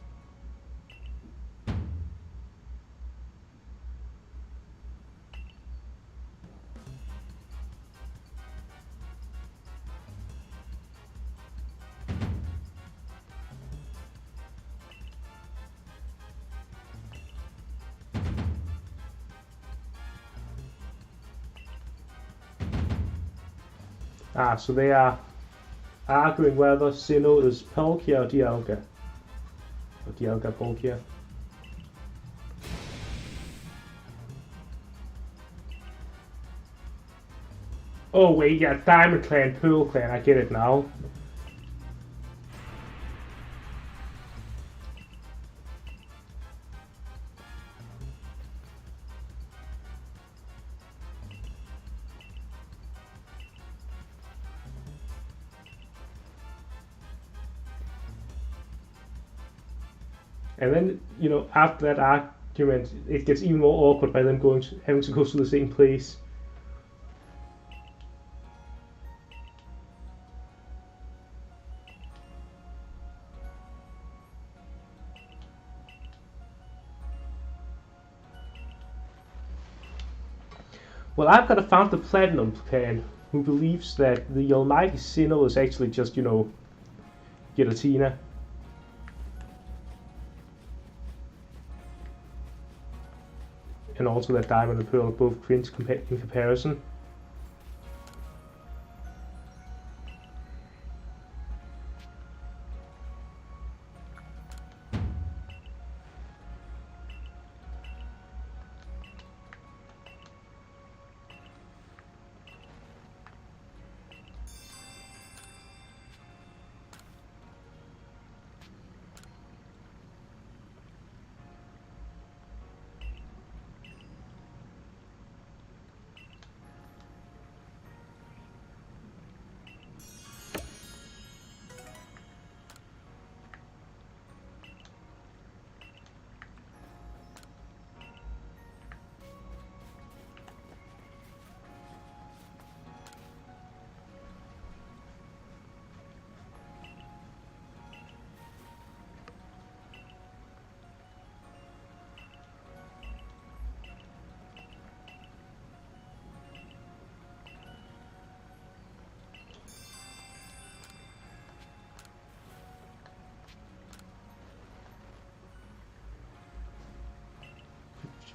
Ah, so they are arguing whether Sinnoh is Palkia or Dialga. Or Dialga Palkia. Oh wait, yeah, Diamond Clan, Pearl Clan, I get it now. And then, you know, after that argument, it gets even more awkward by them having to go to the same place. Well, I've got to found the Platinum Clan, who believes that the almighty Sinnoh is actually just, you know, Giratina. And also that Diamond and Pearl are both cringe in comparison.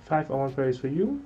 Five orange berries for you.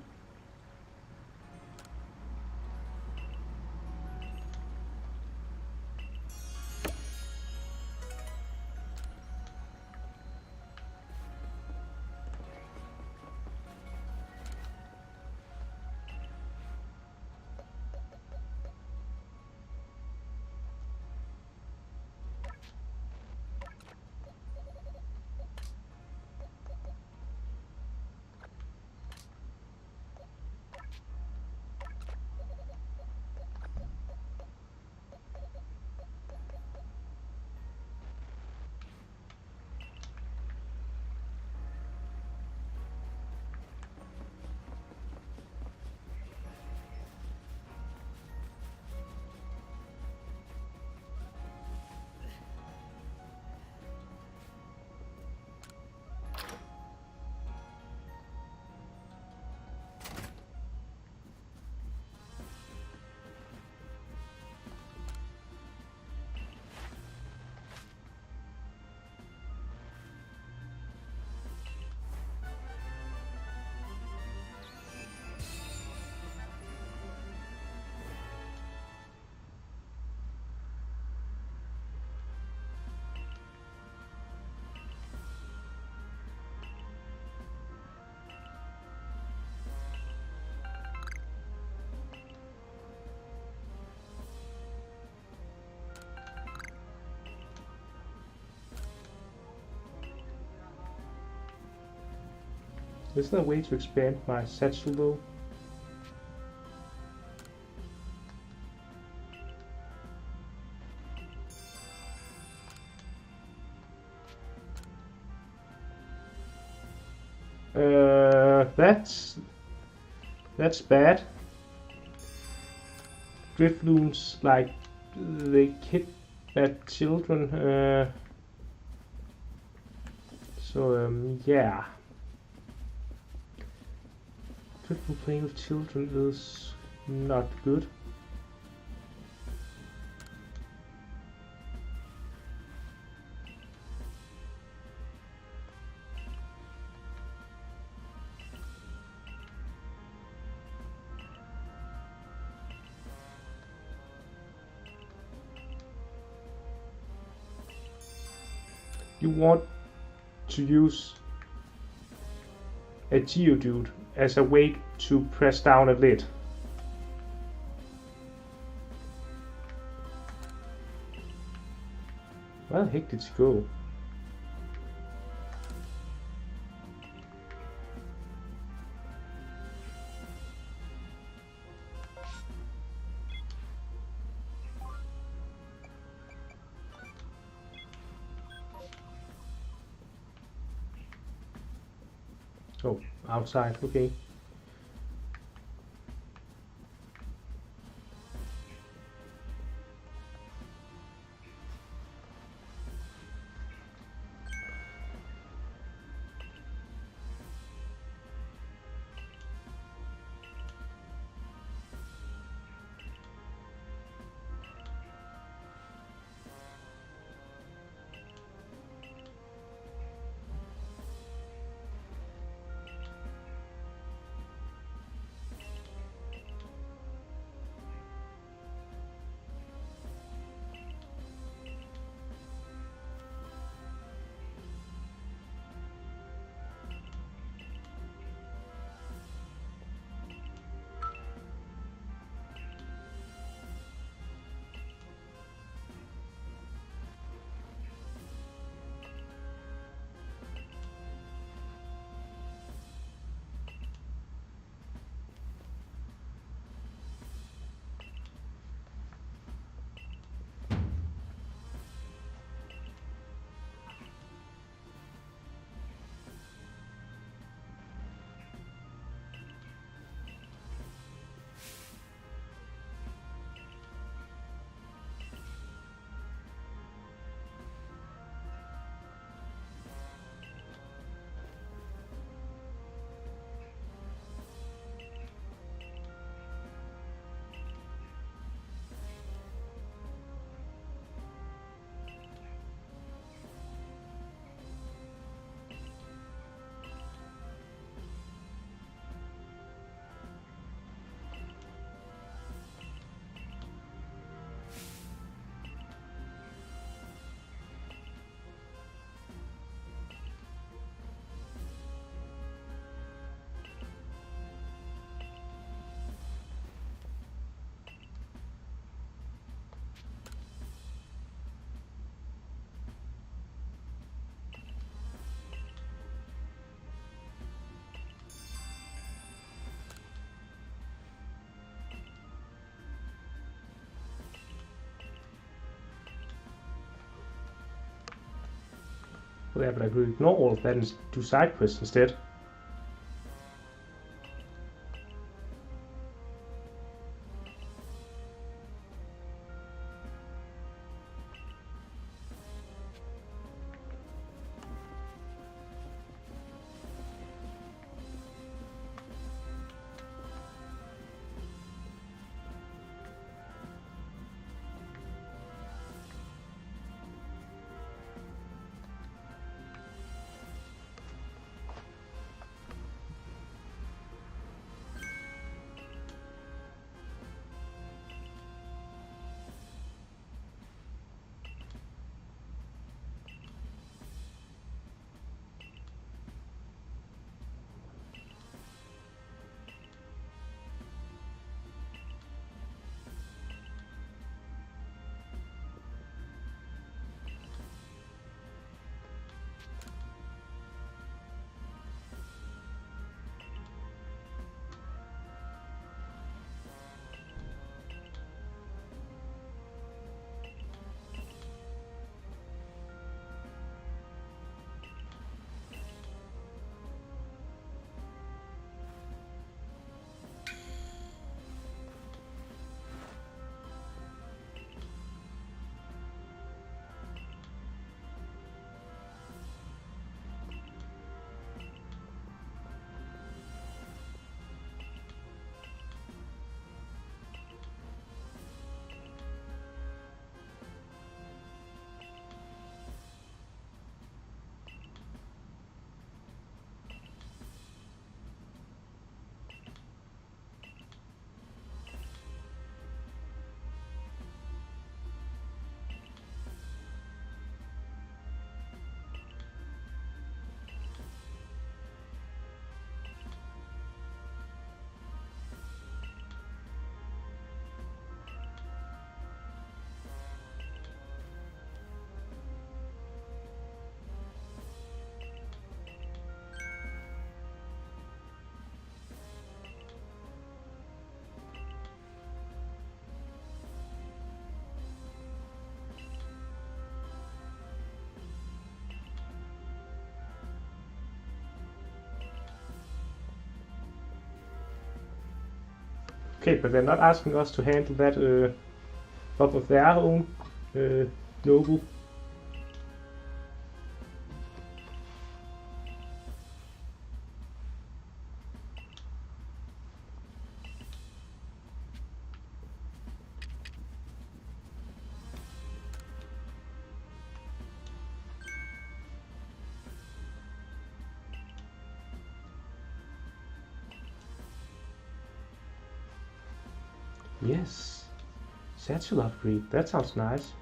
Is there a way to expand my satchel though? That's bad. Drifloons, like, they kidnap children. Yeah. Driftloon playing with children is not good. you want to use a Geodude as a way to press down a lid. Where the heck did she go? Oh, outside, okay. Yeah, but I could ignore all of that and do side quests instead. Okay, but they're not asking us to handle that top of their own noble. Yes, satchel upgrade. That sounds nice.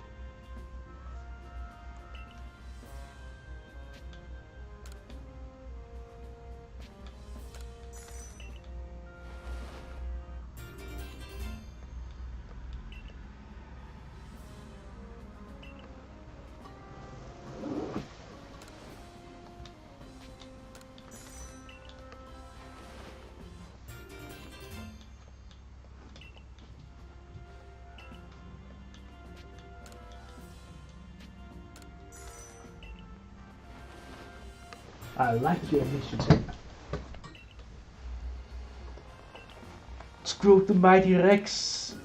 I like your initiative. Screw the mighty Rex.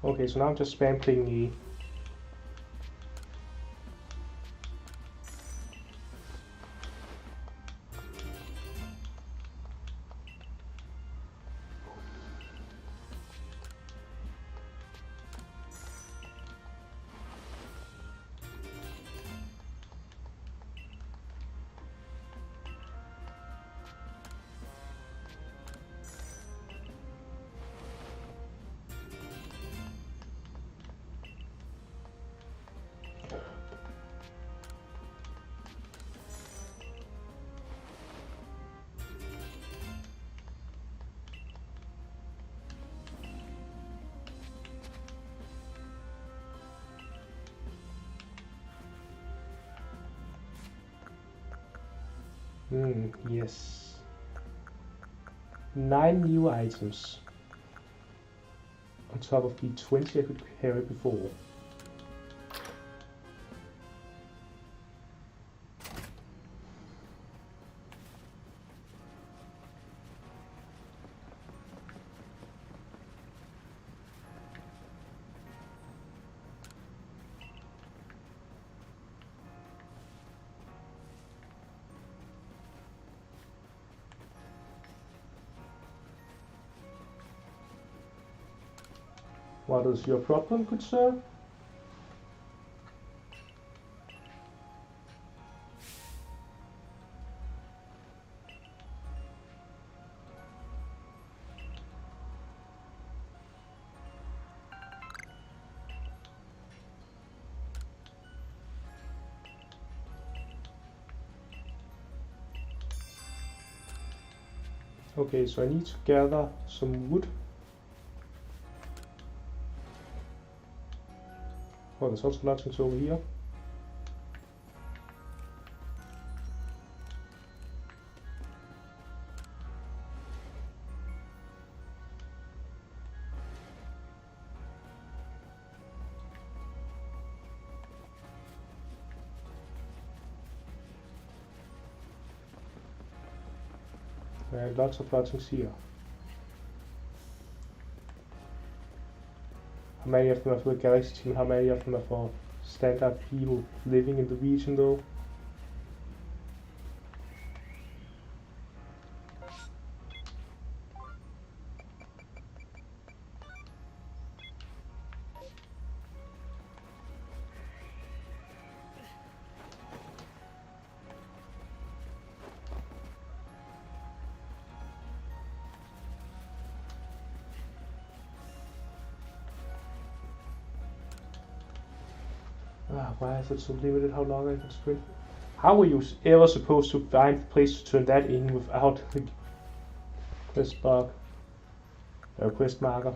Okay, so now I'm just spam playing E. Yes. 9 new items. On top of the 20 I could carry before. What is your problem, good sir? Okay, so I need to gather some wood. Oh, there's also lots of things over here. Lots of things here. How many of them are for the Galaxy team? How many of them are for standard people living in the region though? Why is it so limited how long I can sprint? How were you ever supposed to find a place to turn that in without the quest log? Quest marker?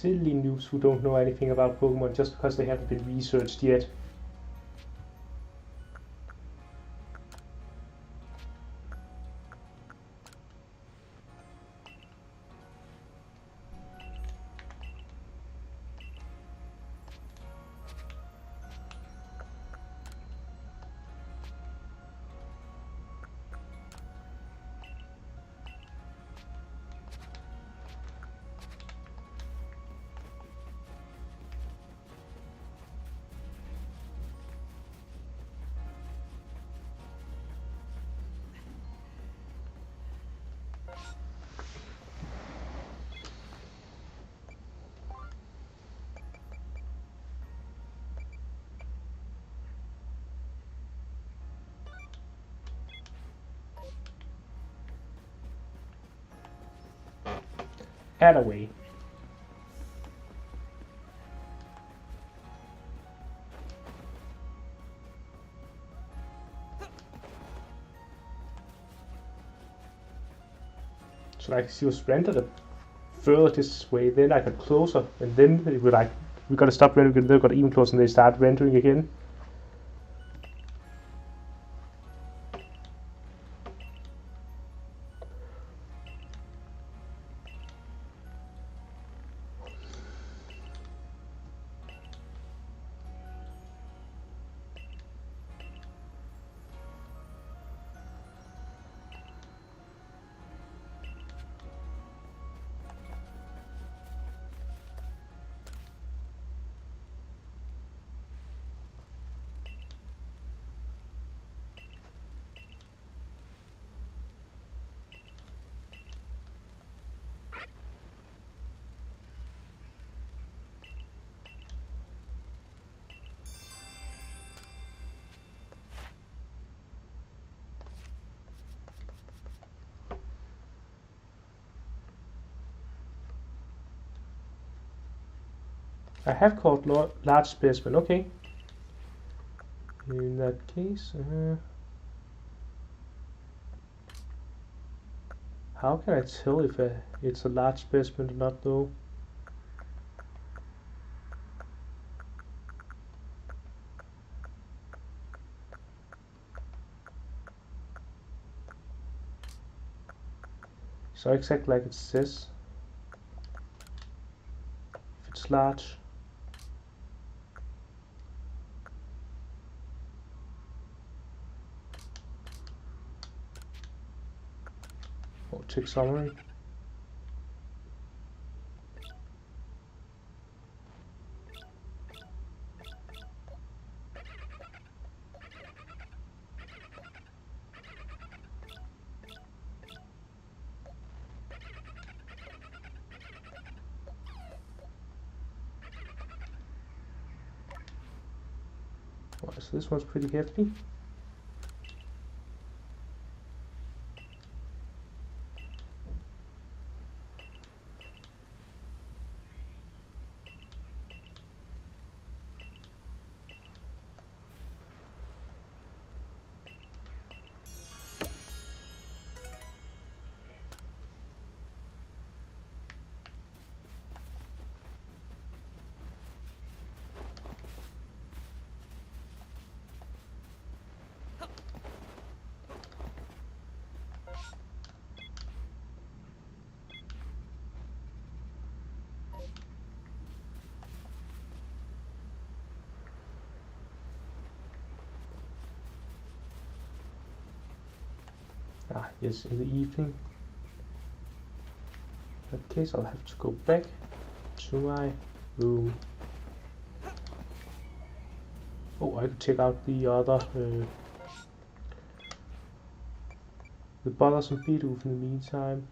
silly noobs who don't know anything about Pokemon just because they haven't been researched yet. Away. So like she was rendered a further this way, then I got closer, and then it would like we gotta stop rendering, they got even closer, and they start rendering again. I have caught large specimen, okay. In that case, how can I tell if it's a large specimen or not though? So exactly like it says, if it's large. Oh, check summary. Oh, so this one's pretty hefty. Ah, yes, in the evening. In that case, I'll have to go back to my room. Oh, I could check out the other, the bothersome Bidoof in the meantime.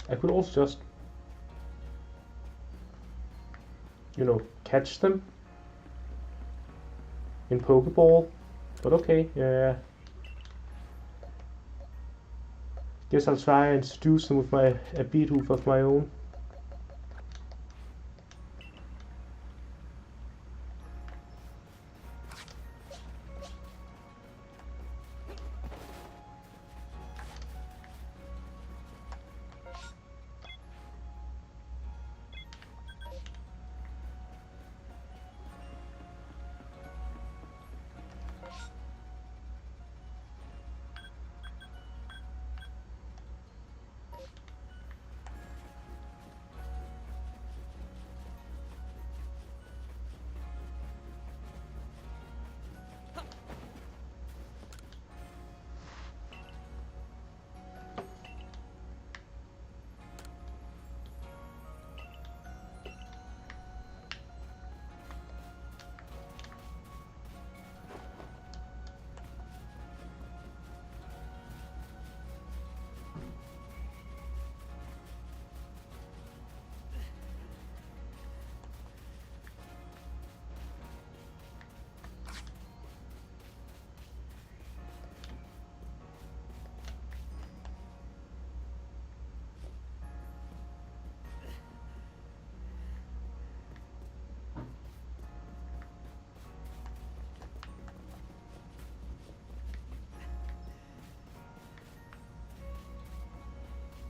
I could also just, you know, catch them in Pokeball. But okay, yeah. Guess I'll try and seduce them with a Beetroof of my own.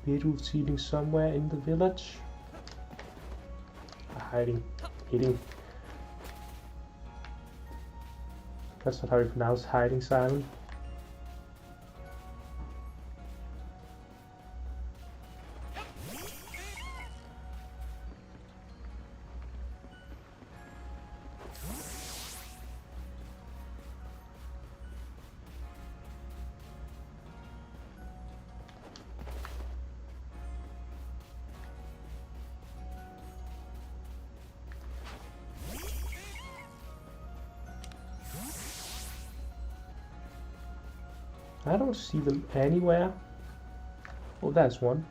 Beetroof's eating somewhere in the village. Hiding. Eating. That's not how you pronounce hiding, Simon. I don't see them anywhere. Oh, that's one.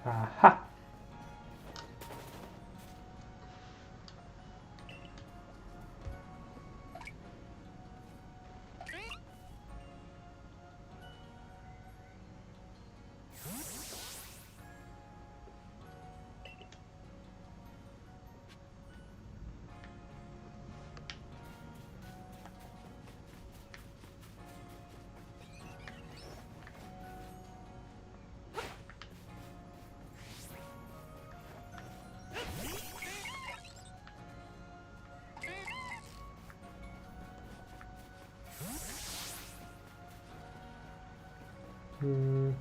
Aha! Hmm.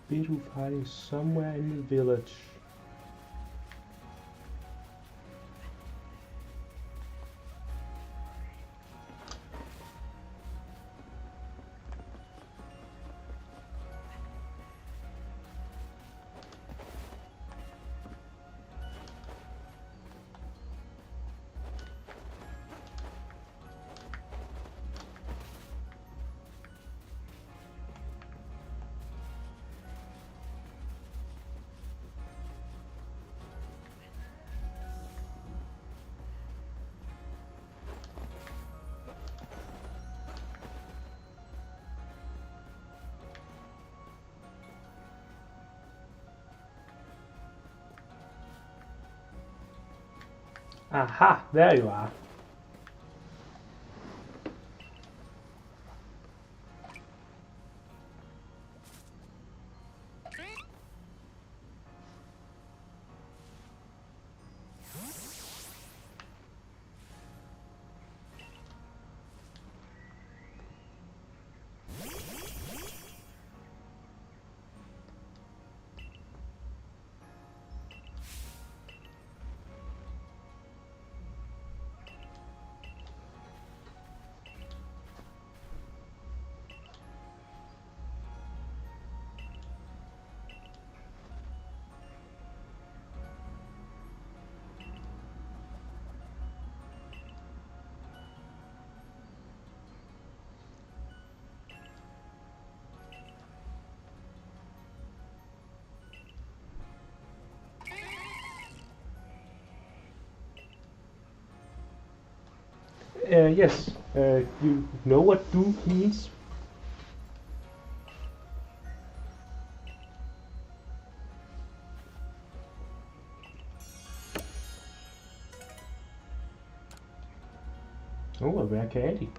Beetroof hiding somewhere in the village. Aha, there you are. Yes, you know what do means? Oh, a rare candy.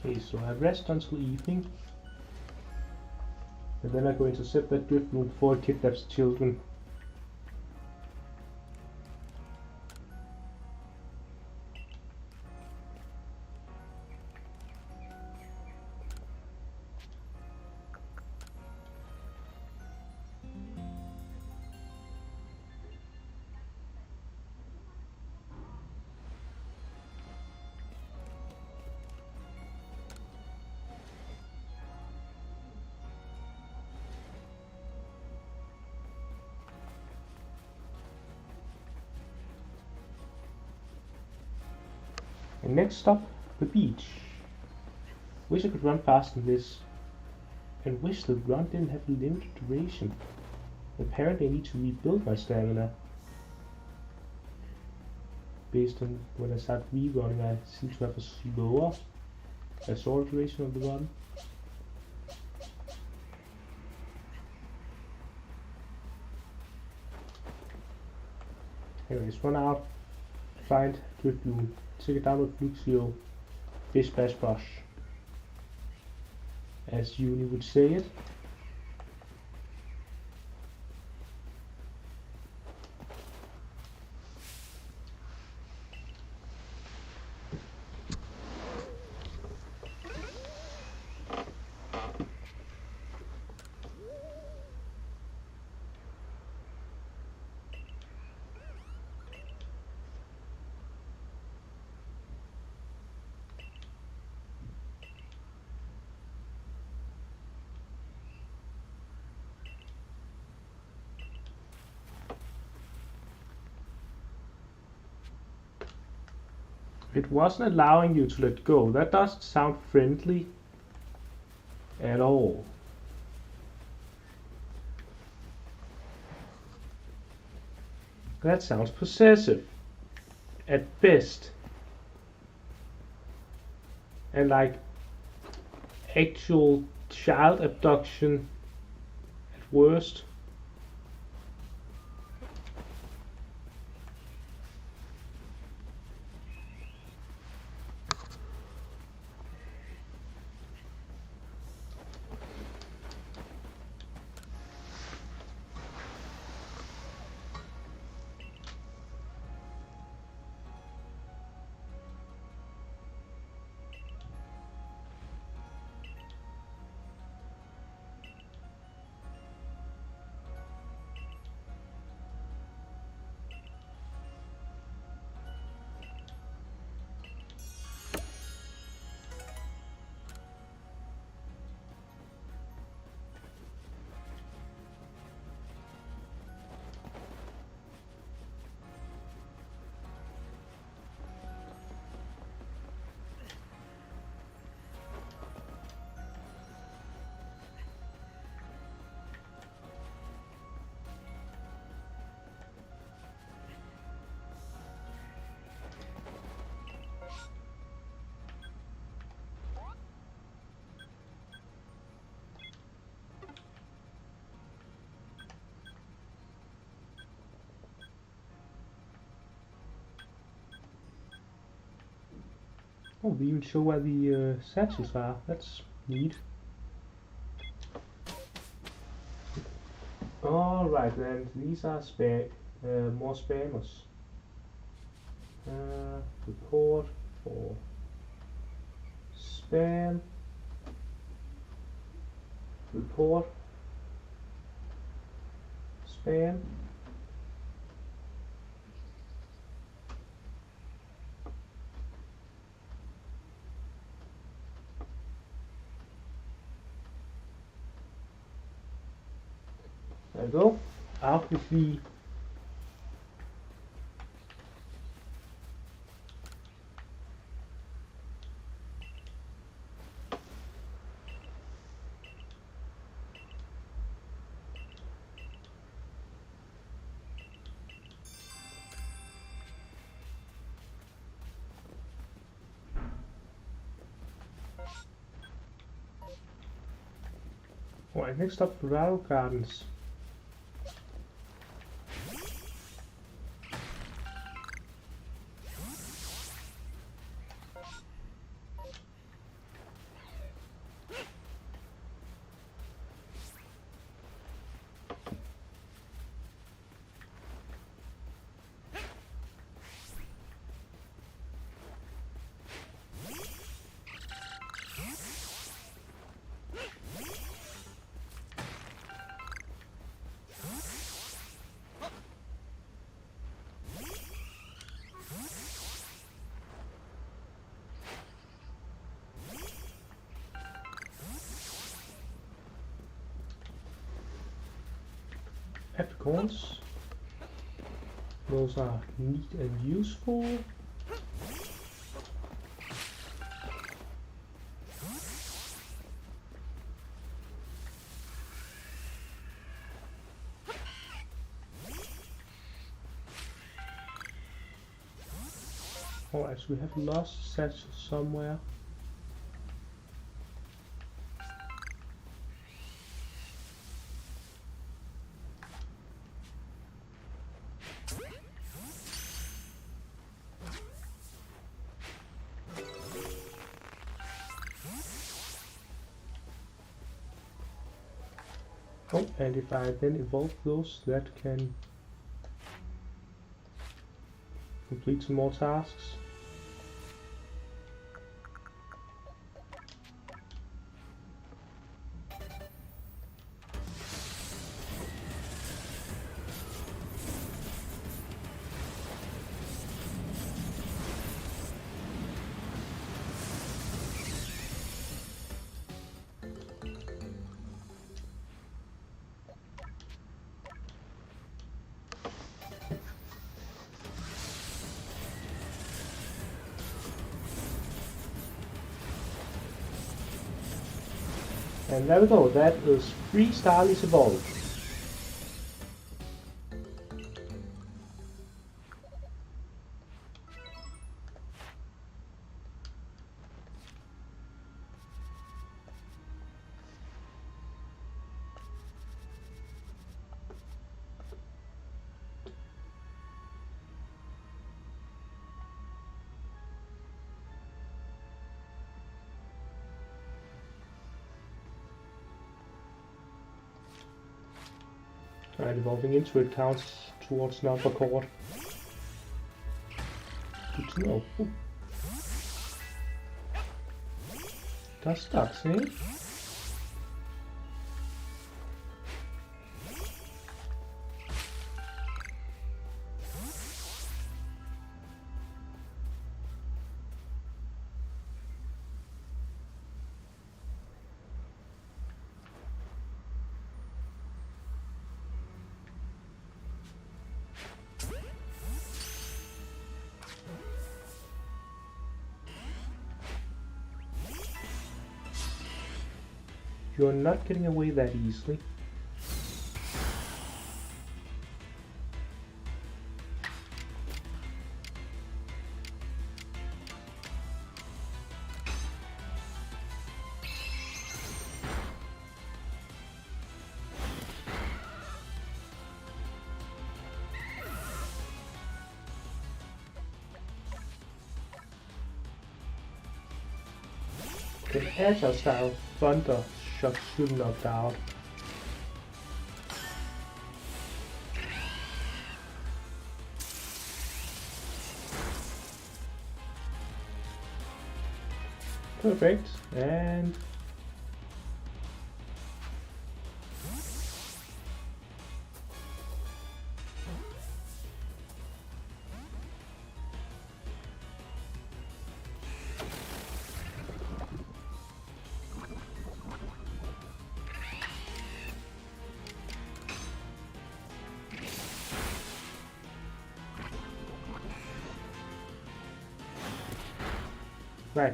Okay, so I rest until evening. And then I go intercept that Driftwood before it kidnaps children. And next stop, the beach. Wish I could run faster than this. And wish the run didn't have a limited duration. Apparently I need to rebuild my stamina. Based on when I start rerunning, I seem to have a shorter duration of the run. Anyways, run out, find Driftwood, take it down with Luxio, Fish Bash Brush. As Uni would say it. It wasn't allowing you to let go. That doesn't sound friendly at all. That sounds possessive at best. And like actual child abduction at worst. Oh, they even show where the satchels are. That's neat. Alright then, these are more spammers. Report for spam. Report. Spam. There we go. Out with the Alright, next up, Rattle Gardens. Apricorns. Those are neat and useful. Alright, so we have lost satchel somewhere. Oh, and if I then evolve those, that can complete some more tasks. And there we go, that is 3 Starlies evolved. Alright, evolving into it counts towards number cord. Good to know. Ooh. That's ducks, eh? You're not getting away that easily. an agile style thunder shot shooting knocked out. Perfect, and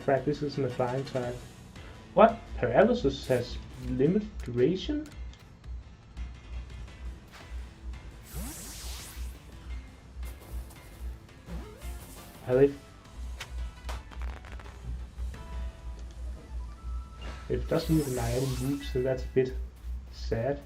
right, this isn't a flying type. What? Paralysis has limited duration? Well, if it doesn't even like any moves, so that's a bit sad.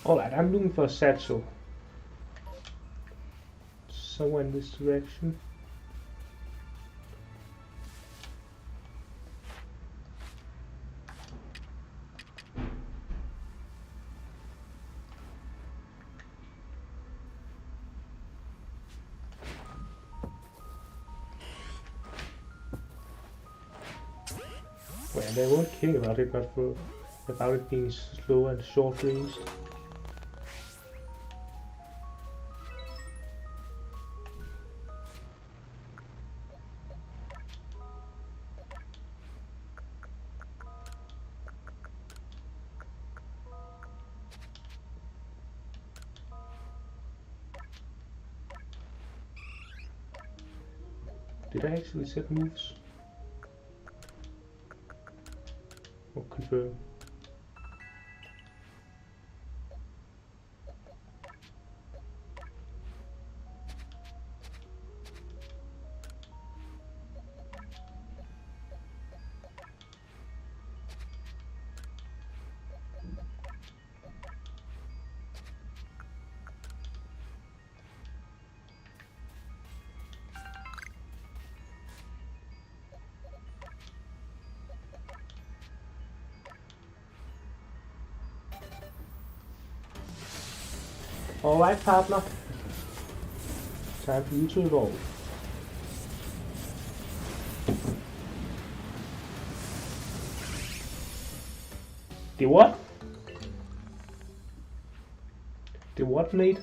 Alright, I'm looking for a satchel. Somewhere in this direction. Well, they won't care about it, but about it being slow and short ranged. Did I actually set moves? Or confirm? Alright, partner. Time for you to evolve. The what? The what, mate?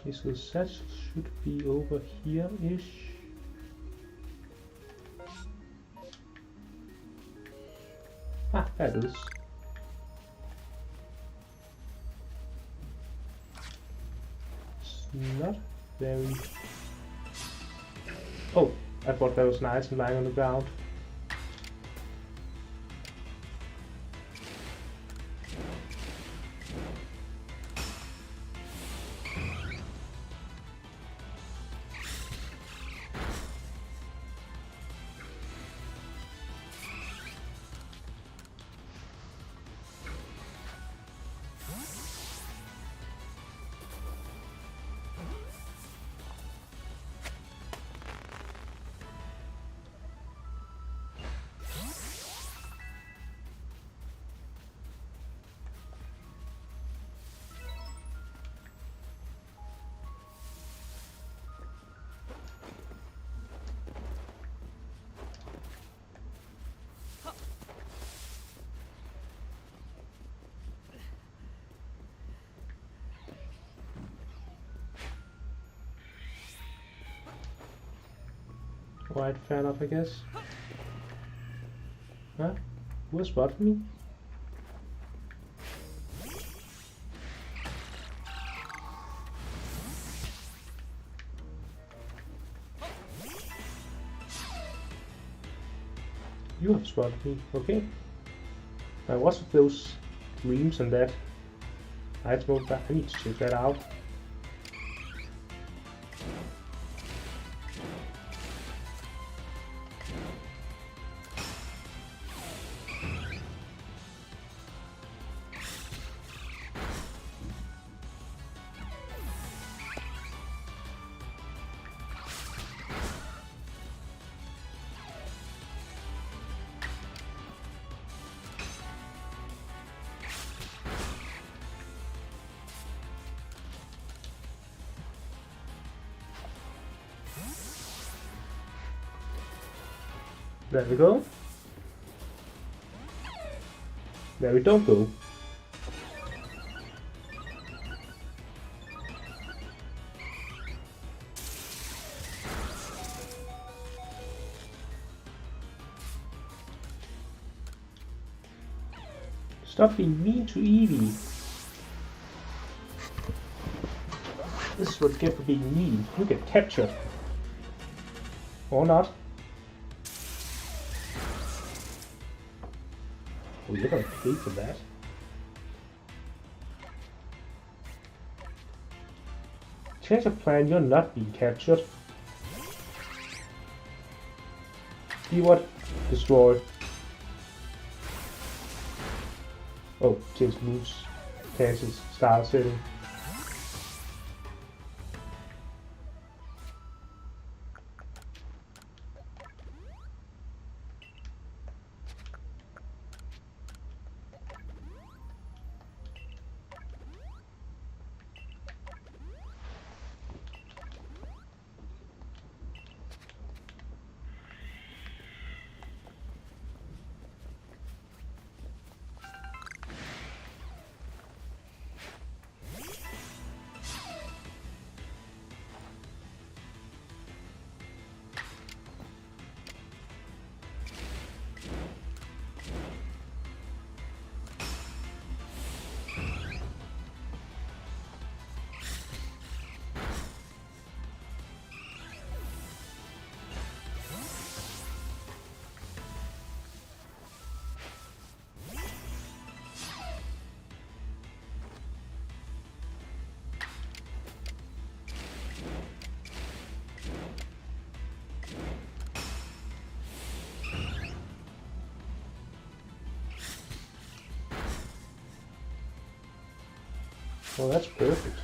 Okay, so the satchel should be over here-ish. Ah, there it is. not very... Oh, I thought that was nice and lying on the ground. Alright, fair enough, I guess. Huh? Who spotted me? You have spotted me, okay. Now what's with those dreams and that? I need to check that out. There we go. There we don't go. Stop being mean to Eevee. This is what you get for being mean. You get captured. Or not. Oh, you're gonna pay for that. Change of plan, you're not being captured. See what? Destroy. Oh, change moves. Cancels. Start setting. Well, that's perfect.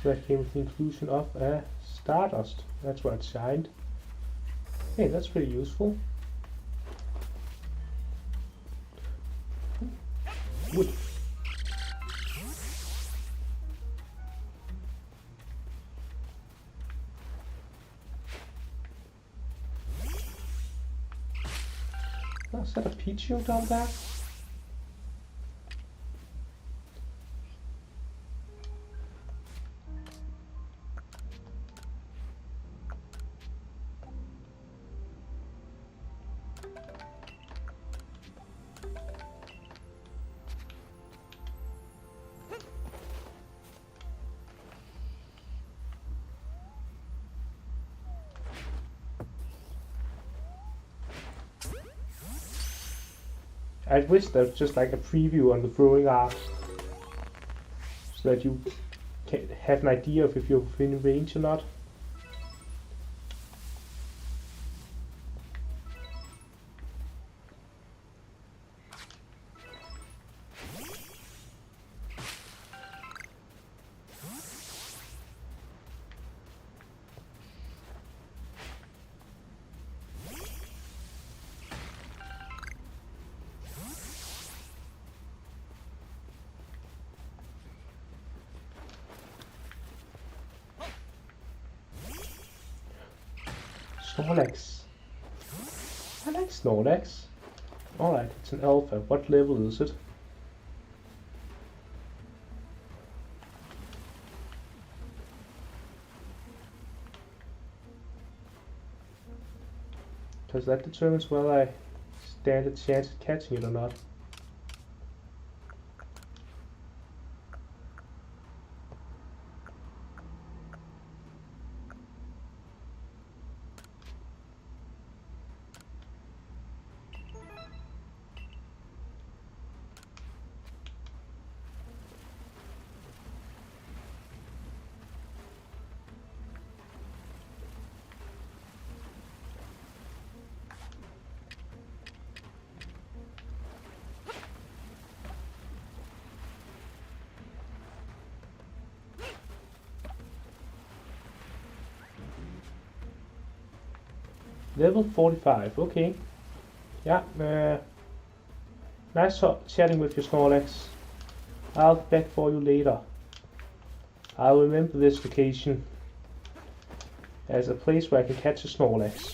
So that came with the inclusion of a Stardust. That's why it's shined. Hey, that's pretty useful. Wood. Oh, is that a Pichu down there? I wish there was just like a preview on the throwing arc, so that you can have an idea of if you're within range or not. Snorlax. I like Snorlax. Alright, it's an alpha. What level is it? Because that determines whether I stand a chance at catching it or not. Level 45, okay. Yeah, nice chatting with you, Snorlax. I'll be back for you later. I'll remember this location as a place where I can catch a Snorlax.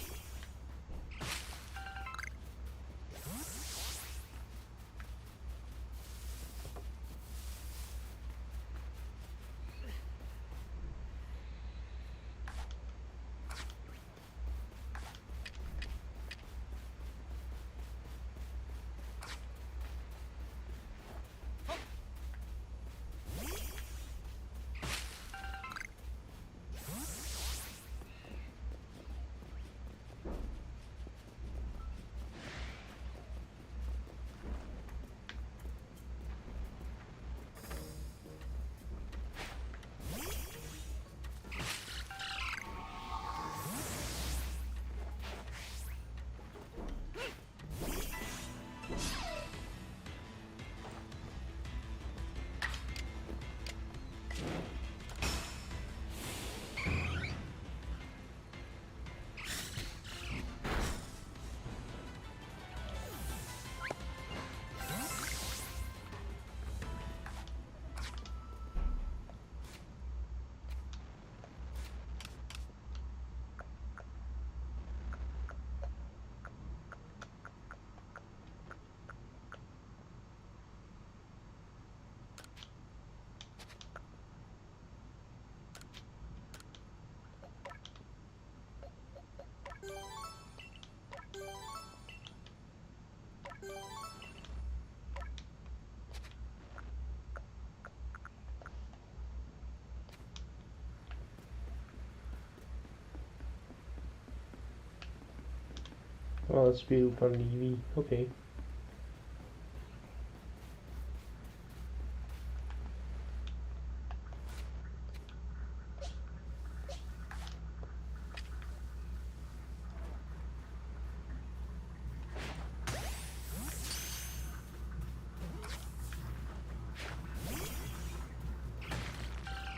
Oh, it's built on EV. Okay.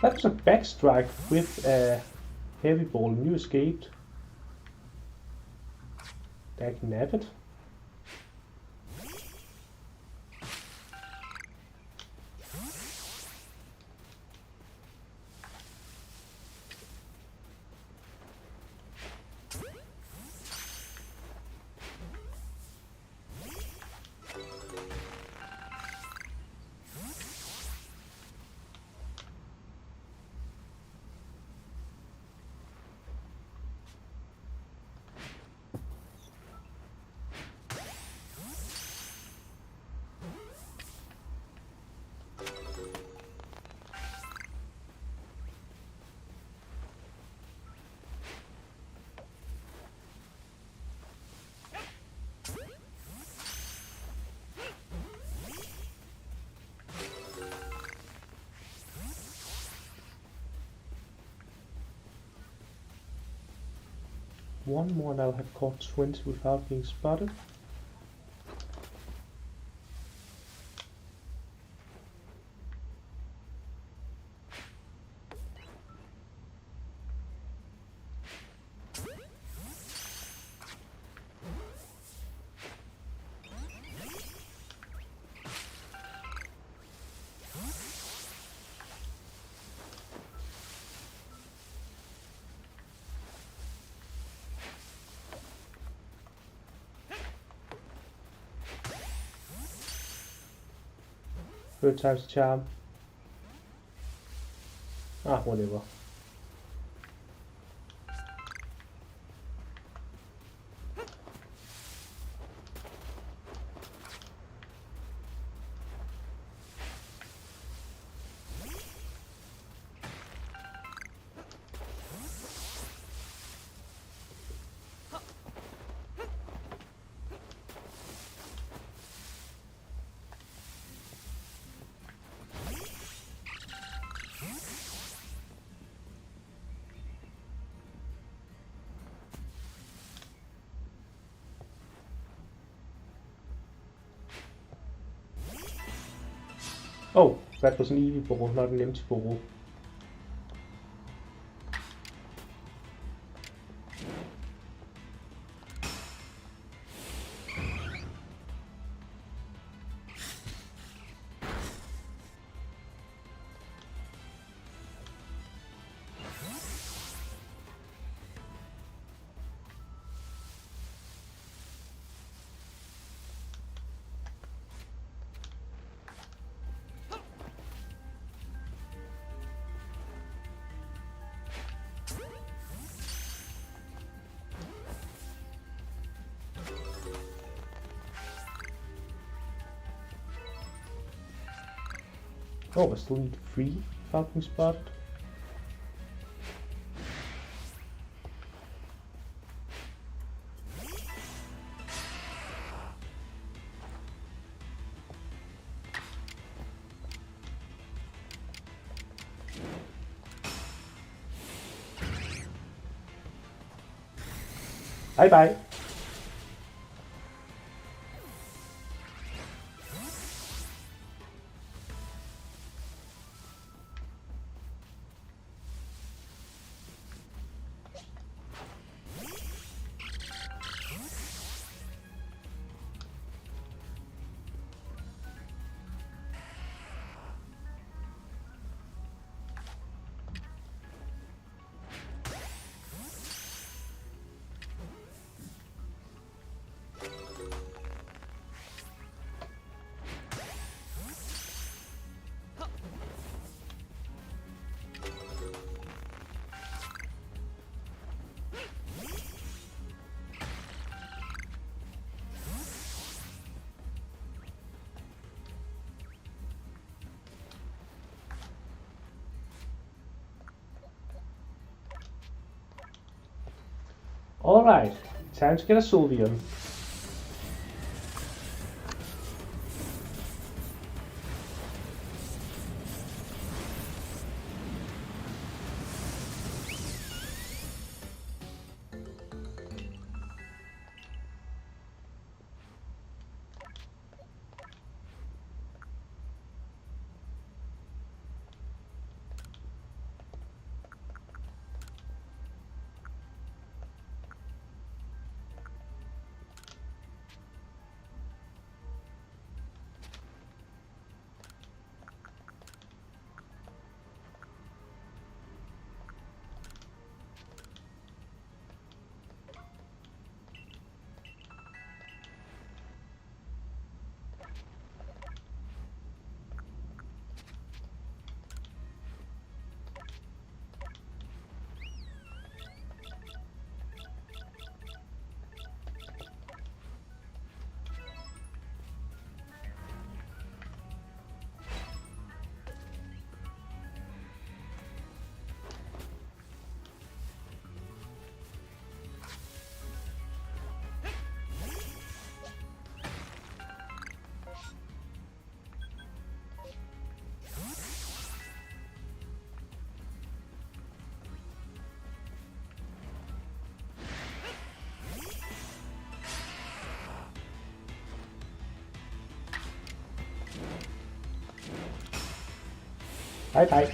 That's a backstrike with a heavy ball and you escaped. Dag nabbit. one more and I'll have caught 20 without being spotted. Third time's a charm. Ah, whatever. Oh, that was an evil ball, not an empty ball. Oh, I still need 3 without being spotted. Bye bye. Alright, time to get a Sylveon. Bye bye.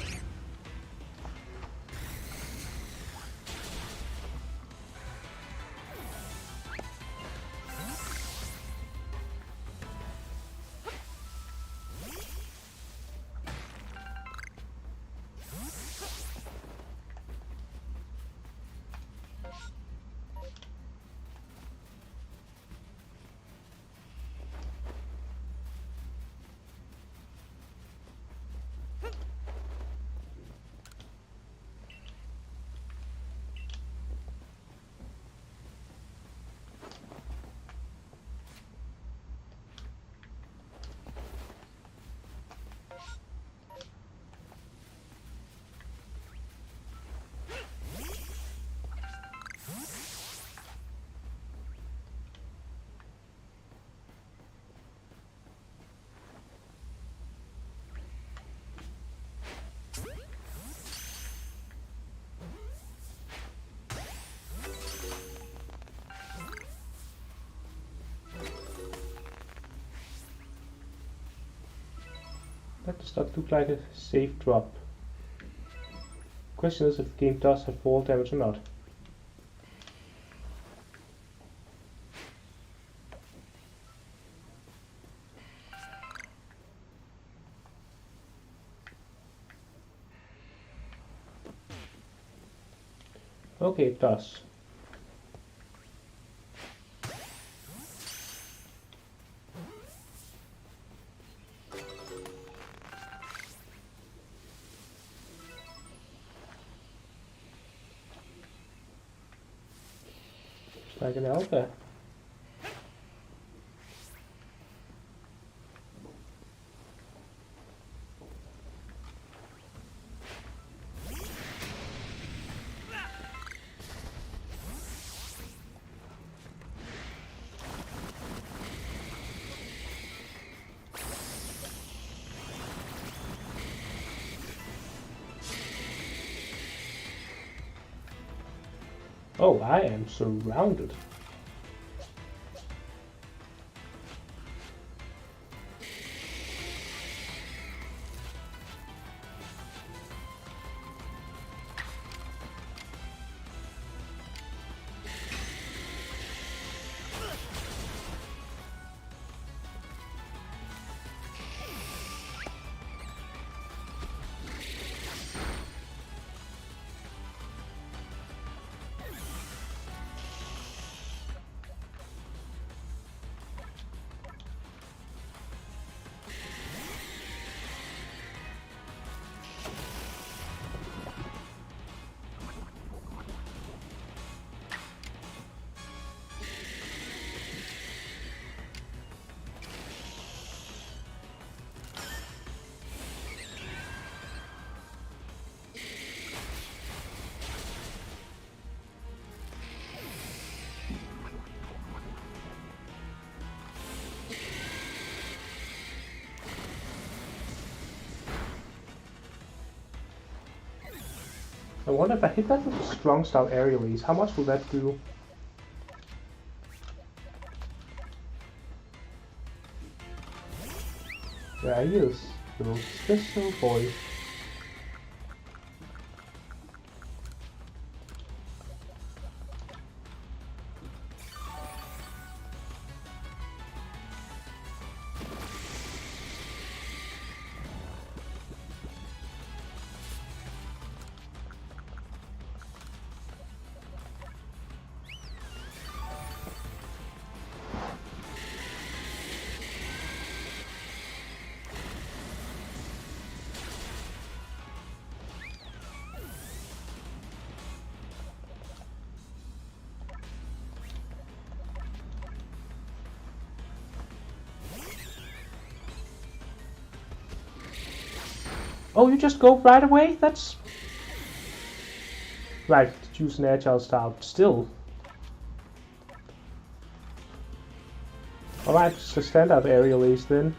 That does not look like a safe drop. Question is if the game does have fall damage or not. Okay, it does. It's like an alpha. Oh, I am surrounded. I wonder if I hit that with a strong style aerial ace, how much will that do? There he is, little special boy. Oh, you just go right away? That's... Right, choose an agile style. Still. Alright, just a standard aerial ace then.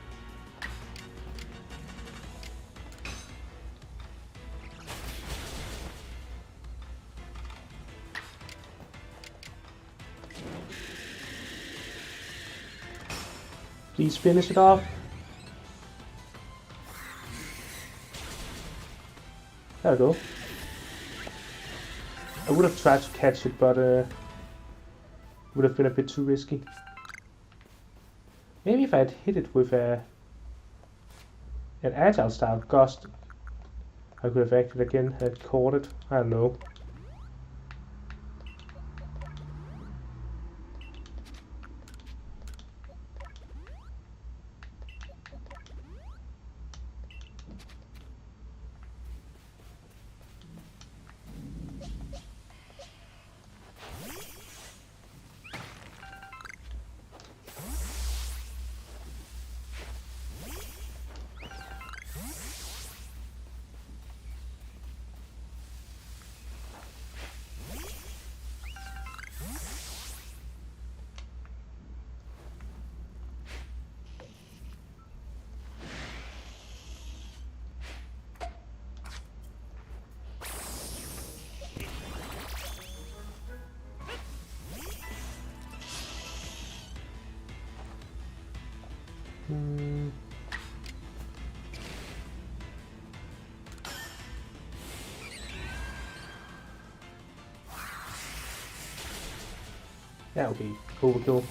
Please finish it off. There we go. I would have tried to catch it, but would have been a bit too risky. Maybe if I had hit it with an agile style gust, I could have acted again, had caught it. I don't know. That would be overkill.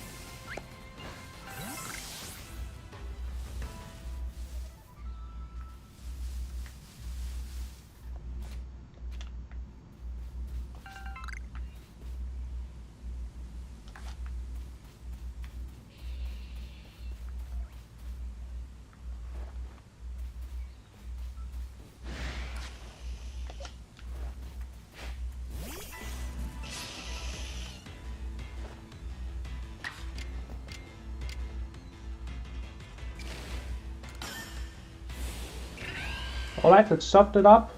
Alright, let's soft it up.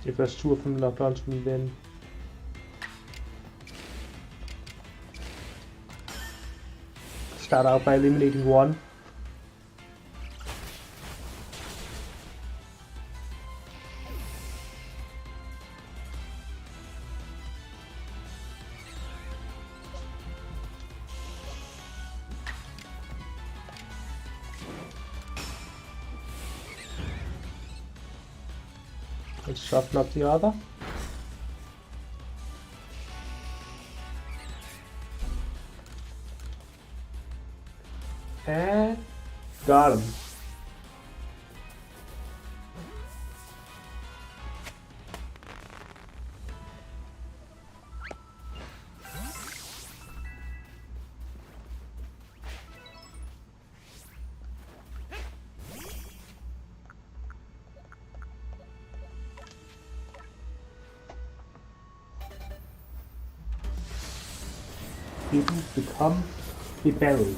If there's two of them locked onto me, then start out by eliminating one. Let's soften up the other. And got him. People become the berry.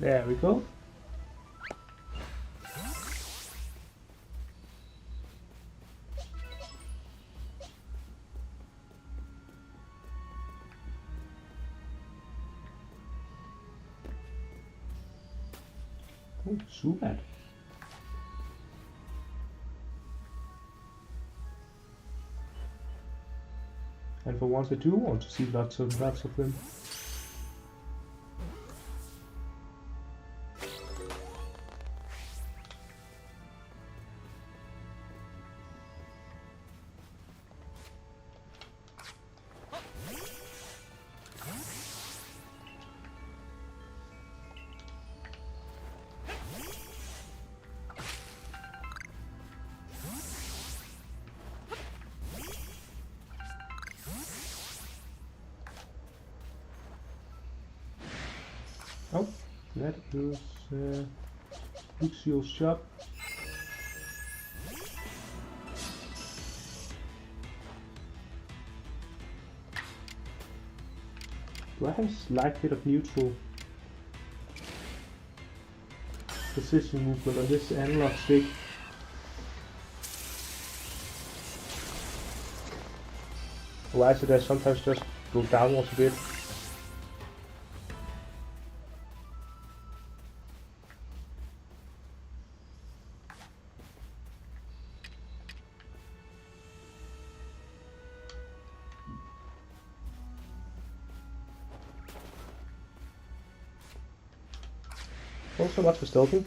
There we go. Oh, Zubat. And for once I do want to see lots of them. Oh, that is Luxio's shop. Do I have a slight bit of neutral precision movement on this analog stick? Why should I sometimes just go downwards a bit? Not so much for stealthing.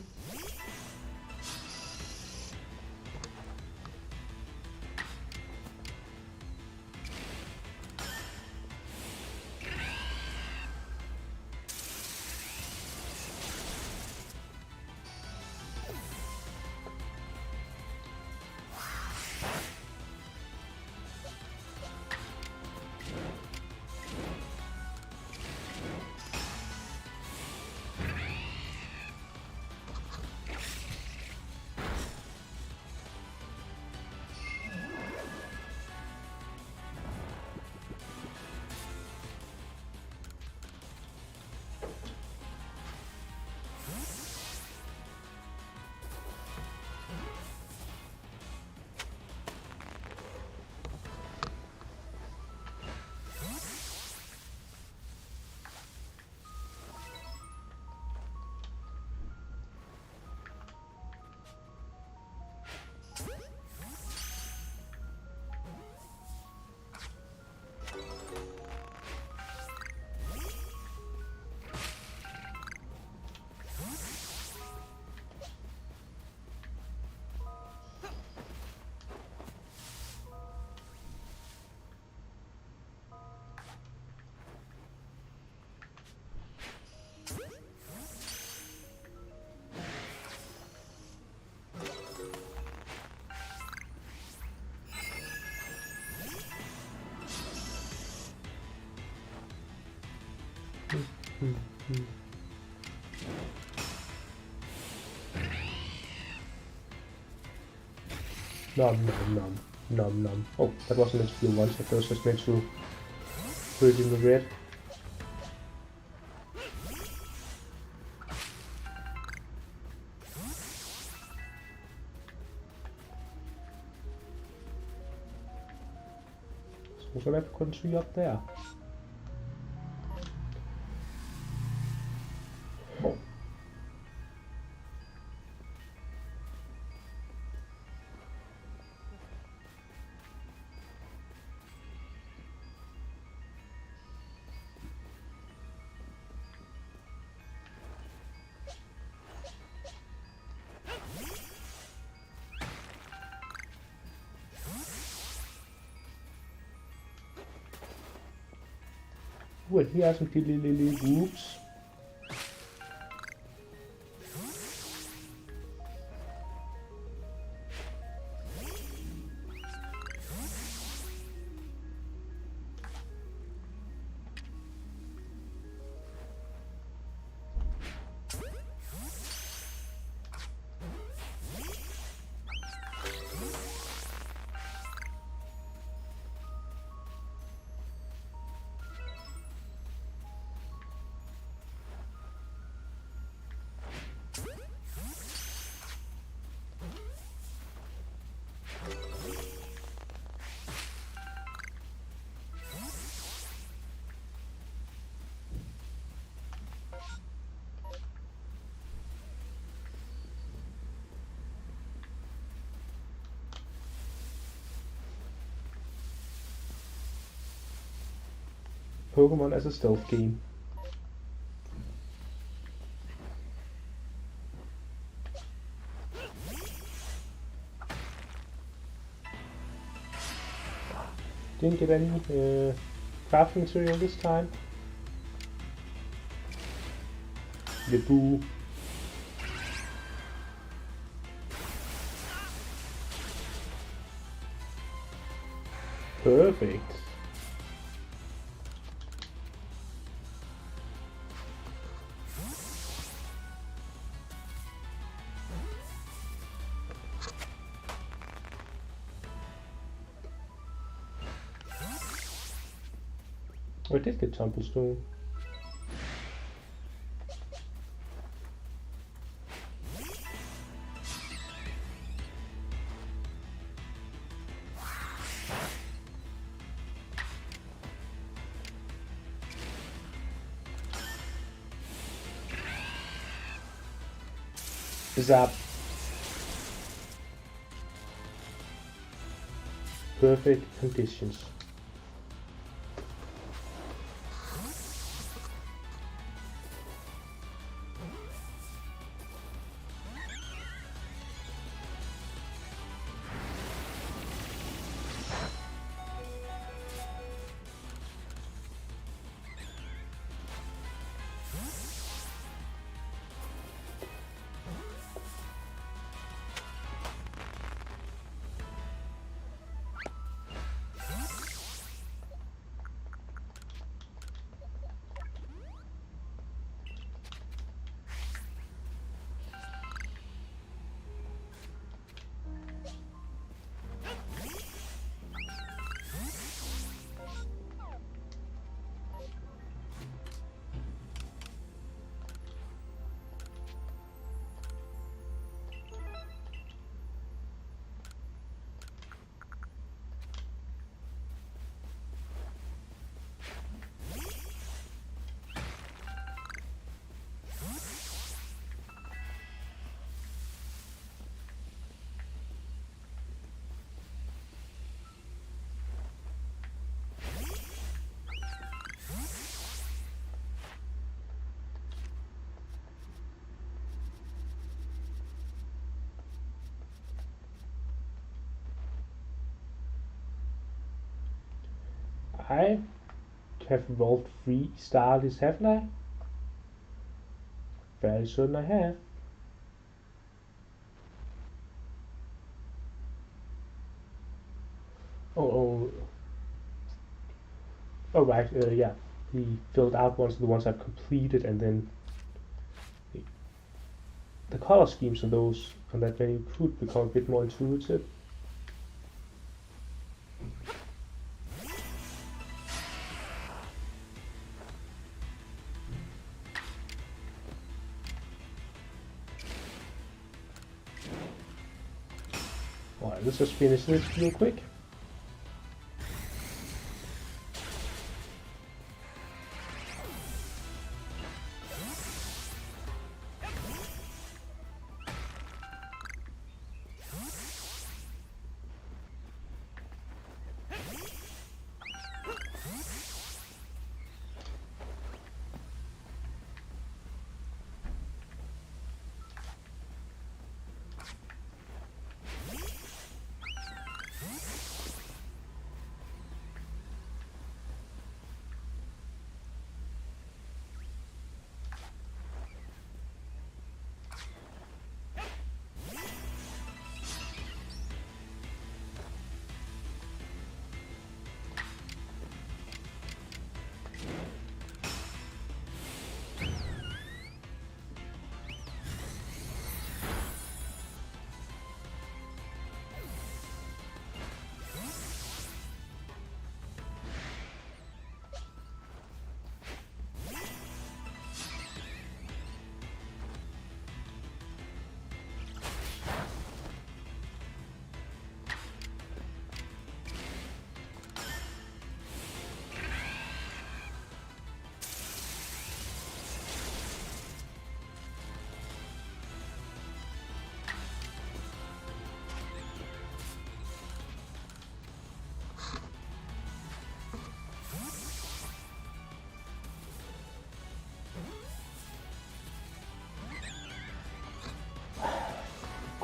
Nom nom nom nom nom. Oh, that wasn't meant to be one shot, that was just meant to put it in the red. So we're gonna have to put a tree up there. Ooh, and here are some little whoops. Pokemon as a stealth game. Didn't get any crafting material this time. The boo. Perfect. Oh, I did get Tumblestone. Zap. Perfect conditions. I have evolved 3 Starlies, haven't I? Fairly certain I have. Oh, right, yeah. The filled out ones are the ones I've completed, and then the color schemes on those on that menu could become a bit more intuitive. Alright, let's just finish this real quick.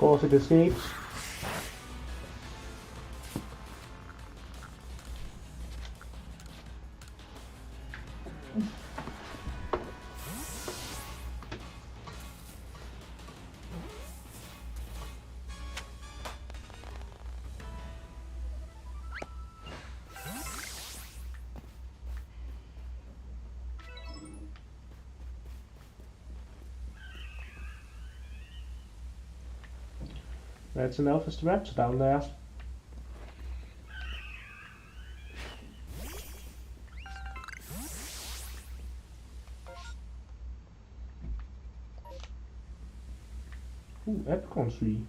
course it escapes. That's an Alphas Raptor down there. Ooh, apricorn tree.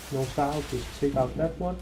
No style, just take out that one.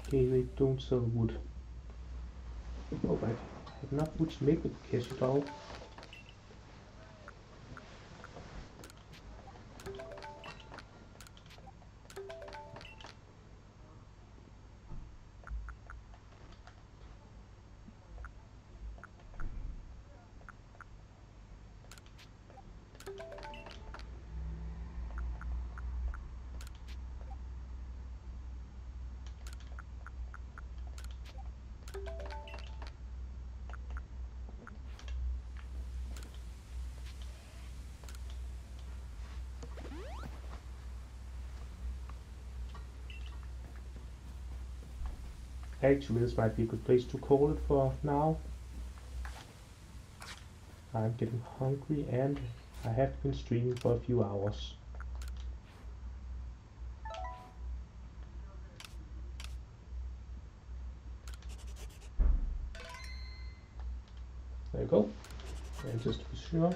Okay, they don't sell wood. Oh, I have enough wood to make the castle doll. Actually, this might be a good place to call it for now. I'm getting hungry and I have been streaming for a few hours. There you go. And just to be sure,